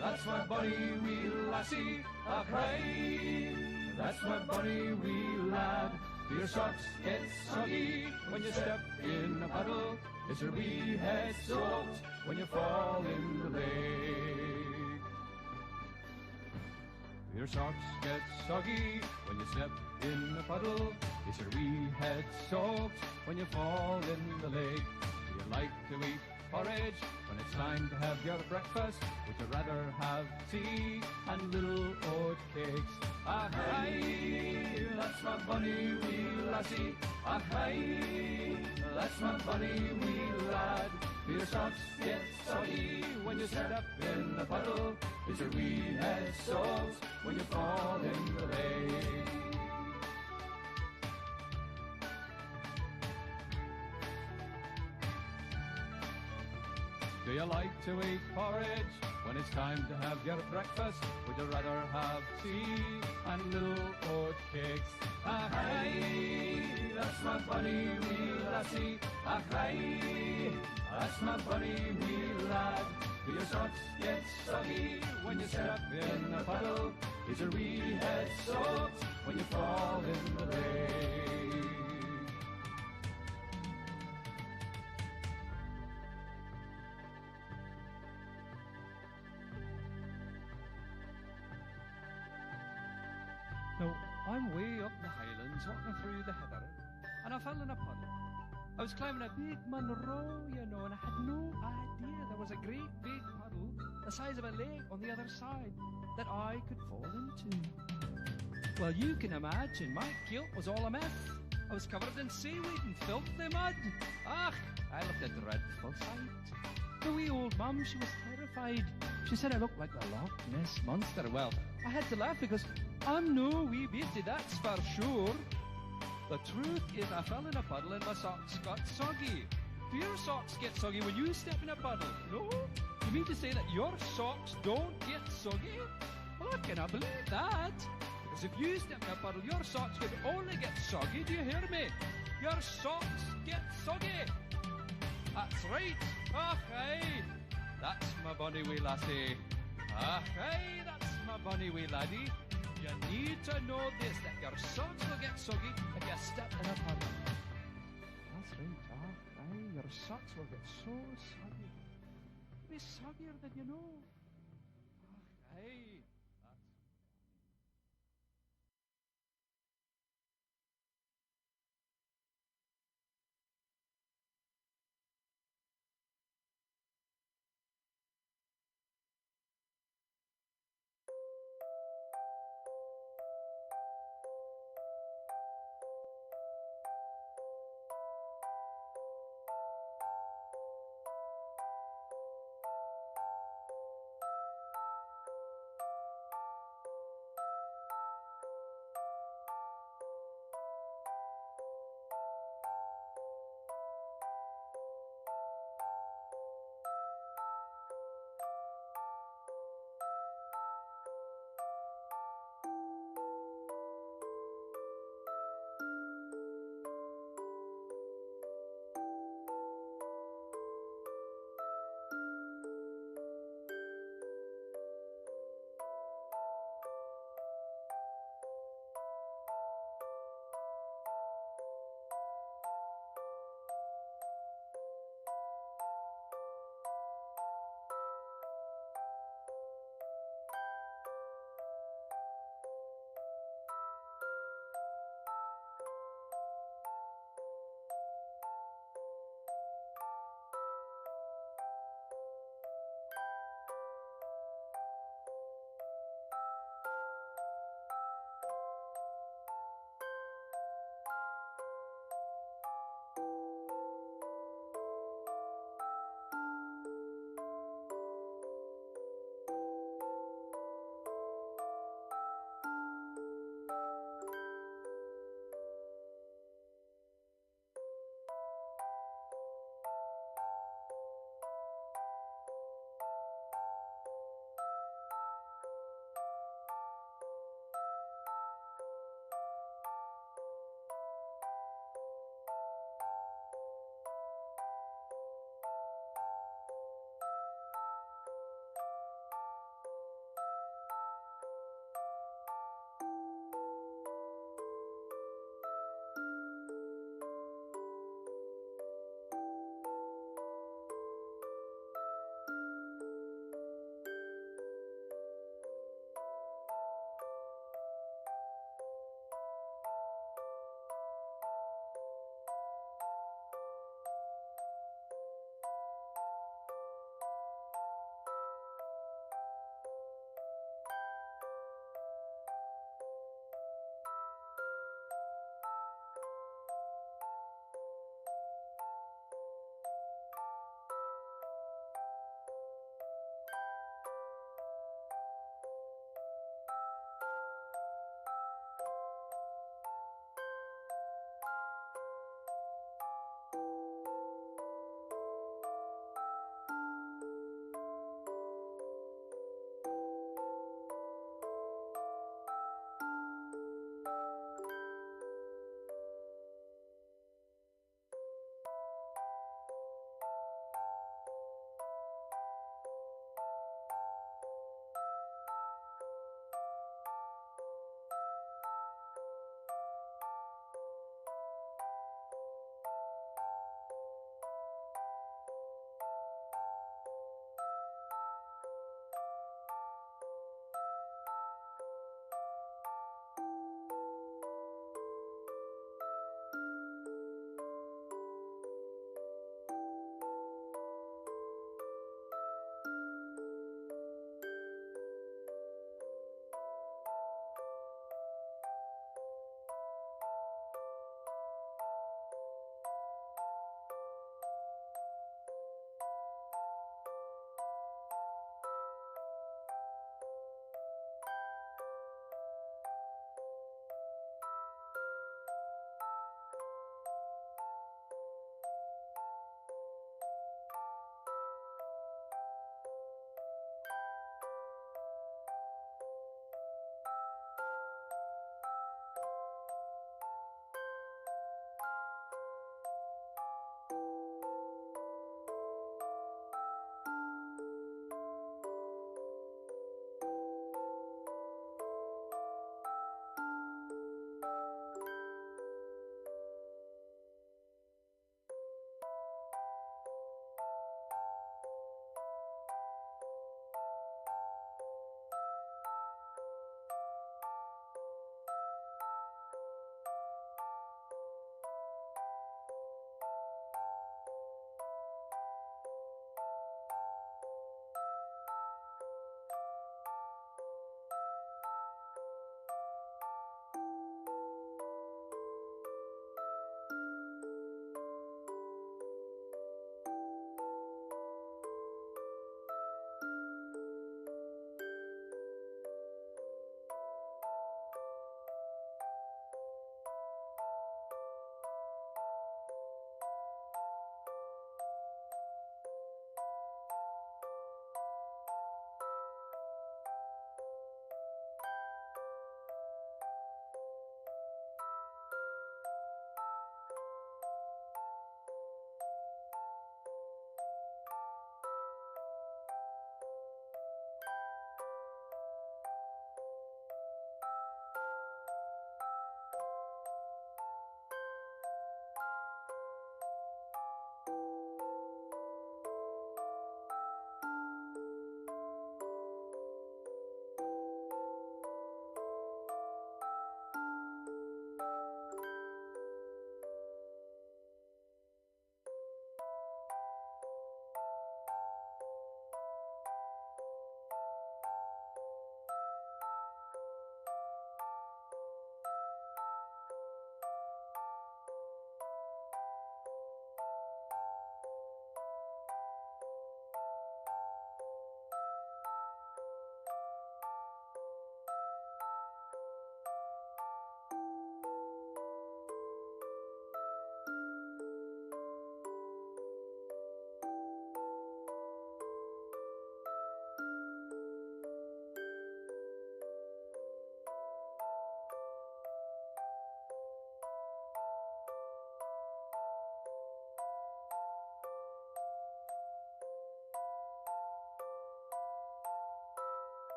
that's my bonny wee lassie. A cry, that's my bonny wee lad. Do your socks get soggy when you step in a puddle? Is your wee head soaked when you fall in the lake? Do your socks get soggy when you step in a puddle? Is your wee head soaked when you fall in the lake? Do you like to eat porridge when it's time to have your breakfast? Would you rather have tea and little oat cakes? Ah, hi, that's my bonny wee lassie. Ah, hi, that's my bonny wee lad. Do your socks get soggy when you step in the puddle? Is your wee head soaked when you fall in the lake? Do you like to eat porridge when it's time to have your breakfast? Would you rather have tea and little oat cakes? Ah, hi, that's my bonny wee lassie. Ah, hi, that's my bonny wee lad. Do your socks get soggy when you step in a puddle? Is your wee head soaked when you fall in the lake? Now, I'm way up in the Highlands, walking through the heather, and I fell in a puddle. I was climbing a big Monroe, you know, and I had no idea there was a great big puddle the size of a lake on the other side that I could fall into. Well, you can imagine, my guilt was all a myth. I was covered in seaweed and filthy mud. Ach, I looked a dreadful sight. The wee old mum, she was terrified. She said I looked like the Loch Ness Monster. Well, I had to laugh because I'm no wee beauty, that's for sure. The truth is I fell in a puddle and my socks got soggy. Do your socks get soggy when you step in a puddle? No? You mean to say that your socks don't get soggy? Well, I cannot believe that. Because if you step in a puddle, your socks could only get soggy. Do you hear me? Your socks get soggy. That's right. Ach, aye. That's my bonny wee lassie. Ach, aye, that's my bonny wee laddie. You need to know this, that your socks will get soggy if you step in a puddle. That's right. Ach, aye, your socks will get so soggy. Be soggier than you know. Ach, aye.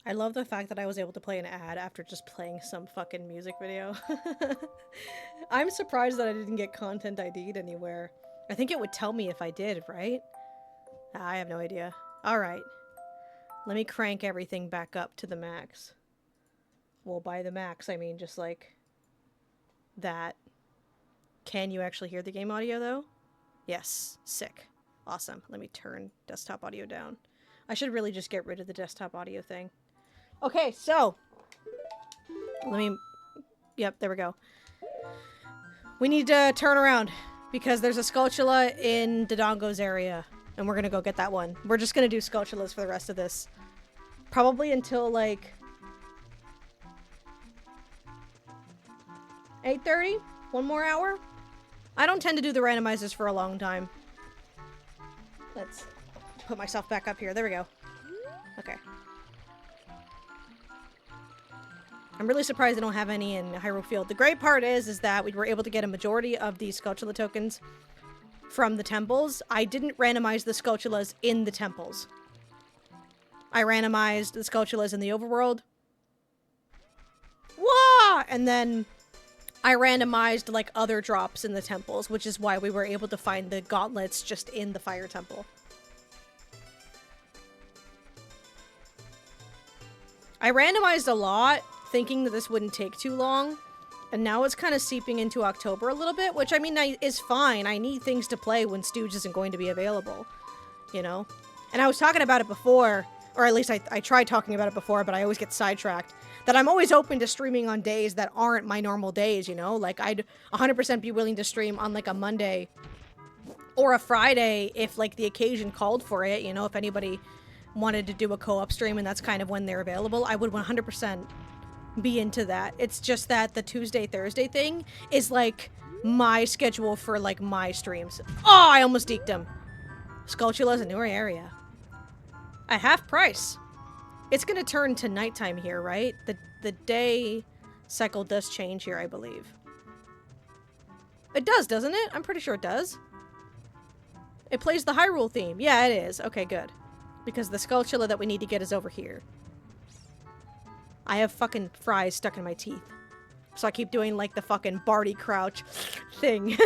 I love the fact that I was able to play an ad after just playing some fucking music video. I'm surprised that I didn't get content ID'd anywhere. I think it would tell me if I did, right? I have no idea. Alright. Let me crank everything back up to the max. Well, by the max, I mean just like that. Can you actually hear the game audio, though? Yes. Sick. Awesome. Let me turn desktop audio down. I should really just get rid of the desktop audio thing. Okay, so let me... Yep, there we go. We need to turn around because there's a Skulltula in Dodongo's area, and we're gonna go get that one. We're just gonna do Skulltulas for the rest of this. Probably until, like... 8:30? One more hour? I don't tend to do the randomizers for a long time. Let's put myself back up here. There we go. Okay. I'm really surprised I don't have any in Hyrule Field. The great part is that we were able to get a majority of these Skulltula tokens from the temples. I didn't randomize the Skulltulas in the temples. I randomized the Skulltulas in the overworld. Wah! And then I randomized like other drops in the temples, which is why we were able to find the gauntlets just in the fire temple. I randomized a lot, thinking that this wouldn't take too long, and now it's kind of seeping into October a little bit, which I mean is fine. I need things to play when Stooge isn't going to be available, you know? And I was talking about it before, or at least I tried talking about it before, but I always get sidetracked, that I'm always open to streaming on days that aren't my normal days, you know? Like, I'd 100% be willing to stream on, like, a Monday or a Friday if, like, the occasion called for it, you know? If anybody wanted to do a co-op stream and that's kind of when they're available, I would 100% be into that. It's just that the Tuesday, Thursday thing is, like, my schedule for, like, my streams. Oh, I almost deked him. Skulltula's a newer area. At half price. It's gonna turn to nighttime here, right? The day cycle does change here, I believe. It does, doesn't it? I'm pretty sure it does. It plays the Hyrule theme. Yeah, it is. Okay, good. Because the Skulltula that we need to get is over here. I have fucking fries stuck in my teeth. So I keep doing, like, the fucking Barty Crouch thing.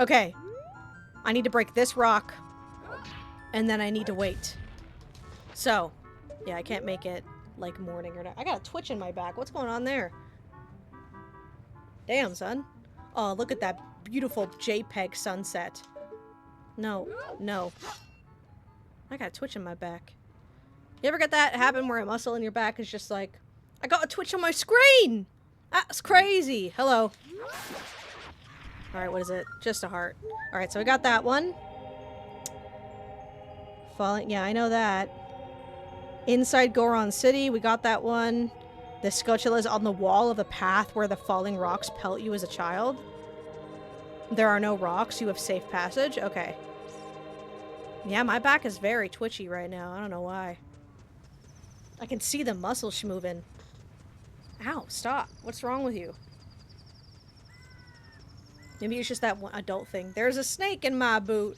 Okay. I need to break this rock. And then I need to wait. So, yeah, I can't make it, like, morning or night. I got a twitch in my back. What's going on there? Damn, son. Oh, look at that beautiful JPEG sunset. No, no. I got a twitch in my back. You ever get that happen where a muscle in your back is just like, I got a twitch on my screen! That's crazy! Hello. Alright, what is it? Just a heart. Alright, so we got that one. Falling, yeah, I know that. Inside Goron City, we got that one. The Skulltula is on the wall of the path where the falling rocks pelt you as a child. There are no rocks, you have safe passage. Okay. Yeah, my back is very twitchy right now. I don't know why. I can see the muscles moving. Ow, stop. What's wrong with you? Maybe it's just that one adult thing. There's a snake in my boot.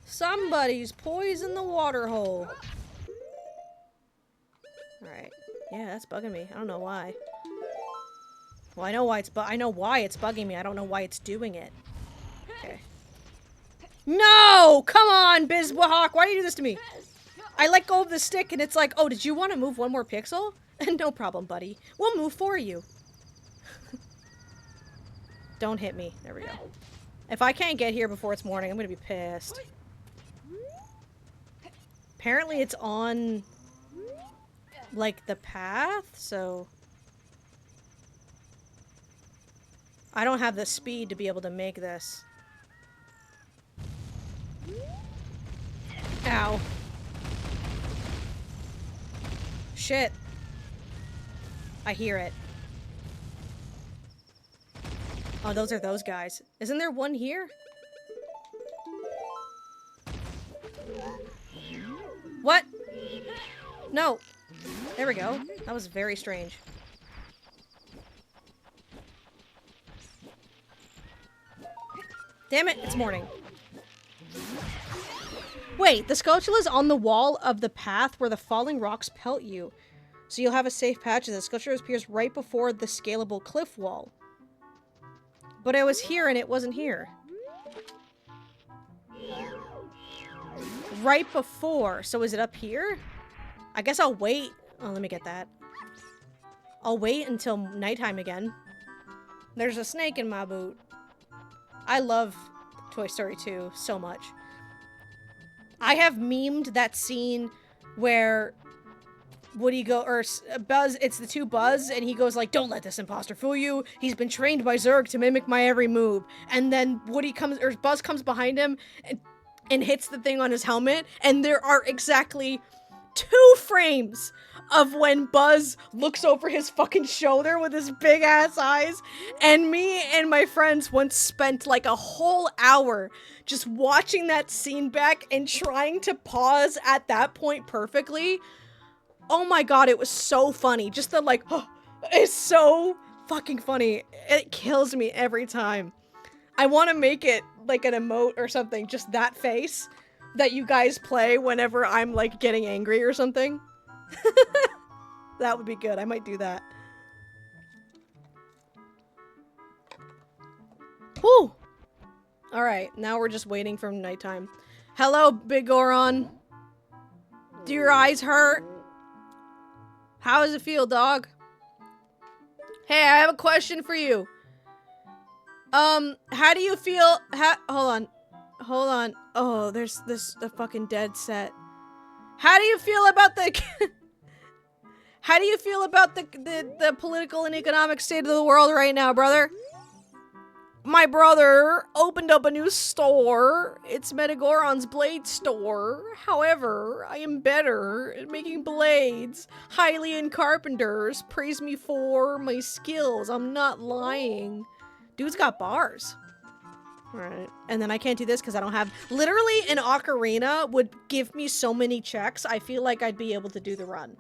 Somebody's poisoned the water hole. Alright. Yeah, that's bugging me. I don't know why. Well, I know why it's bugging me. I don't know why it's doing it. Okay. No! Come on, Bizwahawk! Why do you do this to me? I let go of the stick and it's like, oh, did you want to move one more pixel? No problem, buddy. We'll move for you. Don't hit me. There we go. If I can't get here before it's morning, I'm gonna be pissed. Apparently it's on, like, the path, so... I don't have the speed to be able to make this. Ow. Shit. I hear it. Oh, those are those guys. Isn't there one here? What? No. There we go. That was very strange. Damn it, it's morning. Wait, the Skulltula is on the wall of the path where the falling rocks pelt you. So you'll have a safe patch. The Skulltula appears right before the scalable cliff wall. But I was here and it wasn't here. Right before. So is it up here? I guess I'll wait. Oh, let me get that. I'll wait until nighttime again. There's a snake in my boot. I love Toy Story 2 so much. I have memed that scene where Woody Buzz, it's the two Buzz, and he goes like, "Don't let this imposter fool you. He's been trained by Zurg to mimic my every move." And then Buzz comes behind him and hits the thing on his helmet, and there are exactly 2 frames of when Buzz looks over his fucking shoulder with his big ass eyes. And me and my friends once spent like a whole hour just watching that scene back and trying to pause at that point perfectly. Oh my god, it was so funny. Just the like, oh, it's so fucking funny. It kills me every time. I want to make it like an emote or something, just that face that you guys play whenever I'm like getting angry or something. That would be good. I might do that. Whew! Alright, now we're just waiting for nighttime. Hello, Big Goron. Do your eyes hurt? How does it feel, dog? Hey, I have a question for you. How do you feel? Hold on. Oh, there's the fucking dead set. How do you feel about the? How do you feel about the political and economic state of the world right now, brother? My brother opened up a new store. It's Metagoron's blade store. However, I am better at making blades. Hylian carpenters praise me for my skills. I'm not lying. Dude's got bars. Alright. And then I can't do this because I don't have... Literally, an ocarina would give me so many checks, I feel like I'd be able to do the run.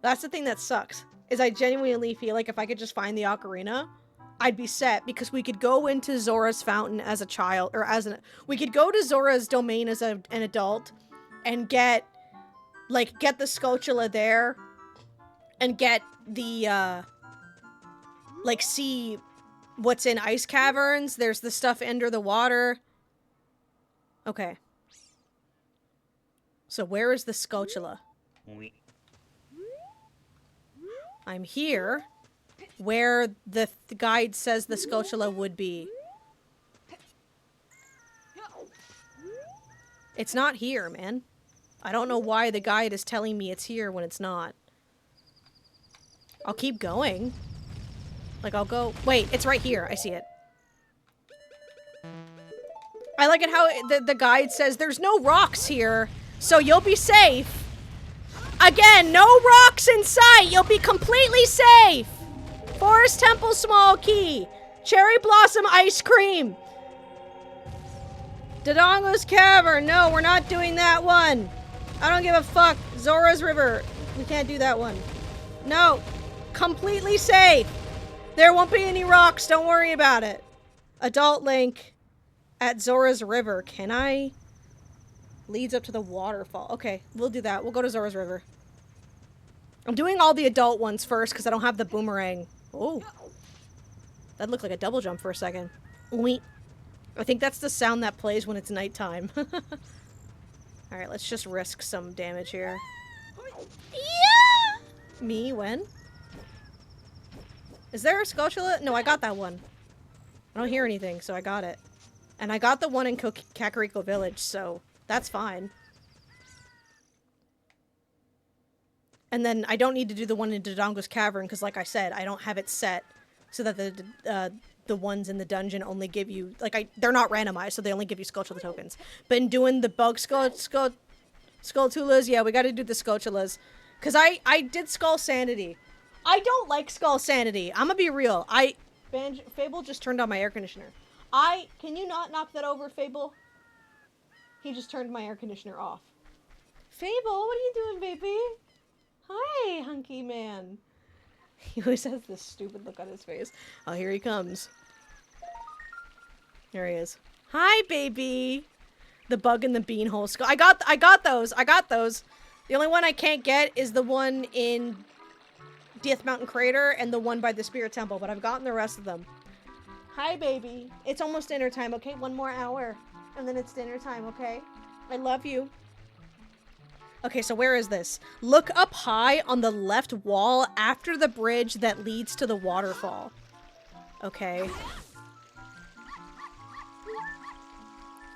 That's the thing that sucks. Is I genuinely feel like if I could just find the ocarina, I'd be set, because we could go into Zora's fountain as a child, or we could go to Zora's domain as an adult and get the Skulltula there and get the, see what's in ice caverns. There's the stuff under the water. Okay. So where is the Skulltula? I'm here. Where the guide says the Skulltula would be. It's not here, man. I don't know why the guide is telling me it's here when it's not. I'll keep going. Like, I'll go... Wait, it's right here. I see it. I like it how the guide says, there's no rocks here, so you'll be safe. Again, no rocks in sight. You'll be completely safe. Forest Temple Small Key. Cherry Blossom Ice Cream. Dodongo's Cavern. No, we're not doing that one. I don't give a fuck. Zora's River. We can't do that one. No. Completely safe. There won't be any rocks. Don't worry about it. Adult Link at Zora's River. Can I? Leads up to the waterfall. Okay, we'll do that. We'll go to Zora's River. I'm doing all the adult ones first because I don't have the boomerang. Oh. That looked like a double jump for a second. Wait. I think that's the sound that plays when it's nighttime. Alright, let's just risk some damage here. Yeah! Me? When? Is there a Skulltula? No, I got that one. I don't hear anything, so I got it. And I got the one in Kakariko Village, so that's fine. And then I don't need to do the one in Dodongo's Cavern, because like I said, I don't have it set so that the ones in the dungeon only give you, they're not randomized, so they only give you Skulltula tokens. But in doing the bug Skulltulas, yeah, we gotta do the Skulltulas. Because I did Skull Sanity. I don't like Skull Sanity. I'm gonna be real. Fable just turned on my air conditioner. Can you not knock that over, Fable? He just turned my air conditioner off. Fable, what are you doing, baby? Hi, hunky man. He always has this stupid look on his face. Oh, here he comes. There he is. Hi, baby. The bug in the beanhole skull. I got those. I got those. The only one I can't get is the one in Death Mountain Crater and the one by the Spirit Temple, but I've gotten the rest of them. Hi, baby. It's almost dinner time, okay? 1 more hour, and then it's dinner time, okay? I love you. Okay, so where is this? Look up high on the left wall after the bridge that leads to the waterfall. Okay.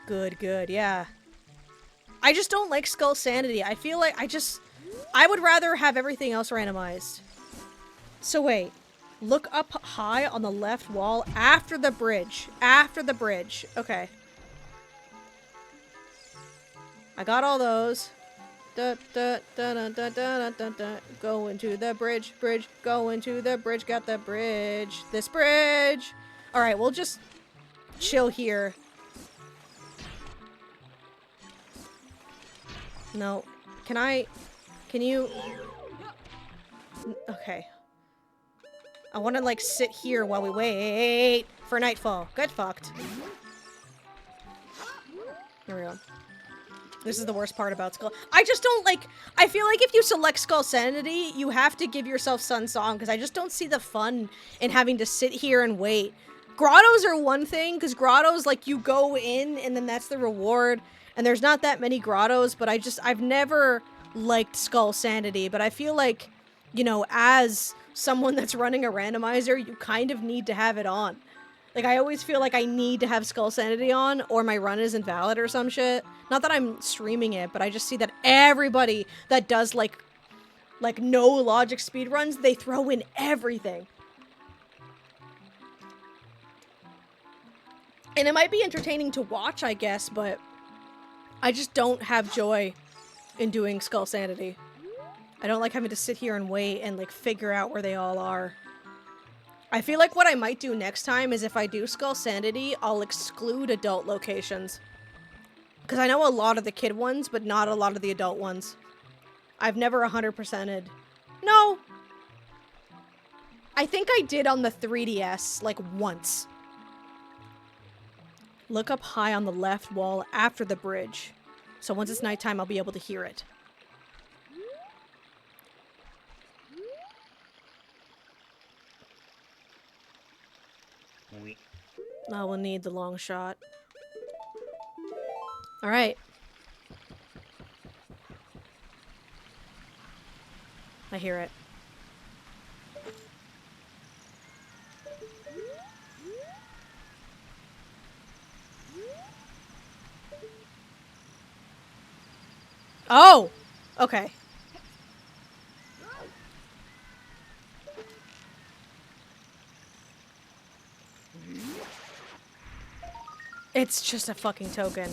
Good, good, yeah. I just don't like Skull Sanity. I feel like I would rather have everything else randomized. So wait. Look up high on the left wall after the bridge. After the bridge. Okay. I got all those. Go into the bridge, go into the bridge, got the bridge. This bridge! Alright, we'll just chill here. No. Can you... Okay. I want to, like, sit here while we wait for nightfall. Get fucked. There we go. This is the worst part about Skull. I just don't, like... I feel like if you select Skull Sanity, you have to give yourself Sun Song, because I just don't see the fun in having to sit here and wait. Grottos are one thing, because grottos, like, you go in, and then that's the reward, and there's not that many grottos, but I've never liked Skull Sanity, but I feel like, you know, as someone that's running a randomizer, you kind of need to have it on. Like, I always feel like I need to have Skull Sanity on, or my run is invalid or some shit. Not that I'm streaming it, but I just see that everybody that does, like no logic speedruns, they throw in everything. And it might be entertaining to watch, I guess, but I just don't have joy in doing Skull Sanity. I don't like having to sit here and wait and, like, figure out where they all are. I feel like what I might do next time is if I do Skull Sanity, I'll exclude adult locations. Because I know a lot of the kid ones, but not a lot of the adult ones. I've never 100%ed. No! I think I did on the 3DS, like, once. Look up high on the left wall after the bridge. So once it's nighttime, I'll be able to hear it. I will need the long shot. Alright. I hear it. Oh! Okay. It's just a fucking token.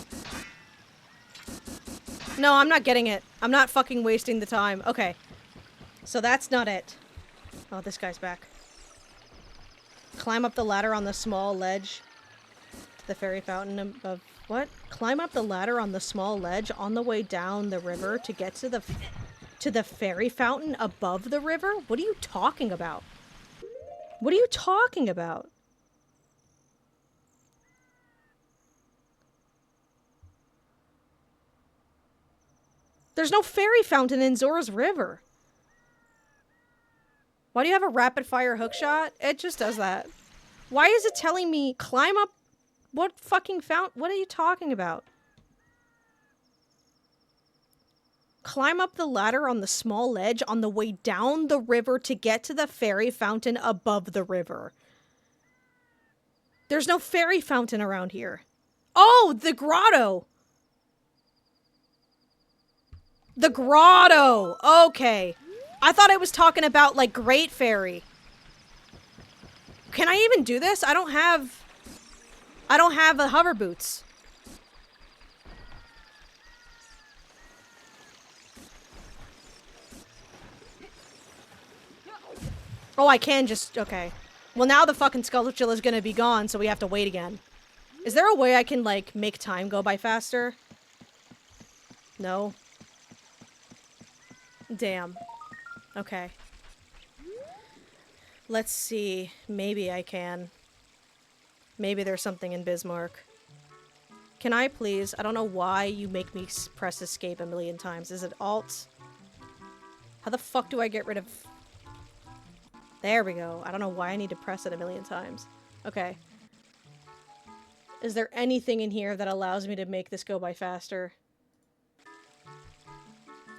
No, I'm not getting it. I'm not fucking wasting the time. Okay. So that's not it. Oh, this guy's back. Climb up the ladder on the small ledge to the fairy fountain above... What? Climb up the ladder on the small ledge on the way down the river to get to the fairy fountain above the river? What are you talking about? What are you talking about? There's no fairy fountain in Zora's River. Why do you have a rapid fire hookshot? It just does that. Why is it telling me climb up? What fucking fountain? What are you talking about? Climb up the ladder on the small ledge on the way down the river to get to the fairy fountain above the river. There's no fairy fountain around here. Oh, the grotto! The grotto! Okay. I thought I was talking about, like, Great Fairy. Can I even do this? I don't have the hover boots. Oh, I can just... Okay. Well, now the fucking Skulltula is gonna be gone, so we have to wait again. Is there a way I can, like, make time go by faster? No? Damn. Okay. Let's see. Maybe I can. Maybe there's something in Bismarck. Can I please? I don't know why you make me press escape a million times. Is it alt? How the fuck do I get rid of... There we go. I don't know why I need to press it a million times. Okay. Is there anything in here that allows me to make this go by faster?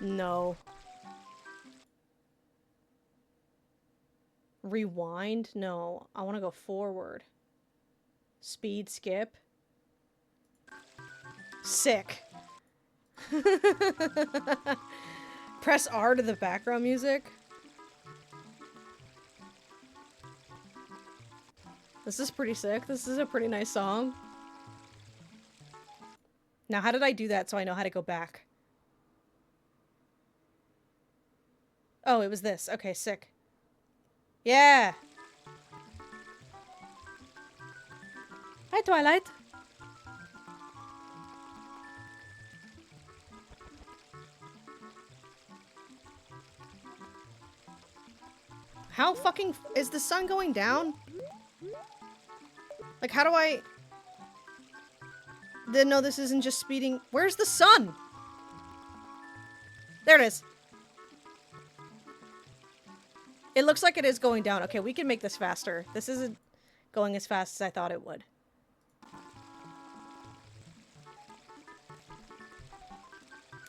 No. Rewind? No. I want to go forward. Speed skip. Sick. Press R to the background music. This is pretty sick. This is a pretty nice song. Now, how did I do that so I know how to go back? Oh, it was this. Okay, sick. Yeah! Hi, Twilight. How fucking... Is the sun going down? Like, how do I... No, this isn't just speeding. Where's the sun? There it is. It looks like it is going down. Okay, we can make this faster. This isn't going as fast as I thought it would.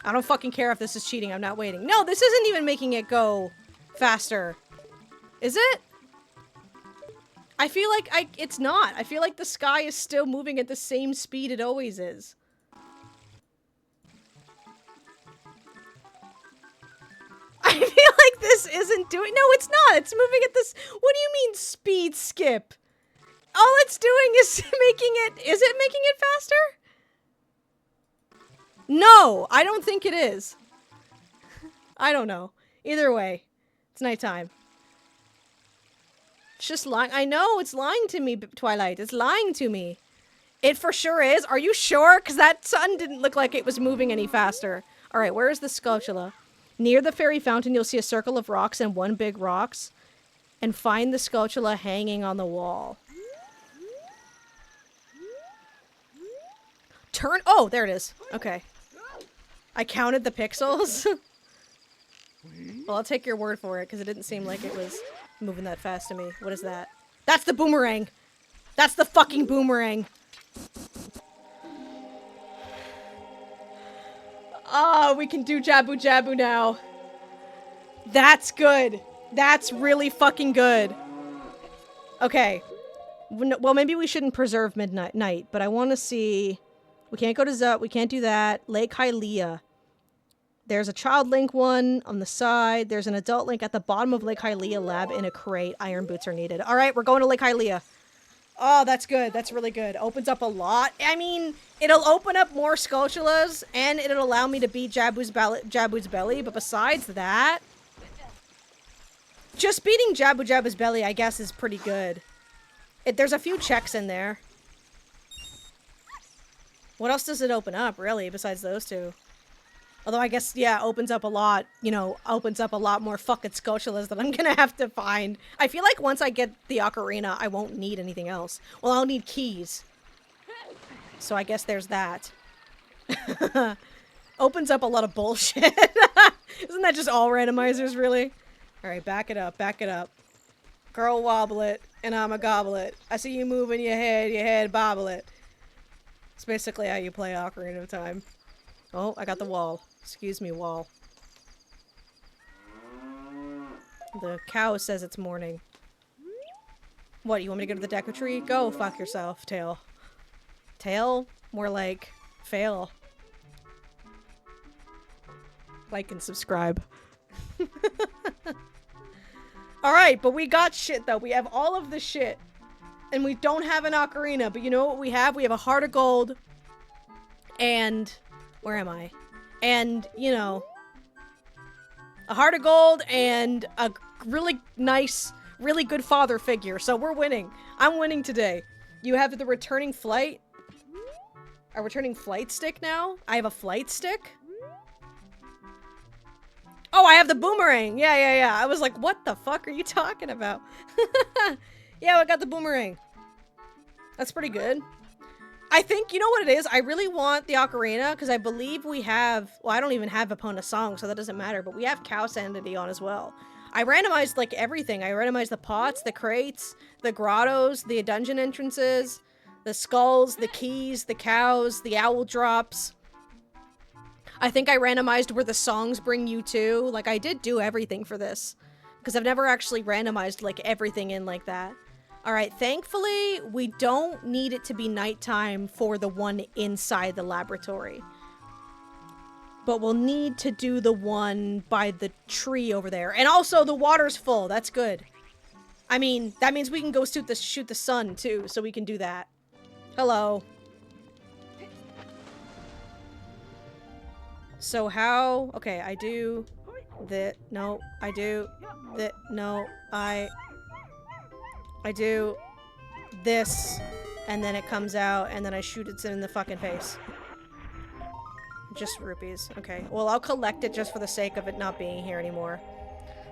I don't fucking care if this is cheating. I'm not waiting. No, this isn't even making it go faster. Is it? I feel like it's not. I feel like the sky is still moving at the same speed it always is. I feel like this isn't doing... No, it's not. It's moving at this... What do you mean speed skip? All it's doing is making it... Is it making it faster? No, I don't think it is. I don't know. Either way, it's nighttime. It's just lying. I know, it's lying to me, Twilight. It's lying to me. It for sure is. Are you sure? Because that sun didn't look like it was moving any faster. Alright, where is the Skulltula? Near the fairy fountain, you'll see a circle of rocks and one big rocks. And find the Skulltula hanging on the wall. Turn... Oh, there it is. Okay. I counted the pixels. Well, I'll take your word for it, because it didn't seem like it was moving that fast to me. What is that? That's the boomerang! That's the fucking boomerang! Oh, we can do Jabu Jabu now. That's good. That's really fucking good. Okay. Well, maybe we shouldn't preserve Midnight, but I want to see... We can't go to Zut. We can't do that. Lake Hylia. There's a child Link one on the side. There's an adult Link at the bottom of Lake Hylia lab in a crate. Iron boots are needed. All right, we're going to Lake Hylia. Oh, that's good. That's really good. Opens up a lot. I mean, it'll open up more Skulltulas, and it'll allow me to beat Jabu's belly. But besides that, just beating Jabu's belly, I guess, is pretty good. There's a few checks in there. What else does it open up, really, besides those two? Although I guess, yeah, opens up a lot, you know, opens up a lot more fucking Skulltulas that I'm gonna have to find. I feel like once I get the Ocarina, I won't need anything else. Well, I'll need keys. So I guess there's that. Opens up a lot of bullshit. Isn't that just all randomizers, really? Alright, back it up, back it up. Girl wobble it, and I'ma gobble it. I see you moving your head bobble it. It's basically how you play Ocarina of Time. Oh, I got the wall. Excuse me, wall. The cow says it's morning. What, you want me to go to the Deku Tree? Go fuck yourself, Tail. Tail? More like, fail. Like and subscribe. Alright, but we got shit though. We have all of the shit. And we don't have an ocarina, but you know what we have? We have a heart of gold. And... where am I? And, you know... a heart of gold and a really nice, really good father figure. So we're winning. I'm winning today. You have the returning flight. A returning flight stick now? I have a flight stick? Oh, I have the boomerang! Yeah. I was like, what the fuck are you talking about? Yeah, I got the boomerang. That's pretty good. I think, you know what it is? I really want the ocarina, because I believe we have... Well, I don't even have Epona's song, so that doesn't matter, but we have Cow Sanity on as well. I randomized, like, everything. I randomized the pots, the crates, the grottos, the dungeon entrances, the skulls, the keys, the cows, the owl drops. I think I randomized where the songs bring you to. Like, I did do everything for this. Because I've never actually randomized, like, everything in like that. Alright, thankfully, we don't need it to be nighttime for the one inside the laboratory. But we'll need to do the one by the tree over there. And also, the water's full. That's good. I mean, that means we can go shoot the sun, too. So we can do that. Hello. So how... Okay, I do... that. No, I do... that. No, I do... this. And then it comes out, and then I shoot it in the fucking face. Just rupees. Okay. Well, I'll collect it just for the sake of it not being here anymore.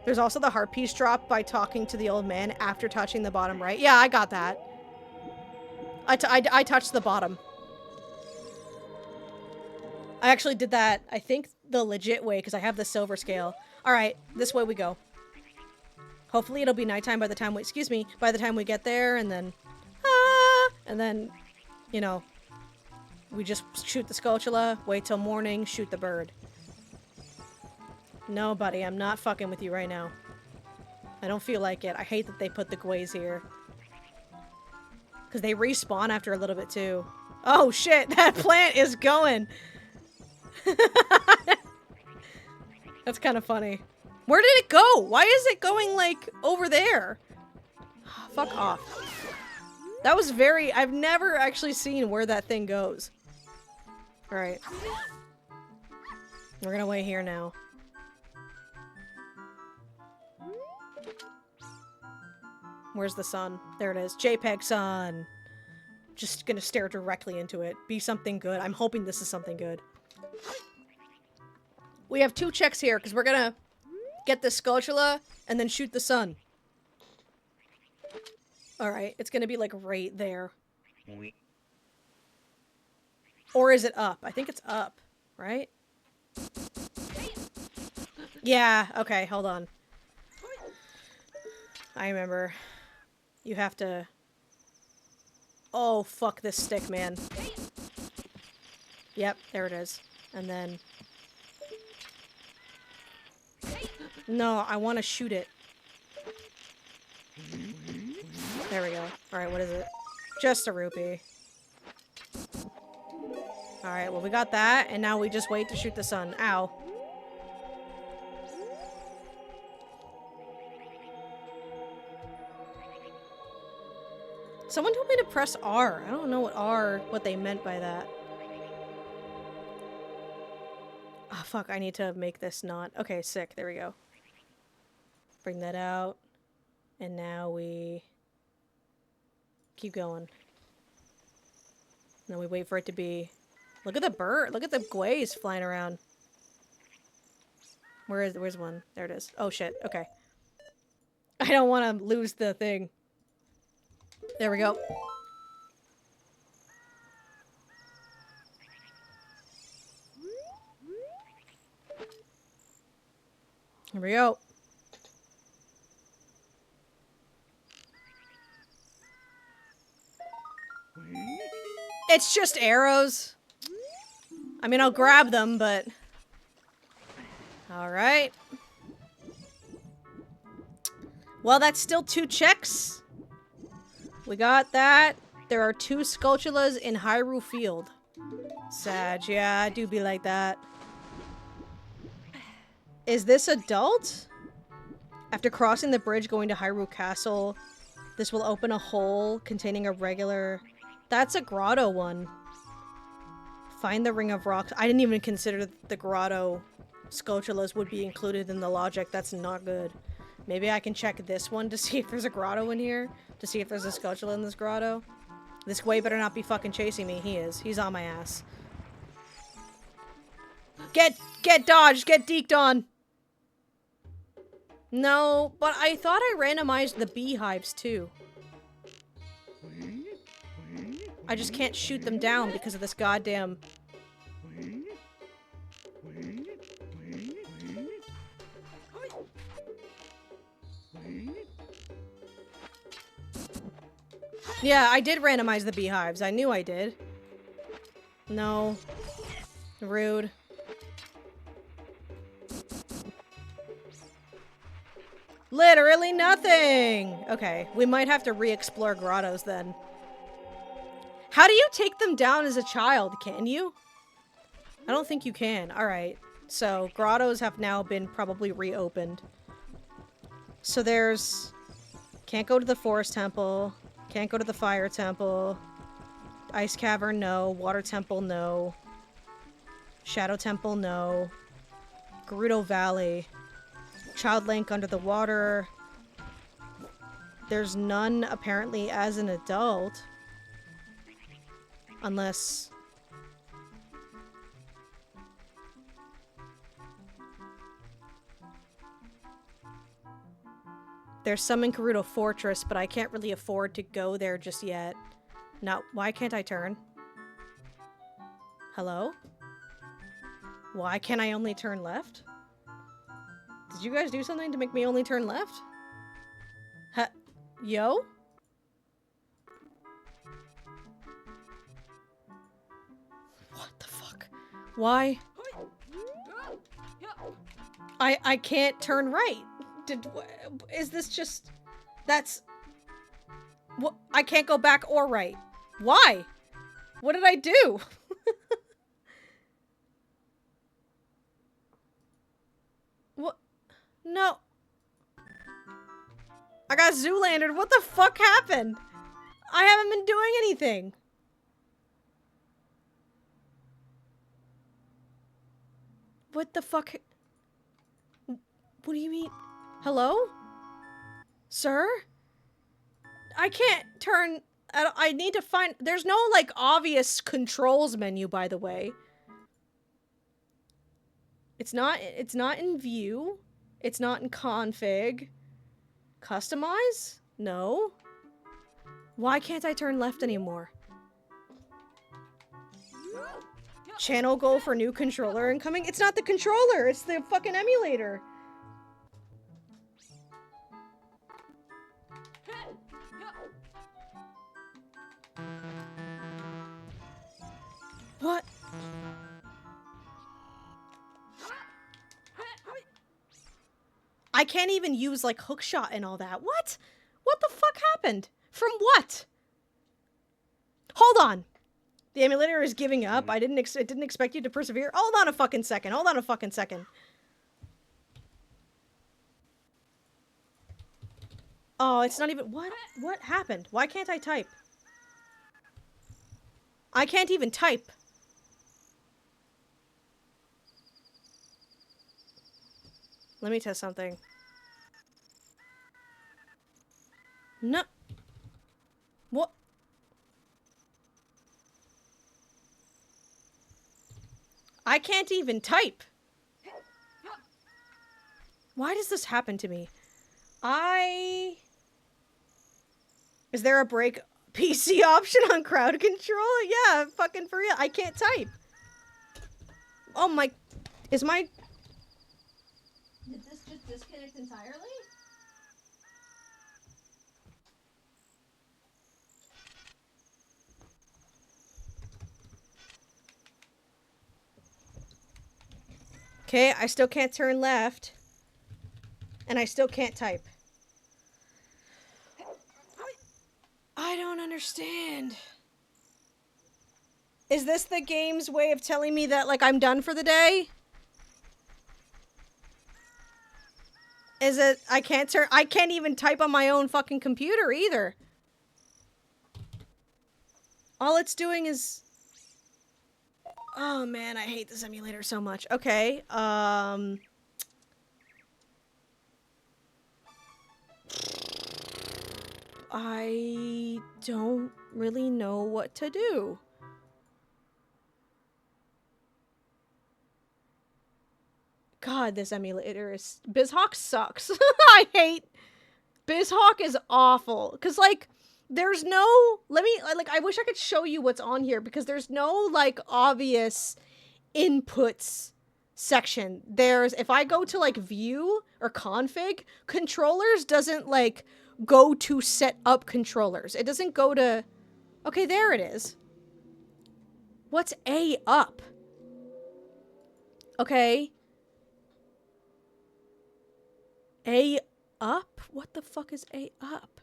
There's also the heart piece drop by talking to the old man after touching the bottom right. Yeah, I got that. I touched the bottom. I actually did that, I think, the legit way, because I have the silver scale. Alright, this way we go. Hopefully it'll be nighttime by the time we- excuse me, by the time we get there, and then... and then, you know, we just shoot the Skulltula, wait till morning, shoot the bird. No, buddy, I'm not fucking with you right now. I don't feel like it. I hate that they put the Gways here. Because they respawn after a little bit, too. Oh, shit! That plant is going! That's kind of funny. Where did it go? Why is it going, like, over there? Fuck off. That was very... I've never actually seen where that thing goes. Alright. We're gonna wait here now. Where's the sun? There it is. JPEG sun! Just gonna stare directly into it. Be something good. I'm hoping this is something good. We have 2 checks here, because we're gonna get the Skulltula and then shoot the sun. Alright, it's gonna be like right there. Or is it up? I think it's up, right? Yeah, okay, hold on. I remember. You have to... Oh, fuck this stick, man. Yep, there it is. And then... No, I want to shoot it. There we go. Alright, what is it? Just a rupee. Alright, well we got that, and now we just wait to shoot the sun. Ow. Someone told me to press R. I don't know what they meant by that. Oh, fuck, I need to make this not... Okay, sick. There we go. Bring that out. And now we... keep going. And then we wait for it to be... Look at the bird! Look at the Gways flying around. Where's one? There it is. Oh, shit. Okay. I don't want to lose the thing. There we go. Here we go. It's just arrows. I mean, I'll grab them, but... Alright. Well, that's still 2 checks. We got that. There are 2 Skulltulas in Hyrule Field. Sad. Yeah, I do be like that. Is this adult? After crossing the bridge going to Hyrule Castle, this will open a hole containing a regular... That's a grotto one. Find the Ring of Rocks. I didn't even consider the grotto Skulltulas would be included in the logic. That's not good. Maybe I can check this one to see if there's a grotto in here. To see if there's a Skulltula in this grotto. This Gway better not be fucking chasing me. He is. He's on my ass. Get dodged! Get deked on! No, but I thought I randomized the beehives too. I just can't shoot them down because of this goddamn... Yeah, I did randomize the beehives. I knew I did. No. Rude. Literally nothing! Okay, we might have to re-explore grottos then. How do you take them down as a child? Can you? I don't think you can. Alright. So, grottos have now been probably reopened. So there's... Can't go to the forest temple. Can't go to the fire temple. Ice cavern, no. Water temple, no. Shadow temple, no. Gerudo Valley. Child Link under the water. There's none, apparently, as an adult. Unless... There's some in Gerudo Fortress, but I can't really afford to go there just yet. No, why can't I turn? Hello? Why can't I only turn left? Did you guys do something to make me only turn left? Huh? Yo? What the fuck? Why? I can't turn right. Is this just... That's... What? I can't go back or right. Why? What did I do? What? No. I got Zoolandered. What the fuck happened? I haven't been doing anything. What the fuck? What do you mean? Hello? Sir? I can't turn... I need to find... There's no, like, obvious controls menu, by the way. It's not in view. It's not in config. Customize? No. Why can't I turn left anymore? Channel goal for new controller incoming? It's not the controller! It's the fucking emulator! What? I can't even use, like, hookshot and all that. What? What the fuck happened? From what? Hold on. The emulator is giving up. It didn't expect you to persevere. Hold on a fucking second. Hold on a fucking second. Oh, it's not even... What? What happened? Why can't I type? I can't even type. Let me test something. No. What? I can't even type. Why does this happen to me? Is there a break PC option on crowd control? Yeah, fucking for real. I can't type. Oh my... Is my... Did this just disconnect entirely? Okay, I still can't turn left. And I still can't type. I don't understand. Is this the game's way of telling me that, like, I'm done for the day? Is it... I can't even type on my own fucking computer either. All it's doing is... Oh man, I hate this emulator so much. Okay, I don't really know what to do. God, this emulator is... BizHawk sucks. I hate... BizHawk is awful. Because, like, there's no, I wish I could show you what's on here because there's no, like, obvious inputs section. There's, if I go to, like, view or config, controllers doesn't, like, go to set up controllers. It doesn't go to, okay, there it is. What's A up? Okay. A up? What the fuck is A up?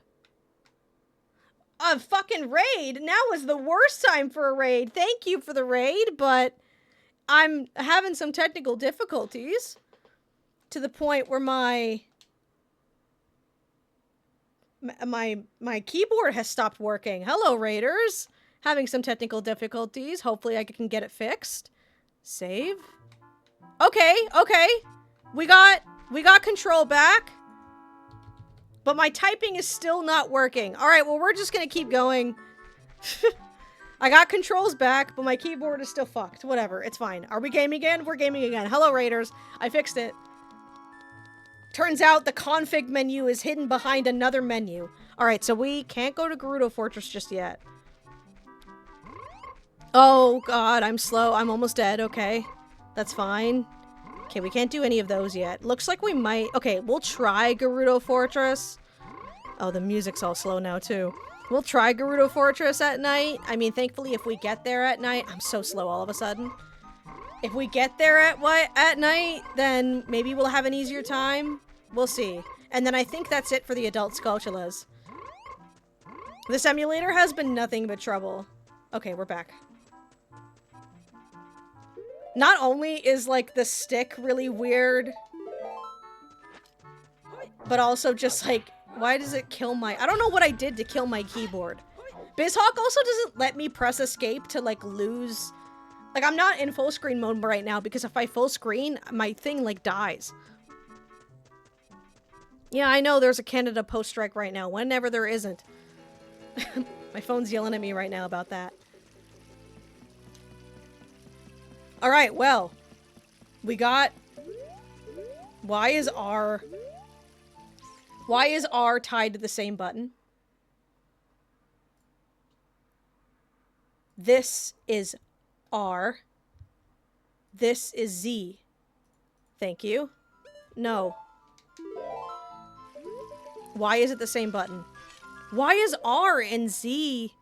A fucking raid? Now is the worst time for a raid. Thank you for the raid, but I'm having some technical difficulties to the point where my keyboard has stopped working. Hello, raiders. Having some technical difficulties. Hopefully I can get it fixed. Save. Okay, okay. We got control back. But my typing is still not working. Alright, well, we're just gonna keep going. I got controls back, but my keyboard is still fucked. Whatever, it's fine. Are we gaming again? We're gaming again. Hello, raiders. I fixed it. Turns out the config menu is hidden behind another menu. Alright, so we can't go to Gerudo Fortress just yet. Oh, God, I'm slow. I'm almost dead. Okay. That's fine. Okay, we can't do any of those yet. Looks like we might... Okay, we'll try Gerudo Fortress. Oh, the music's all slow now, too. We'll try Gerudo Fortress at night. I mean, thankfully, if we get there at night... I'm so slow all of a sudden. If we get there at night, then maybe we'll have an easier time. We'll see. And then I think that's it for the adult Skulltulas. This emulator has been nothing but trouble. Okay, we're back. Not only is, like, the stick really weird, but also just, like, why does it kill my... I don't know what I did to kill my keyboard. BizHawk also doesn't let me press escape to, like, lose... Like, I'm not in full screen mode right now, because if I full screen, my thing, like, dies. Yeah, I know there's a Canada Post strike right now, whenever there isn't. My phone's yelling at me right now about that. Alright, well, we got... Why is R tied to the same button? This is R. This is Z. Thank you. No. Why is it the same button? Why is R and Z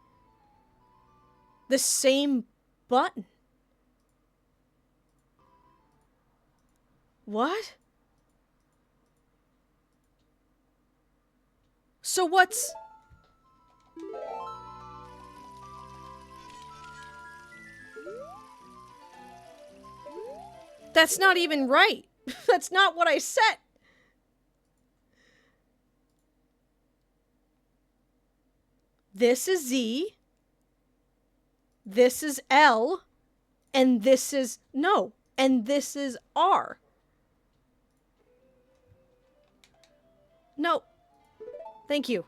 the same button? What? So what's... That's not even right. That's not what I set. This is Z. This is L. And this is... No. And this is R. No. Thank you.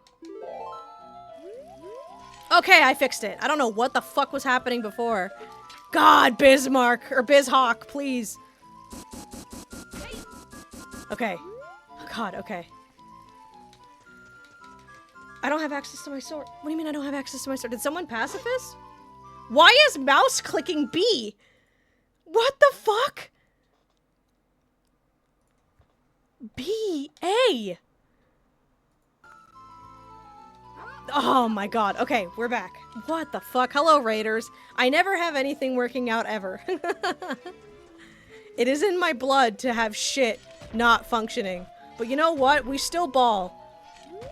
Okay, I fixed it. I don't know what the fuck was happening before. God, Bismarck, or BizHawk, please. Okay. Oh God, okay. I don't have access to my sword. What do you mean I don't have access to my sword? Did someone pacifist? Why is mouse clicking B? What the fuck? B, A. Oh my God. Okay, we're back. What the fuck? Hello, raiders. I never have anything working out ever. It is in my blood to have shit not functioning. But you know what? We still ball.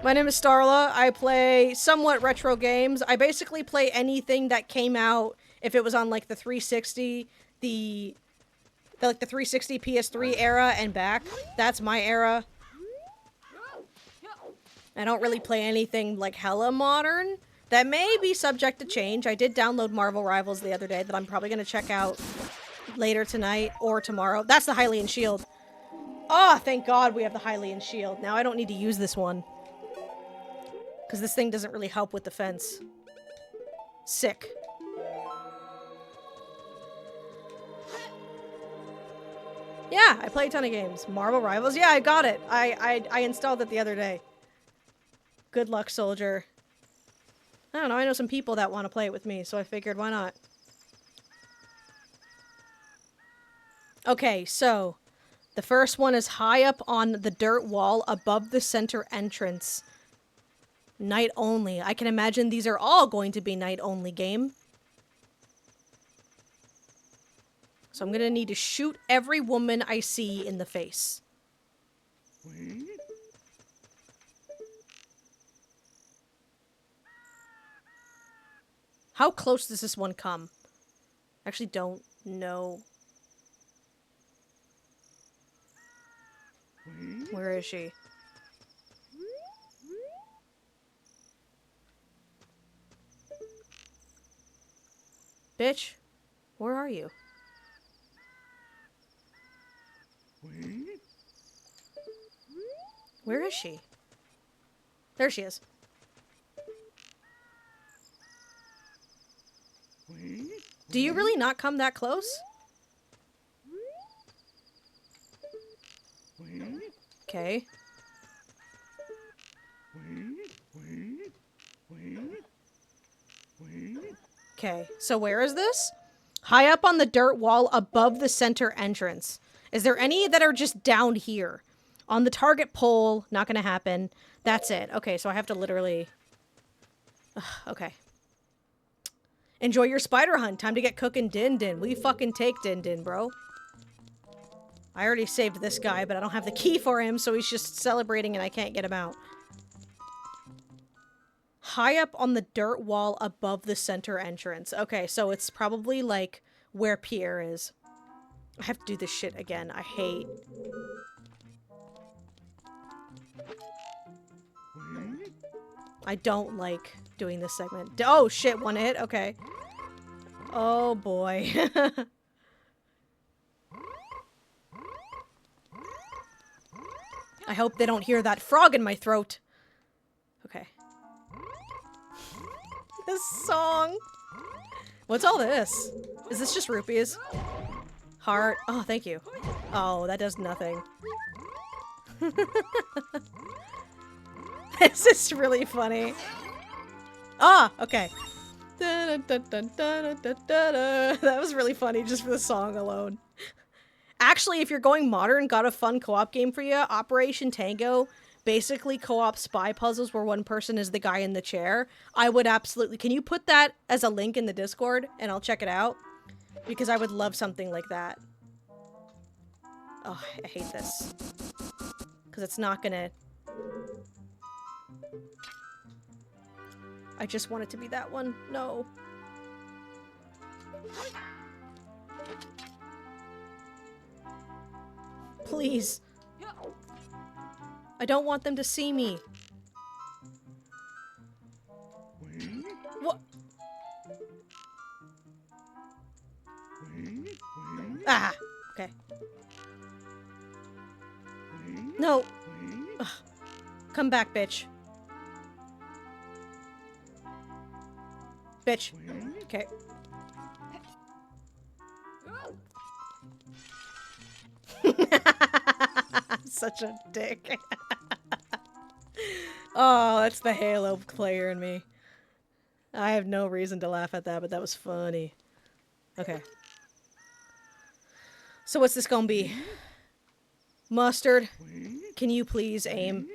My name is Starla. I play somewhat retro games. I basically play anything that came out if it was on like the 360, the 360 PS3 era and back. That's my era. I don't really play anything like hella modern. That may be subject to change. I did download Marvel Rivals the other day that I'm probably going to check out later tonight or tomorrow. That's the Hylian Shield. Oh, thank God we have the Hylian Shield. Now I don't need to use this one. Because this thing doesn't really help with defense. Sick. Yeah, I play a ton of games. Marvel Rivals? Yeah, I got it. I installed it the other day. Good luck, soldier. I don't know, I know some people that want to play it with me, so I figured why not. Okay, so the first one is high up on the dirt wall above the center entrance. Night only. I can imagine these are all going to be night only game. So I'm gonna need to shoot every woman I see in the face. How close does this one come? I actually don't know. Where is she? Bitch, where are you? Where is she? There she is. Do you really not come that close? Okay. Okay, so where is this? High up on the dirt wall above the center entrance. Is there any that are just down here? On the target pole, not gonna happen. That's it. Okay, so I have to literally... Ugh, okay. Enjoy your spider hunt. Time to get cooking Din Din. We fucking take Din Din, bro. I already saved this guy, but I don't have the key for him, so he's just celebrating and I can't get him out. High up on the dirt wall above the center entrance. Okay, so it's probably, like, where Pierre is. I have to do this shit again. I hate... I don't like doing this segment. Oh, shit, one hit? Okay. Oh, boy. I hope they don't hear that frog in my throat. Okay. This song. What's all this? Is this just rupees? Heart. Oh, thank you. Oh, that does nothing. This is really funny. Ah, okay. That was really funny just for the song alone. Actually, if you're going modern, got a fun co-op game for you. Operation Tango. Basically co-op spy puzzles where one person is the guy in the chair. I would absolutely... Can you put that as a link in the Discord? And I'll check it out. Because I would love something like that. Oh, I hate this. Because it's not gonna... I just want it to be that one. No. Please. I don't want them to see me. What? Ah, okay. No. Ugh. Come back, bitch. Bitch. Okay. Such a dick. Oh, that's the Halo player in me. I have no reason to laugh at that, but that was funny. Okay. So what's this gonna be? Mustard, can you please aim?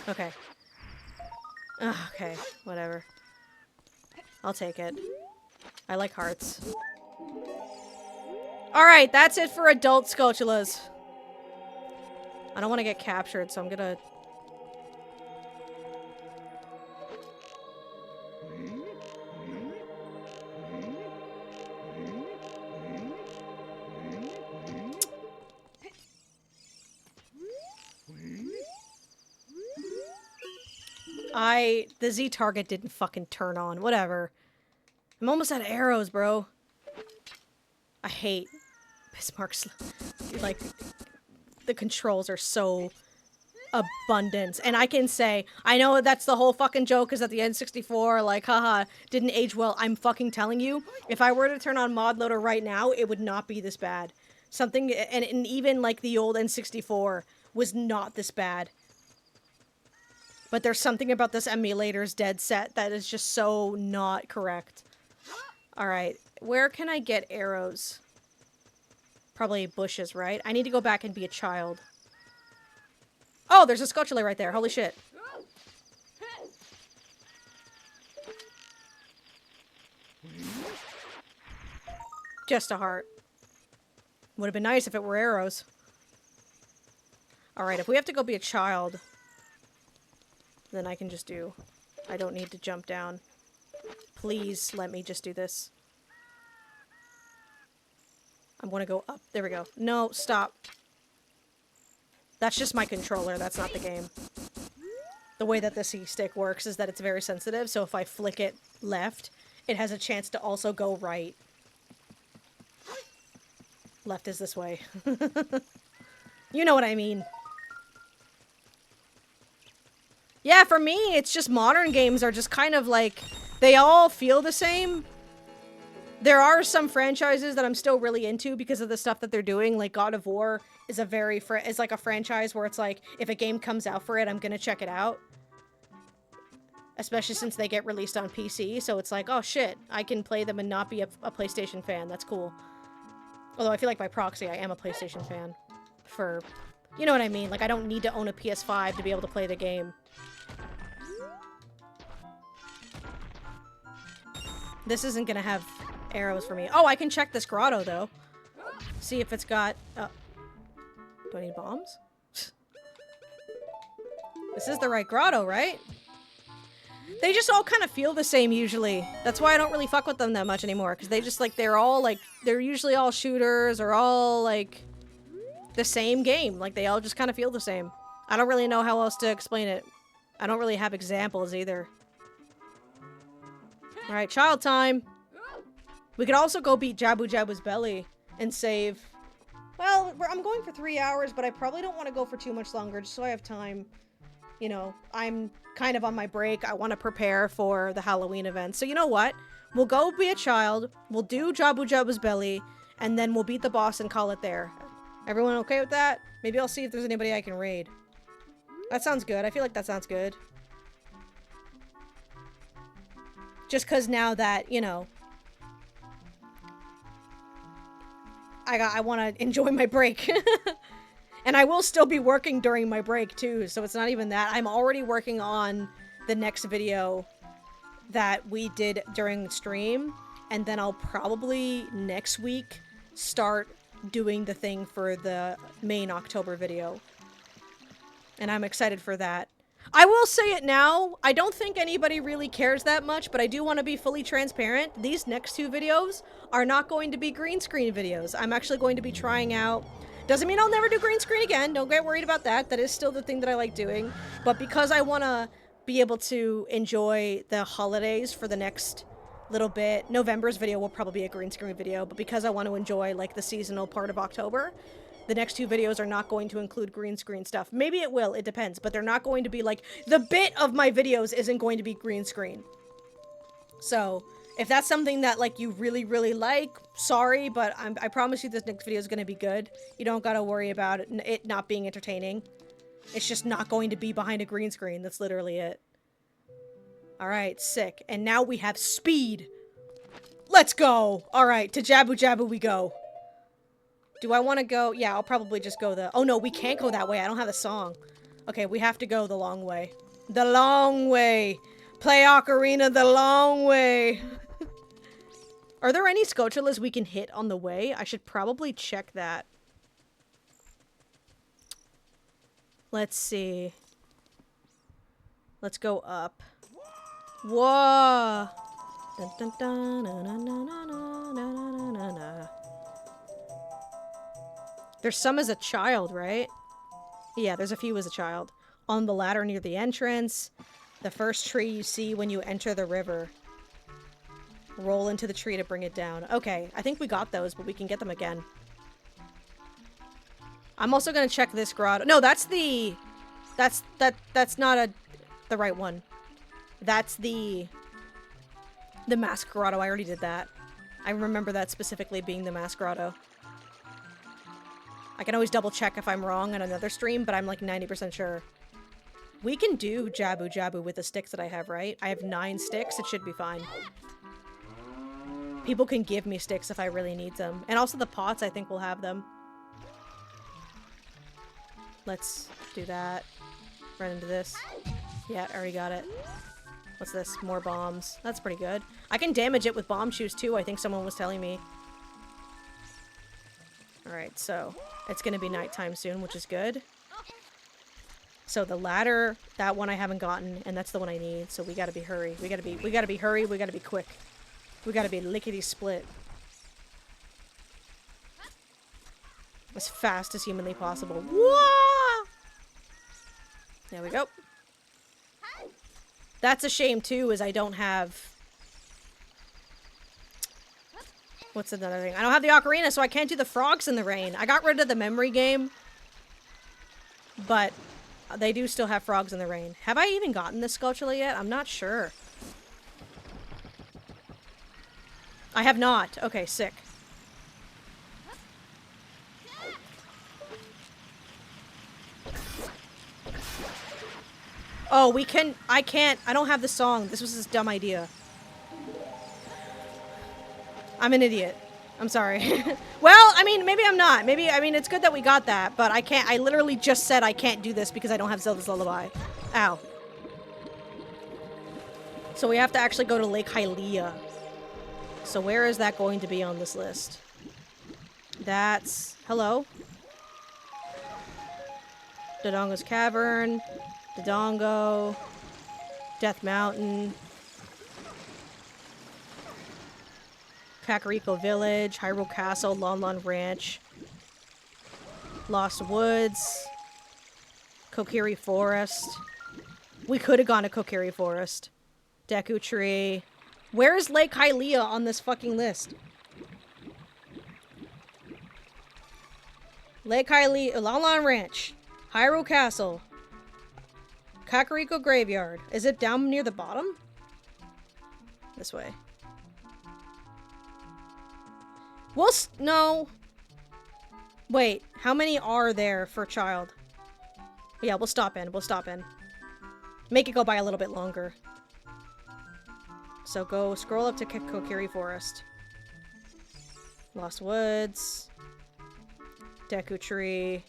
Okay. Okay, whatever. I'll take it. I like hearts. Alright, that's it for adult Skulltulas. I don't want to get captured, so I'm gonna... The Z target didn't fucking turn on. Whatever. I'm almost out of arrows, bro. I hate Bismarck's... Like, the controls are so abundant. And I can say, I know that's the whole fucking joke is that the N64, like, haha, didn't age well. I'm fucking telling you, if I were to turn on Mod Loader right now, it would not be this bad. Something... And even, like, the old N64 was not this bad. But there's something about this emulator's dead set that is just so not correct. Alright, where can I get arrows? Probably bushes, right? I need to go back and be a child. Oh, there's a Scotchula right there. Holy shit. Just a heart. Would have been nice if it were arrows. Alright, if we have to go be a child, then I can just do... I don't need to jump down. Please let me just do this. I want to go up. There we go. No, stop. That's just my controller. That's not the game. The way that the C-stick works is that it's very sensitive, so if I flick it left, it has a chance to also go right. Left is this way. You know what I mean. Yeah, for me, it's just modern games are just kind of like... They all feel the same. There are some franchises that I'm still really into because of the stuff that they're doing. Like God of War is is like a franchise where it's like, if a game comes out for it, I'm gonna check it out. Especially since they get released on PC, so it's like, oh shit, I can play them and not be a PlayStation fan. That's cool. Although I feel like by proxy, I am a PlayStation fan. For... You know what I mean? Like, I don't need to own a PS5 to be able to play the game. This isn't gonna have arrows for me. Oh, I can check this grotto, though. See if it's got... Do I need bombs? This is the right grotto, right? They just all kind of feel the same, usually. That's why I don't really fuck with them that much anymore. Because they just, like, they're usually all shooters or all, like, the same game. Like, they all just kind of feel the same. I don't really know how else to explain it. I don't really have examples, either. Alright, child time. We could also go beat Jabu Jabu's belly and save. Well, I'm going for 3 hours, but I probably don't want to go for too much longer, just so I have time. You know, I'm kind of on my break. I want to prepare for the Halloween event. So you know what? We'll go be a child, we'll do Jabu Jabu's belly, and then we'll beat the boss and call it there. Everyone okay with that? Maybe I'll see if there's anybody I can raid. That sounds good. I feel like that sounds good. Just because now that, you know, I want to enjoy my break. And I will still be working during my break, too, so it's not even that. I'm already working on the next video that we did during stream, and then I'll probably, next week, start doing the thing for the main October video. And I'm excited for that. I will say it now, I don't think anybody really cares that much, but I do want to be fully transparent. These next two videos are not going to be green screen videos. I'm actually going to be trying out... Doesn't mean I'll never do green screen again, don't get worried about that. That is still the thing that I like doing. But because I want to be able to enjoy the holidays for the next little bit, November's video will probably be a green screen video, but because I want to enjoy like the seasonal part of October, the next two videos are not going to include green screen stuff. Maybe it will, it depends, but they're not going to be like, the bit of my videos isn't going to be green screen. So, if that's something that like you really, really like, sorry, but I promise you this next video is going to be good. You don't gotta worry about it not being entertaining. It's just not going to be behind a green screen, that's literally it. Alright, sick. And now we have speed! Let's go! Alright, to Jabu Jabu we go. Do I want to go? Yeah, I'll probably just go the... Oh no, we can't go that way. I don't have the song. Okay, we have to go the long way. The long way! Play Ocarina the long way! Are there any Scotulas we can hit on the way? I should probably check that. Let's see. Let's go up. Whoa! Dun, dun, dun, na, na, na, na, na, na, na, na. There's some as a child, right? Yeah, there's a few as a child. On the ladder near the entrance. The first tree you see when you enter the river. Roll into the tree to bring it down. Okay, I think we got those, but we can get them again. I'm also gonna check this grotto. No, that's the... That's not the right one. That's the mask grotto. I already did that. I remember that specifically being the mask grotto. I can always double check if I'm wrong on another stream, but I'm like 90% sure. We can do Jabu Jabu with the sticks that I have, right? I have 9 sticks. It should be fine. People can give me sticks if I really need them. And also the pots, I think we'll have them. Let's do that. Run into this. Yeah, I already got it. What's this? More bombs. That's pretty good. I can damage it with bomb shoes too, I think someone was telling me. Alright, so it's gonna be nighttime soon, which is good. So the ladder, that one I haven't gotten, and that's the one I need, so we gotta be hurry. We gotta be hurry, we gotta be quick. We gotta be lickety-split. As fast as humanly possible. Whoa! There we go. That's a shame too, is I don't have... What's another thing? I don't have the ocarina, so I can't do the frogs in the rain. I got rid of the memory game. But they do still have frogs in the rain. Have I even gotten this Skulltula yet? I'm not sure. I have not. Okay, sick. Oh, we can... I can't... I don't have the song. This was this dumb idea. I'm an idiot. I'm sorry. Well, I mean, maybe I'm not. Maybe, I mean, it's good that we got that, but I can't... I literally just said I can't do this because I don't have Zelda's Lullaby. Ow. So we have to actually go to Lake Hylia. So where is that going to be on this list? That's... Hello? Dodongo's Cavern. Dodongo. Death Mountain. Kakariko Village. Hyrule Castle. Lon Lon Ranch. Lost Woods. Kokiri Forest. We could have gone to Kokiri Forest. Deku Tree. Where is Lake Hylia on this fucking list? Lake Hylia, Lon Lon Ranch, Hyrule Castle, Kakariko Graveyard. Is it down near the bottom? This way. Well, no. Wait, how many are there for child? Yeah, we'll stop in. We'll stop in. Make it go by a little bit longer. So go scroll up to Kokiri Forest. Lost Woods. Deku Tree.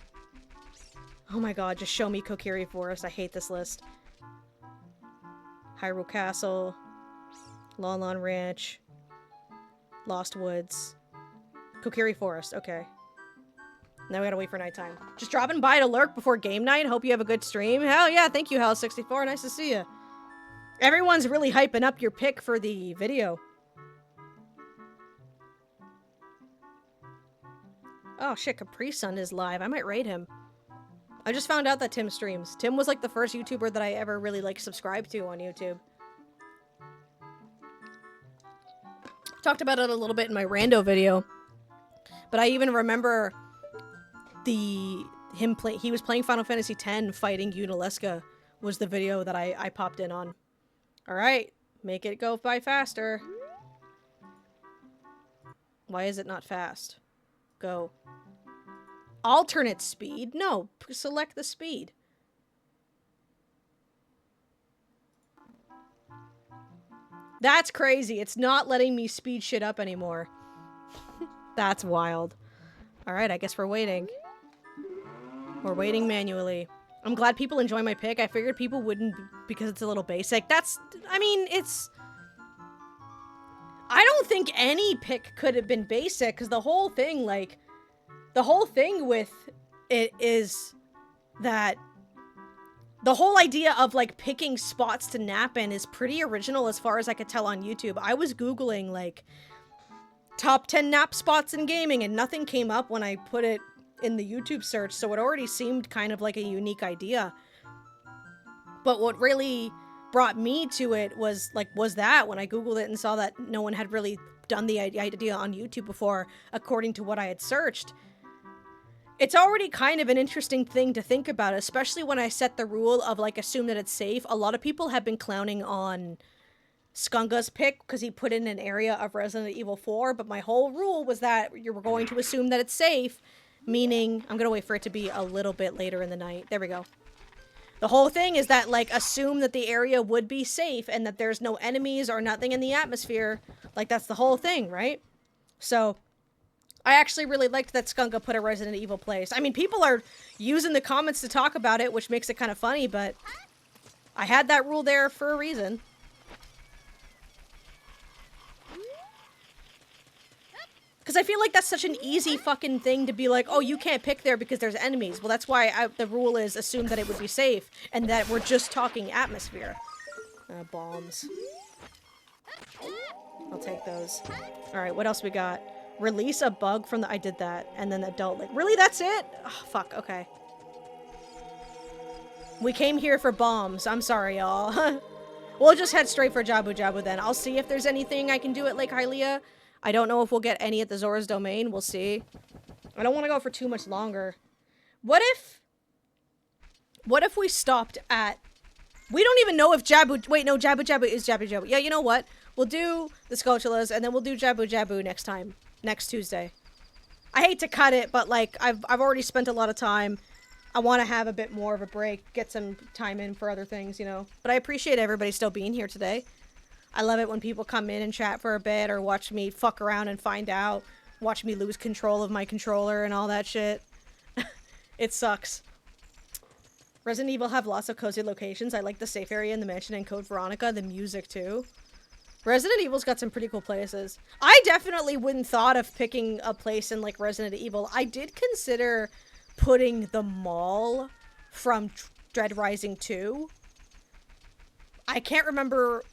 Oh my god, just show me Kokiri Forest. I hate this list. Hyrule Castle. Lon Lon Ranch. Lost Woods. Kokiri Forest, okay. Now we gotta wait for nighttime. Just dropping by to lurk before game night. Hope you have a good stream. Hell yeah, thank you, Hell64. Nice to see you. Everyone's really hyping up your pick for the video. Oh shit, Capri Sun is live. I might raid him. I just found out that Tim streams. Tim was like the first YouTuber that I ever really like subscribed to on YouTube. Talked about it a little bit in my rando video. But I even remember he was playing Final Fantasy X fighting Unalesca was the video that I popped in on. Alright, make it go by faster. Why is it not fast? Go. Alternate speed? No, select the speed. That's crazy. It's not letting me speed shit up anymore. That's wild. Alright, I guess we're waiting. We're waiting manually. I'm glad people enjoy my pick. I figured people wouldn't because it's a little basic. I mean, I don't think any pick could have been basic because the whole thing with it is that the whole idea of like picking spots to nap in is pretty original as far as I could tell on YouTube. I was Googling like top 10 nap spots in gaming and nothing came up when I put it in the YouTube search, so it already seemed kind of like a unique idea. But what really brought me to it was that when I Googled it and saw that no one had really done the idea on YouTube before, according to what I had searched. It's already kind of an interesting thing to think about, especially when I set the rule of like assume that it's safe. A lot of people have been clowning on Skunga's pick because he put in an area of Resident Evil 4, but my whole rule was that you were going to assume that it's safe. Meaning, I'm gonna wait for it to be a little bit later in the night. There we go. The whole thing is that, like, assume that the area would be safe and that there's no enemies or nothing in the atmosphere. Like, that's the whole thing, right? So, I actually really liked that Skunka put a Resident Evil place. I mean, people are using the comments to talk about it, which makes it kind of funny, but I had that rule there for a reason. Because I feel like that's such an easy fucking thing to be like, oh, you can't pick there because there's enemies. Well, that's why the rule is assume that it would be safe and that we're just talking atmosphere. Bombs. I'll take those. Alright, what else we got? Release a bug from the... I did that. And then adult... Like, really? That's it? Oh, fuck. Okay. We came here for bombs. I'm sorry, y'all. We'll just head straight for Jabu Jabu then. I'll see if there's anything I can do at Lake Hylia. I don't know if we'll get any at the Zora's Domain. We'll see. I don't want to go for too much longer. What if we stopped at... We don't even know if Jabu... Wait, no, Jabu Jabu is Jabu Jabu. Yeah, you know what? We'll do the Skulltulas, and then we'll do Jabu Jabu next time. Next Tuesday. I hate to cut it, but, like, I've already spent a lot of time. I want to have a bit more of a break. Get some time in for other things, you know? But I appreciate everybody still being here today. I love it when people come in and chat for a bit or watch me fuck around and find out. Watch me lose control of my controller and all that shit. It sucks. Resident Evil have lots of cozy locations. I like the safe area in the mansion and Code Veronica. The music, too. Resident Evil's got some pretty cool places. I definitely wouldn't thought of picking a place in, like, Resident Evil. I did consider putting the mall from Dread Rising 2. I can't remember...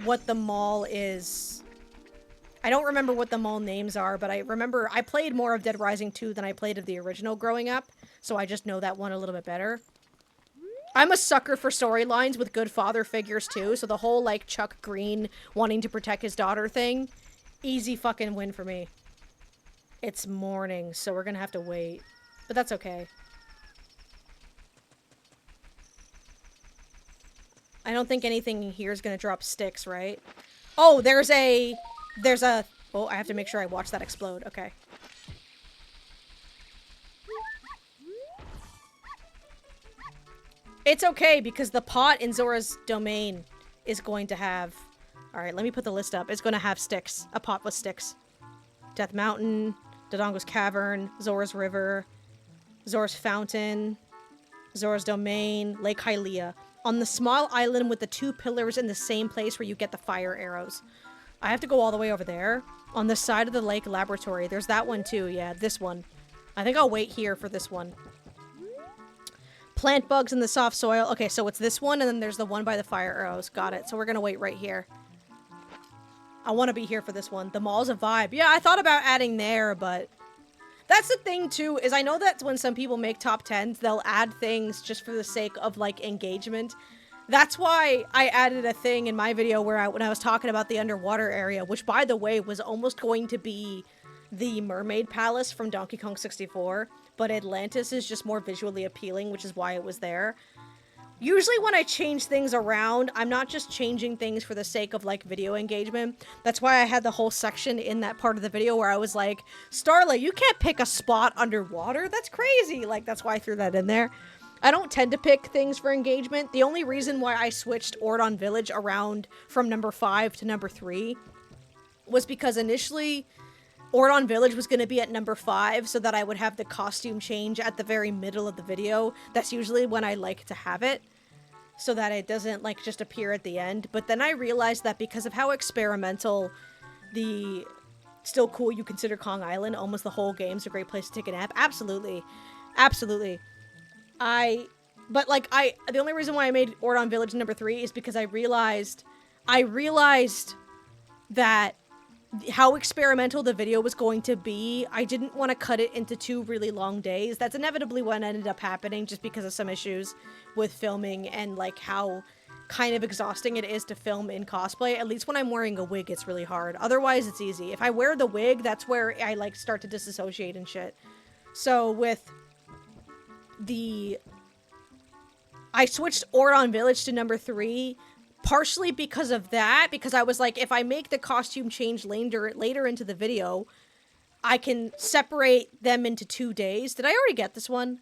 what the mall is. I don't remember what the mall names are, but I remember I played more of Dead Rising 2 than I played of the original growing up, so I just know that one a little bit better. I'm a sucker for storylines with good father figures too, so the whole, like, Chuck Green wanting to protect his daughter thing, easy fucking win for me. It's morning, so we're gonna have to wait, but that's okay. I don't think anything here is gonna drop sticks, right? Oh, there's a... Oh, I have to make sure I watch that explode. Okay. It's okay, because the pot in Zora's Domain is going to have... Alright, let me put the list up. It's going to have sticks. A pot with sticks. Death Mountain, Dodongo's Cavern, Zora's River, Zora's Fountain, Zora's Domain, Lake Hylia. On the small island with the two pillars in the same place where you get the fire arrows. I have to go all the way over there. On the side of the lake laboratory. There's that one too. Yeah, this one. I think I'll wait here for this one. Plant bugs in the soft soil. Okay, so it's this one, and then there's the one by the fire arrows. Got it. So we're gonna wait right here. I want to be here for this one. The mall's a vibe. Yeah, I thought about adding there, but... That's the thing, too, is I know that when some people make top 10s, they'll add things just for the sake of, like, engagement. That's why I added a thing in my video where when I was talking about the underwater area, which, by the way, was almost going to be the Mermaid Palace from Donkey Kong 64, but Atlantis is just more visually appealing, which is why it was there. Usually when I change things around, I'm not just changing things for the sake of, like, video engagement. That's why I had the whole section in that part of the video where I was like, Starla, you can't pick a spot underwater. That's crazy. Like, that's why I threw that in there. I don't tend to pick things for engagement. The only reason why I switched Ordon Village around from number 5 to number 3 was because initially Ordon Village was going to be at number 5 so that I would have the costume change at the very middle of the video. That's usually when I like to have it, so that it doesn't, like, just appear at the end. But then I realized that because of how experimental the still cool you consider Kong Island, almost the whole game's a great place to take a nap. Absolutely. Absolutely. But, like, the only reason why I made Ordon Village number 3 is because I realized that how experimental the video was going to be. I didn't want to cut it into 2 really long days. That's inevitably what ended up happening just because of some issues with filming and, like, how kind of exhausting it is to film in cosplay. At least when I'm wearing a wig, it's really hard. Otherwise, it's easy. If I wear the wig, that's where I, like, start to disassociate and shit. So with I switched Ordon Village to number 3 partially because of that, because I was like, if I make the costume change later into the video, I can separate them into 2 days. Did I already get this one?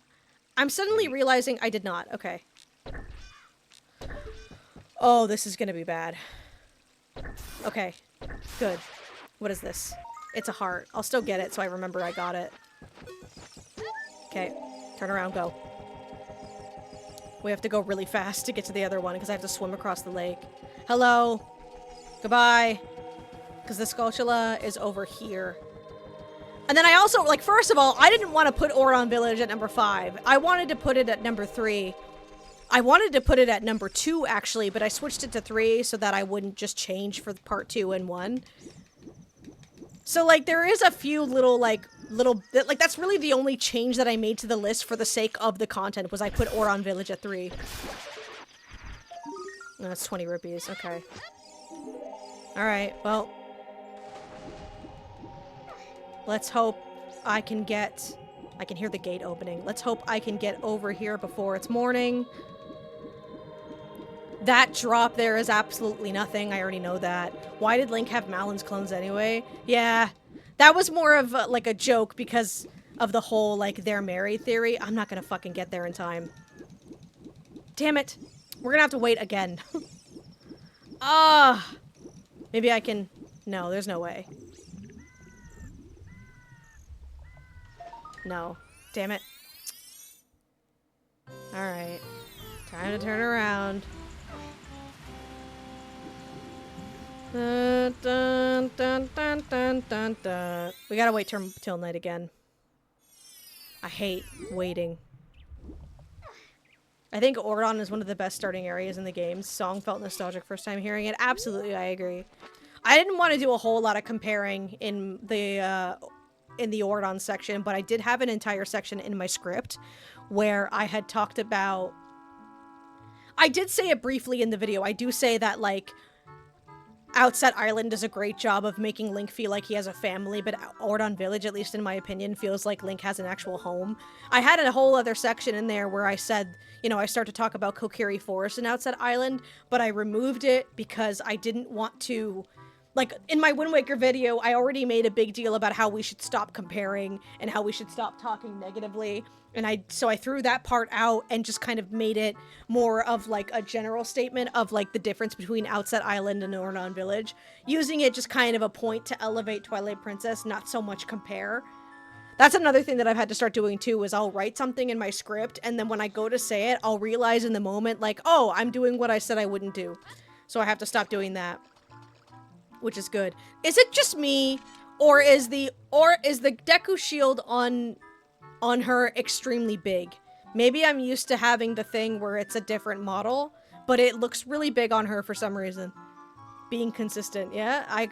I'm suddenly realizing I did not. Okay. Oh, this is gonna be bad. Okay, good. What is this? It's a heart. I'll still get it so I remember I got it. Okay, turn around, go. We have to go really fast to get to the other one because I have to swim across the lake. Hello. Goodbye. Because the Skulltula is over here. And then I also, like, first of all, I didn't want to put Oron Village at number 5. I wanted to put it at number 3. I wanted to put it at number 2, actually, but I switched it to 3 so that I wouldn't just change for part 2 and 1. So, like, there is a few little, like, that's really the only change that I made to the list for the sake of the content, was I put Oron Village at 3. Oh, that's 20 rupees, okay. Alright, well. Let's hope I can get... I can hear the gate opening. Let's hope I can get over here before it's morning. That drop there is absolutely nothing. I already know that. Why did Link have Malon's clones anyway? Yeah. That was more of like a joke because of the whole, like, they're married theory. I'm not gonna fucking get there in time. Damn it. We're gonna have to wait again. Ah. Maybe I can... No, there's no way. No. Damn it. Alright. Time to turn around. Dun, dun, dun, dun, dun, dun, dun. We gotta wait till night again. I hate waiting. I think Ordon is one of the best starting areas in the game. Song felt nostalgic first time hearing it. Absolutely, I agree. I didn't want to do a whole lot of comparing in the Ordon section, but I did have an entire section in my script where I had talked about... I did say it briefly in the video. I do say that, like, Outset Island does a great job of making Link feel like he has a family, but Ordon Village, at least in my opinion, feels like Link has an actual home. I had a whole other section in there where I said, you know, I start to talk about Kokiri Forest and Outset Island, but I removed it because I didn't want to... Like, in my Wind Waker video, I already made a big deal about how we should stop comparing and how we should stop talking negatively. And so I threw that part out and just kind of made it more of, like, a general statement of, like, the difference between Outset Island and Ordon Village. Using it just kind of a point to elevate Twilight Princess, not so much compare. That's another thing that I've had to start doing, too, is I'll write something in my script, and then when I go to say it, I'll realize in the moment, like, oh, I'm doing what I said I wouldn't do. So I have to stop doing that. Which is good. Is it just me, or is the Deku shield on her extremely big? Maybe I'm used to having the thing where it's a different model, but it looks really big on her for some reason. Being consistent, yeah? I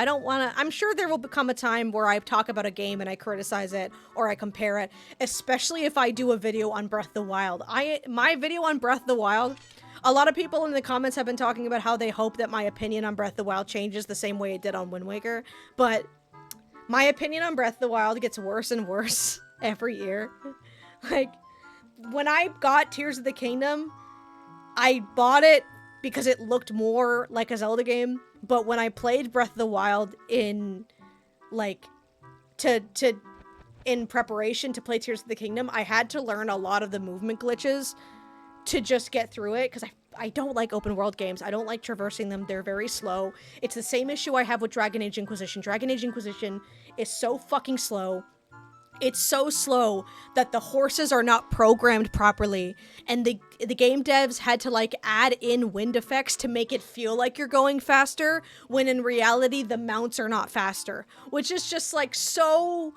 don't wanna... I'm sure there will become a time where I talk about a game and I criticize it, or I compare it, especially if I do a video on Breath of the Wild. My video on Breath of the Wild... A lot of people in the comments have been talking about how they hope that my opinion on Breath of the Wild changes the same way it did on Wind Waker, but my opinion on Breath of the Wild gets worse and worse every year. Like, when I got Tears of the Kingdom, I bought it because it looked more like a Zelda game, but when I played Breath of the Wild in, like, in preparation to play Tears of the Kingdom, I had to learn a lot of the movement glitches to just get through it, because I don't like open world games. I don't like traversing them. They're very slow. It's the same issue I have with Dragon Age Inquisition. Dragon Age Inquisition is so fucking slow. It's so slow that the horses are not programmed properly, and the game devs had to, like, add in wind effects to make it feel like you're going faster, when in reality the mounts are not faster, which is just, like, so...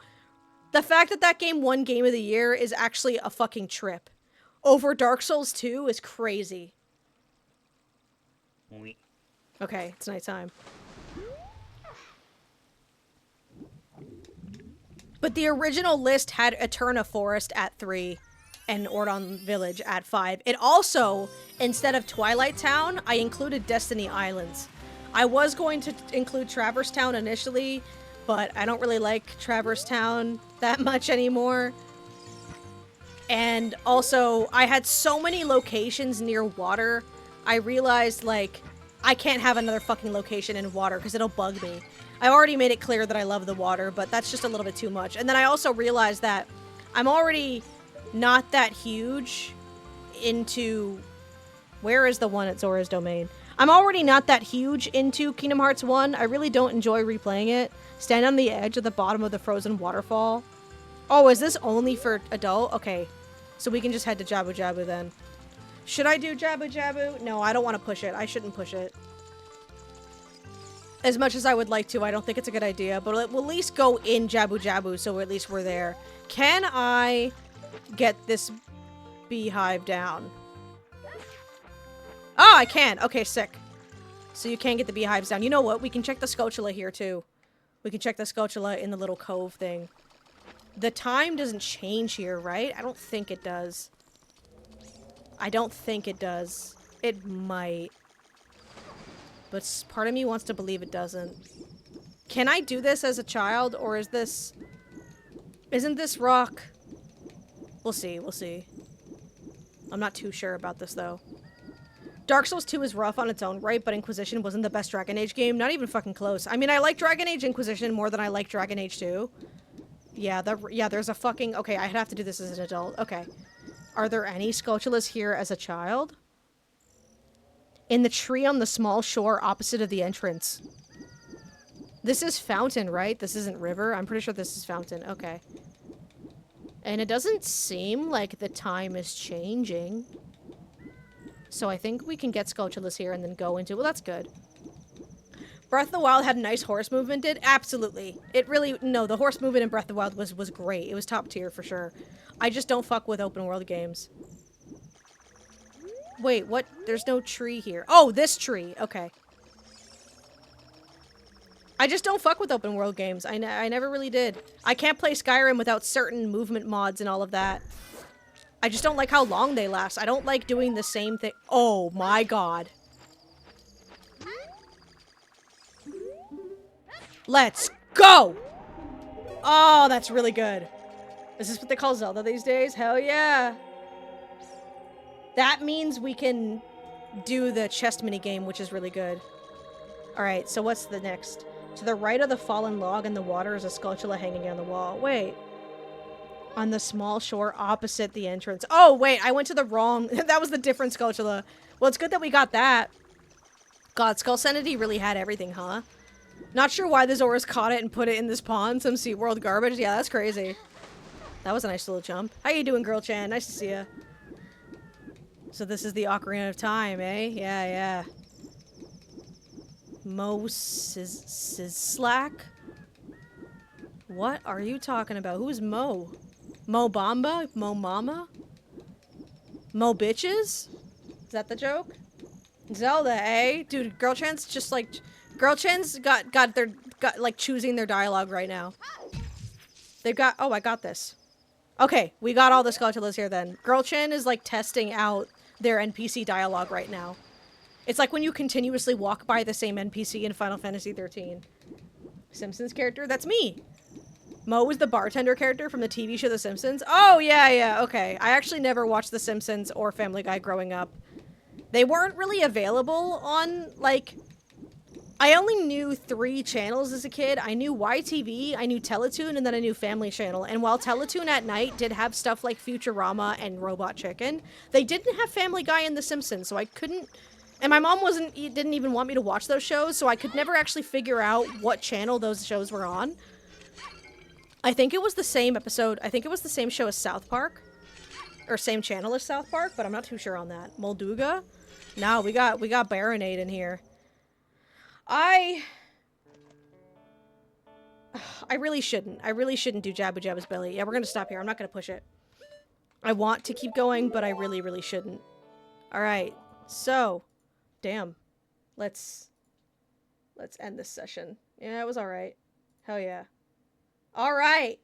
The fact that that game won Game of the Year is actually a fucking trip. Over Dark Souls 2 is crazy. Okay, it's nighttime. But the original list had Eterna Forest at 3 and Ordon Village at 5. It also, instead of Twilight Town, I included Destiny Islands. I was going to include Traverse Town initially, but I don't really like Traverse Town that much anymore. And also, I had so many locations near water, I realized, like, I can't have another fucking location in water because it'll bug me. I already made it clear that I love the water, but that's just a little bit too much. And then I also realized that I'm already not that huge into... Where is the one at Zora's Domain? I'm already not that huge into Kingdom Hearts 1. I really don't enjoy replaying it. Stand on the edge at the bottom of the frozen waterfall. Oh, is this only for adult? Okay. So we can just head to Jabu Jabu then. Should I do Jabu Jabu? No, I don't want to push it. I shouldn't push it. As much as I would like to, I don't think it's a good idea. But we'll at least go in Jabu Jabu, so at least we're there. Can I get this beehive down? Oh, I can. Okay, sick. So you can get the beehives down. You know what? We can check the Skulltula here, too. We can check the Skulltula in the little cove thing. The time doesn't change here, right? I don't think it does. I don't think it does. It might. But part of me wants to believe it doesn't. Can I do this as a child, or is this... Isn't this rock... We'll see, we'll see. I'm not too sure about this, though. Dark Souls 2 is rough on its own right, but Inquisition wasn't the best Dragon Age game. Not even fucking close. I mean, I like Dragon Age Inquisition more than I like Dragon Age 2. Yeah, there's a fucking... Okay, I'd have to do this as an adult. Okay. Are there any Skulltulas here as a child? In the tree on the small shore opposite of the entrance. This is Fountain, right? This isn't River? I'm pretty sure this is Fountain. Okay. And it doesn't seem like the time is changing. So I think we can get Skulltulas here and then go into... Well, that's good. Breath of the Wild had a nice horse movement, did? Absolutely. It really... No, the horse movement in Breath of the Wild was great. It was top tier for sure. I just don't fuck with open world games. Wait, what? There's no tree here. Oh, this tree. Okay. I just don't fuck with open world games. I never really did. I can't play Skyrim without certain movement mods and all of that. I just don't like how long they last. I don't like doing the same thing. Oh my god. Let's go! Oh, that's really good. Is this what they call Zelda these days? Hell yeah. That means we can do the chest minigame, which is really good. Alright, so what's the next? To the right of the fallen log in the water is a Skulltula hanging on the wall. Wait. On the small shore opposite the entrance. Oh, wait, I went to the wrong... That was the different Skulltula. Well, it's good that we got that. God, Skullcenity really had everything, huh? Not sure why the Zoras caught it and put it in this pond. Some SeaWorld garbage. Yeah, that's crazy. That was a nice little jump. How you doing, Girl Chan? Nice to see ya. So this is the Ocarina of Time, eh? Yeah, yeah. Slack? What are you talking about? Who is Mo? Mo Bamba? Mo Mama? Mo Bitches? Is that the joke? Zelda, eh? Dude, Girl Chan's just like... Girl Chan's got like choosing their dialogue right now. They've got... Oh, I got this. Okay, we got all the Skulltulas here then. Girl Chan is like testing out their NPC dialogue right now. It's like when you continuously walk by the same NPC in Final Fantasy 13. Simpsons character? That's me! Mo was the bartender character from the TV show The Simpsons. Oh, yeah, yeah, okay. I actually never watched The Simpsons or Family Guy growing up. They weren't really available on, like... I only knew 3 channels as a kid. I knew YTV, I knew Teletoon, and then I knew Family Channel. And while Teletoon at night did have stuff like Futurama and Robot Chicken, they didn't have Family Guy and The Simpsons, so I couldn't... And my mom didn't even want me to watch those shows, so I could never actually figure out what channel those shows were on. I think it was the same episode. I think it was the same show as South Park. Or same channel as South Park, but I'm not too sure on that. Molduga? No, we got Baronade in here. I really shouldn't. I really shouldn't do Jabu Jabu's belly. Yeah, we're gonna stop here. I'm not gonna push it. I want to keep going, but I really, really shouldn't. Alright, so... Damn. Let's end this session. Yeah, it was alright. Hell yeah. Alright!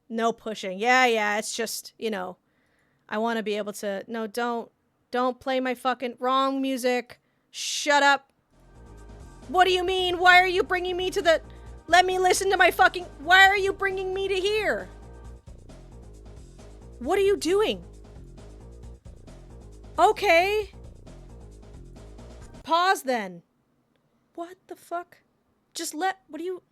No pushing. Yeah, it's just, you know... I want to be able to... No, don't play my fucking... Wrong music. Shut up. What do you mean? Why are you bringing me to the... Let me listen to my fucking... Why are you bringing me to here? What are you doing? Okay. Pause then. What the fuck? Just let... What do you...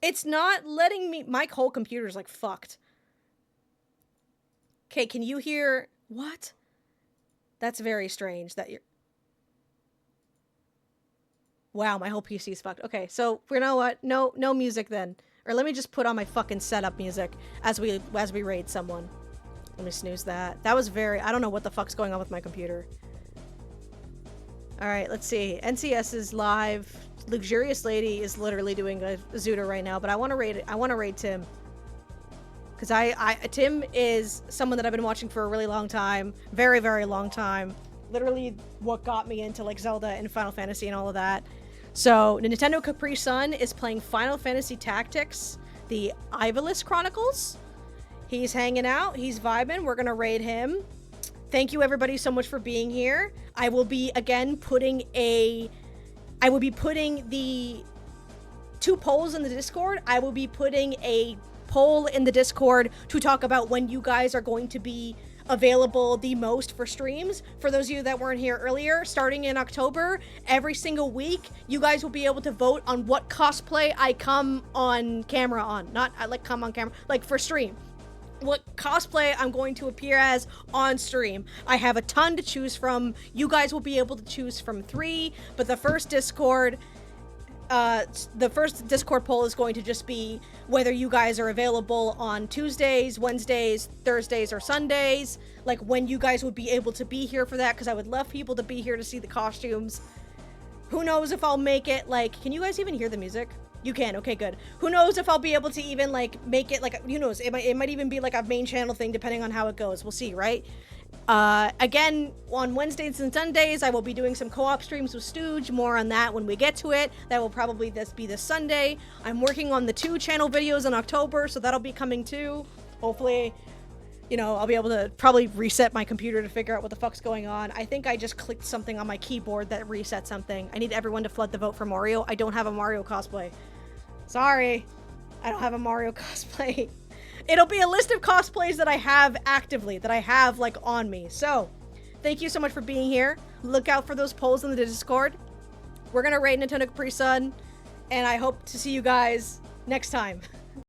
It's not letting me... My whole computer's like fucked. Okay, can you hear... What? That's very strange that you're... Wow, my whole PC is fucked. Okay, so you know what? No music then. Or let me just put on my fucking setup music as we raid someone. Let me snooze that. That was very... I don't know what the fuck's going on with my computer. Alright, let's see. NCS is live. Luxurious Lady is literally doing a ZOoTR right now, but I want to raid Tim. Because Tim is someone that I've been watching for a really long time. Very, very long time. Literally what got me into like Zelda and Final Fantasy and all of that. So, Nintendo Capri Sun is playing Final Fantasy Tactics, the Ivalice Chronicles. He's hanging out, he's vibing, we're gonna raid him. Thank you everybody so much for being here. I will be, again, putting the 2 polls in the Discord. I will be putting a poll in the Discord to talk about when you guys are going to be available the most for streams. For those of you that weren't here earlier, starting in October, every single week, you guys will be able to vote on what cosplay I come on camera on. Not, I like come on camera, like for stream. What cosplay I'm going to appear as on stream. I have a ton to choose from. You guys will be able to choose from 3, but the first Discord poll is going to just be whether you guys are available on Tuesdays, Wednesdays, Thursdays, or Sundays. Like when you guys would be able to be here for that, because I would love people to be here to see the costumes. Who knows if I'll make it, like, can you guys even hear the music? You can, okay, good. Who knows if I'll be able to even, like, make it, like, who knows, it might even be, like, a main channel thing, depending on how it goes. We'll see, right? Again, on Wednesdays and Sundays, I will be doing some co-op streams with Stooge. More on that when we get to it. That will probably be this Sunday. I'm working on the 2 channel videos in October, so that'll be coming too. Hopefully, you know, I'll be able to probably reset my computer to figure out what the fuck's going on. I think I just clicked something on my keyboard that reset something. I need everyone to flood the vote for Mario. I don't have a Mario cosplay. Sorry, I don't have a Mario cosplay. It'll be a list of cosplays that I have actively, that I have, like, on me. So, thank you so much for being here. Look out for those polls in the Discord. We're gonna raid Nintendo Capri Sun, and I hope to see you guys next time.